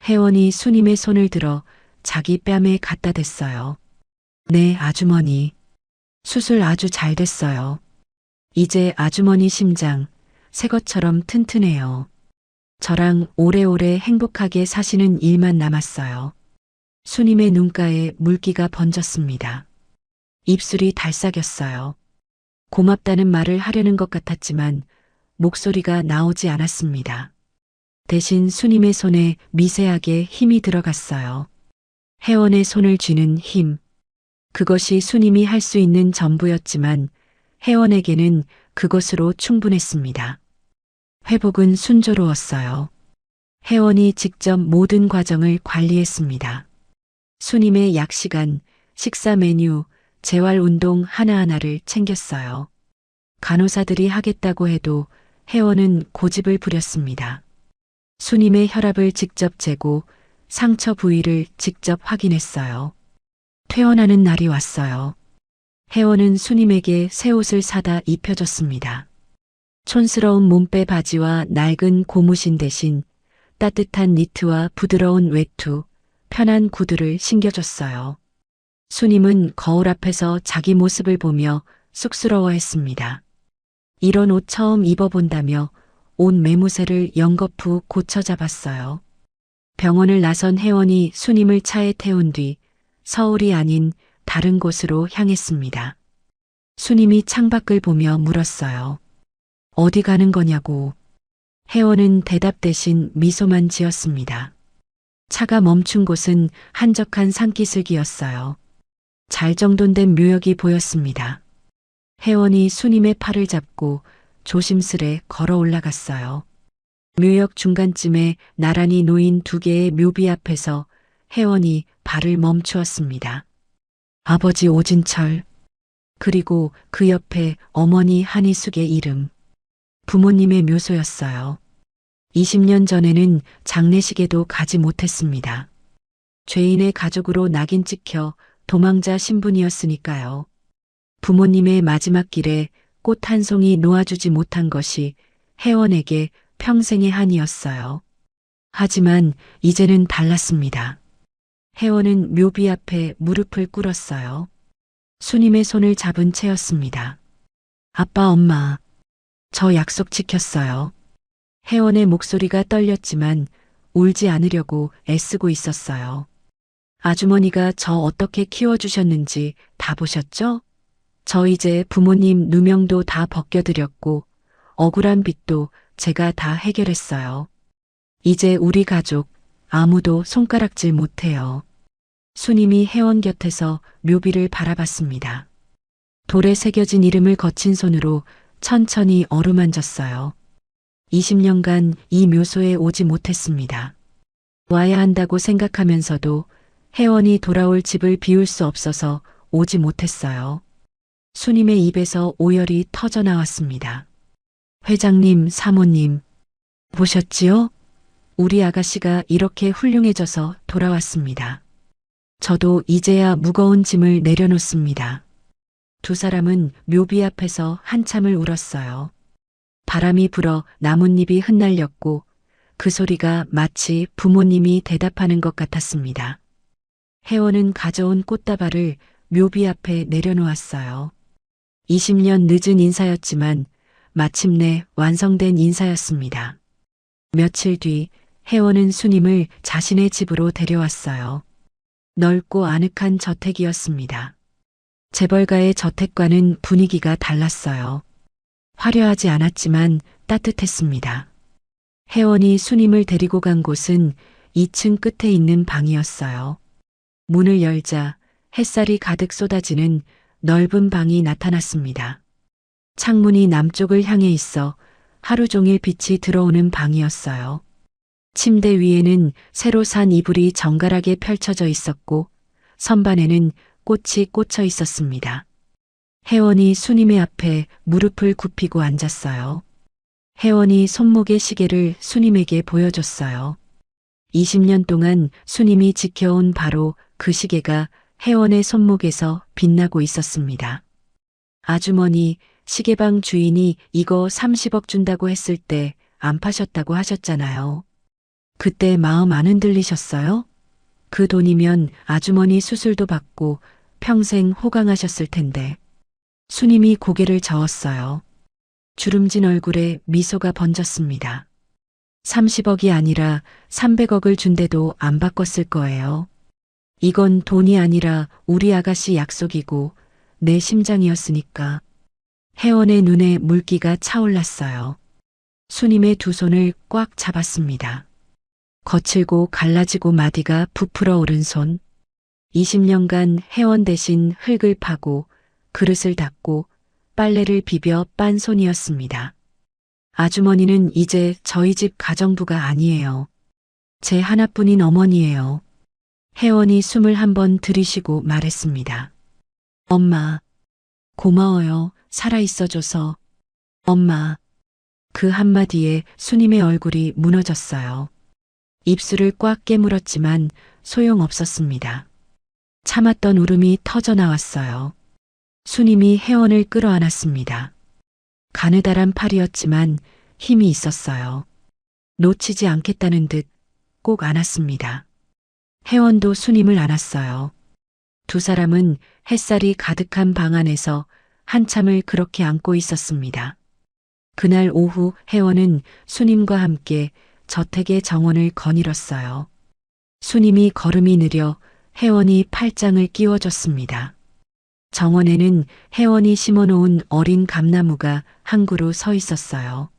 혜원이 수님의 손을 들어 자기 뺨에 갖다 댔어요. 네, 아주머니. 수술 아주 잘 됐어요. 이제 아주머니 심장 새 것처럼 튼튼해요. 저랑 오래오래 행복하게 사시는 일만 남았어요. 수님의 눈가에 물기가 번졌습니다. 입술이 달싹였어요. 고맙다는 말을 하려는 것 같았지만 목소리가 나오지 않았습니다. 대신 수님의 손에 미세하게 힘이 들어갔어요. 혜원의 손을 쥐는 힘. 그것이 수님이 할 수 있는 전부였지만 혜원에게는 그것으로 충분했습니다. 회복은 순조로웠어요. 혜원이 직접 모든 과정을 관리했습니다. 수님의 약 시간, 식사 메뉴, 재활 운동 하나하나를 챙겼어요. 간호사들이 하겠다고 해도 혜원은 고집을 부렸습니다. 수님의 혈압을 직접 재고 상처 부위를 직접 확인했어요. 퇴원하는 날이 왔어요. 혜원은 수님에게 새 옷을 사다 입혀줬습니다. 촌스러운 몸빼 바지와 낡은 고무신 대신 따뜻한 니트와 부드러운 외투, 편한 구두를 신겨줬어요. 수님은 거울 앞에서 자기 모습을 보며 쑥스러워했습니다. 이런 옷 처음 입어본다며 옷 매무새를 연거푸 고쳐 잡았어요. 병원을 나선 혜원이 수님을 차에 태운 뒤 서울이 아닌 다른 곳으로 향했습니다. 수님이 창밖을 보며 물었어요. 어디 가는 거냐고. 혜원은 대답 대신 미소만 지었습니다. 차가 멈춘 곳은 한적한 산기슭이었어요. 잘 정돈된 묘역이 보였습니다. 혜원이 수님의 팔을 잡고 조심스레 걸어 올라갔어요. 묘역 중간쯤에 나란히 놓인 두 개의 묘비 앞에서 혜원이 발을 멈추었습니다. 아버지 오진철, 그리고 그 옆에 어머니 한희숙의 이름. 부모님의 묘소였어요. 20년 전에는 장례식에도 가지 못했습니다. 죄인의 가족으로 낙인 찍혀 도망자 신분이었으니까요. 부모님의 마지막 길에 꽃 한 송이 놓아주지 못한 것이 혜원에게 평생의 한이었어요. 하지만 이제는 달랐습니다. 혜원은 묘비 앞에 무릎을 꿇었어요. 수님의 손을 잡은 채였습니다. 아빠, 엄마, 저 약속 지켰어요. 혜원의 목소리가 떨렸지만 울지 않으려고 애쓰고 있었어요. 아주머니가 저 어떻게 키워주셨는지 다 보셨죠? 저 이제 부모님 누명도 다 벗겨드렸고 억울한 빚도 제가 다 해결했어요. 이제 우리 가족 아무도 손가락질 못해요. 수님이 혜원 곁에서 묘비를 바라봤습니다. 돌에 새겨진 이름을 거친 손으로 천천히 어루만졌어요. 20년간 이 묘소에 오지 못했습니다. 와야 한다고 생각하면서도 혜원이 돌아올 집을 비울 수 없어서 오지 못했어요. 수님의 입에서 오열이 터져 나왔습니다. 회장님, 사모님, 보셨지요? 우리 아가씨가 이렇게 훌륭해져서 돌아왔습니다. 저도 이제야 무거운 짐을 내려놓습니다. 두 사람은 묘비 앞에서 한참을 울었어요. 바람이 불어 나뭇잎이 흩날렸고 그 소리가 마치 부모님이 대답하는 것 같았습니다. 혜원은 가져온 꽃다발을 묘비 앞에 내려놓았어요. 20년 늦은 인사였지만 마침내 완성된 인사였습니다. 며칠 뒤 혜원은 수님을 자신의 집으로 데려왔어요. 넓고 아늑한 저택이었습니다. 재벌가의 저택과는 분위기가 달랐어요. 화려하지 않았지만 따뜻했습니다. 혜원이 수님을 데리고 간 곳은 2층 끝에 있는 방이었어요. 문을 열자 햇살이 가득 쏟아지는 넓은 방이 나타났습니다. 창문이 남쪽을 향해 있어 하루 종일 빛이 들어오는 방이었어요. 침대 위에는 새로 산 이불이 정갈하게 펼쳐져 있었고 선반에는 꽃이 꽂혀 있었습니다. 혜원이 수님의 앞에 무릎을 굽히고 앉았어요. 혜원이 손목의 시계를 수님에게 보여줬어요. 20년 동안 수님이 지켜온 바로 그 시계가 혜원의 손목에서 빛나고 있었습니다. 아주머니, 시계방 주인이 이거 30억 준다고 했을 때 안 파셨다고 하셨잖아요. 그때 마음 안 흔들리셨어요? 그 돈이면 아주머니 수술도 받고 평생 호강하셨을 텐데. 수님이 고개를 저었어요. 주름진 얼굴에 미소가 번졌습니다. 30억이 아니라 300억을 준대도 안 바꿨을 거예요. 이건 돈이 아니라 우리 아가씨 약속이고 내 심장이었으니까. 혜원의 눈에 물기가 차올랐어요. 수님의 두 손을 꽉 잡았습니다. 거칠고 갈라지고 마디가 부풀어 오른 손. 20년간 혜원 대신 흙을 파고 그릇을 닦고 빨래를 비벼 빤 손이었습니다. 아주머니는 이제 저희 집 가정부가 아니에요. 제 하나뿐인 어머니예요. 혜원이 숨을 한번 들이쉬고 말했습니다. 엄마, 고마워요. 살아있어줘서. 엄마. 그 한마디에 수님의 얼굴이 무너졌어요. 입술을 꽉 깨물었지만 소용없었습니다. 참았던 울음이 터져 나왔어요. 수님이 혜원을 끌어안았습니다. 가느다란 팔이었지만 힘이 있었어요. 놓치지 않겠다는 듯 꼭 안았습니다. 혜원도 수님을 안았어요. 두 사람은 햇살이 가득한 방 안에서 한참을 그렇게 안고 있었습니다. 그날 오후 혜원은 수님과 함께 저택의 정원을 거닐었어요. 수님이 걸음이 느려 혜원이 팔짱을 끼워줬습니다. 정원에는 혜원이 심어놓은 어린 감나무가 한 그루 서 있었어요.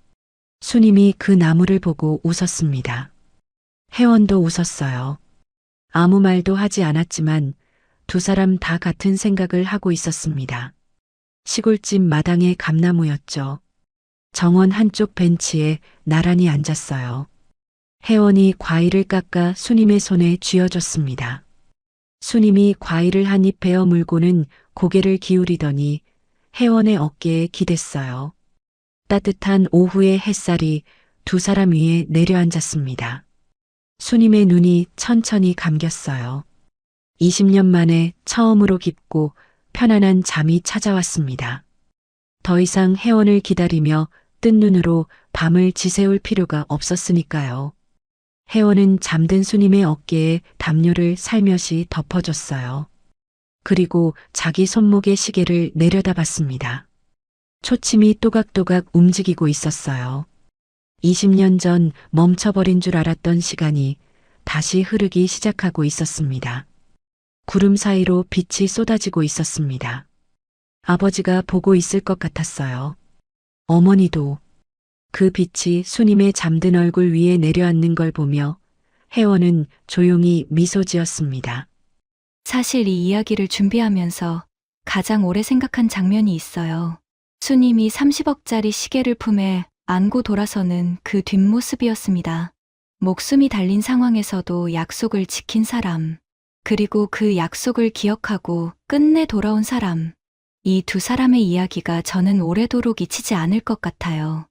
수님이 그 나무를 보고 웃었습니다. 혜원도 웃었어요. 아무 말도 하지 않았지만 두 사람 다 같은 생각을 하고 있었습니다. 시골집 마당의 감나무였죠. 정원 한쪽 벤치에 나란히 앉았어요. 혜원이 과일을 깎아 수님의 손에 쥐어줬습니다. 수님이 과일을 한 입 베어 물고는 고개를 기울이더니 혜원의 어깨에 기댔어요. 따뜻한 오후의 햇살이 두 사람 위에 내려앉았습니다. 수님의 눈이 천천히 감겼어요. 20년 만에 처음으로 깊고 편안한 잠이 찾아왔습니다. 더 이상 혜원을 기다리며 뜬 눈으로 밤을 지새울 필요가 없었으니까요. 혜원은 잠든 수님의 어깨에 담요를 살며시 덮어줬어요. 그리고 자기 손목의 시계를 내려다봤습니다. 초침이 또각또각 움직이고 있었어요. 20년 전 멈춰버린 줄 알았던 시간이 다시 흐르기 시작하고 있었습니다. 구름 사이로 빛이 쏟아지고 있었습니다. 아버지가 보고 있을 것 같았어요. 어머니도 그 빛이 수님의 잠든 얼굴 위에 내려앉는 걸 보며 혜원은 조용히 미소 지었습니다. 사실 이 이야기를 준비하면서 가장 오래 생각한 장면이 있어요. 수님이 30억짜리 시계를 품에 안고 돌아서는 그 뒷모습이었습니다. 목숨이 달린 상황에서도 약속을 지킨 사람, 그리고 그 약속을 기억하고 끝내 돌아온 사람. 이 두 사람의 이야기가 저는 오래도록 잊히지 않을 것 같아요.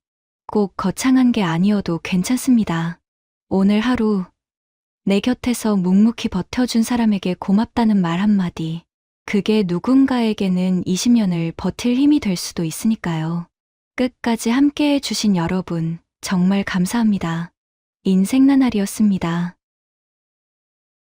꼭 거창한 게 아니어도 괜찮습니다. 오늘 하루 내 곁에서 묵묵히 버텨준 사람에게 고맙다는 말 한마디. 그게 누군가에게는 20년을 버틸 힘이 될 수도 있으니까요. 끝까지 함께해 주신 여러분, 정말 감사합니다. 인생 나날이었습니다.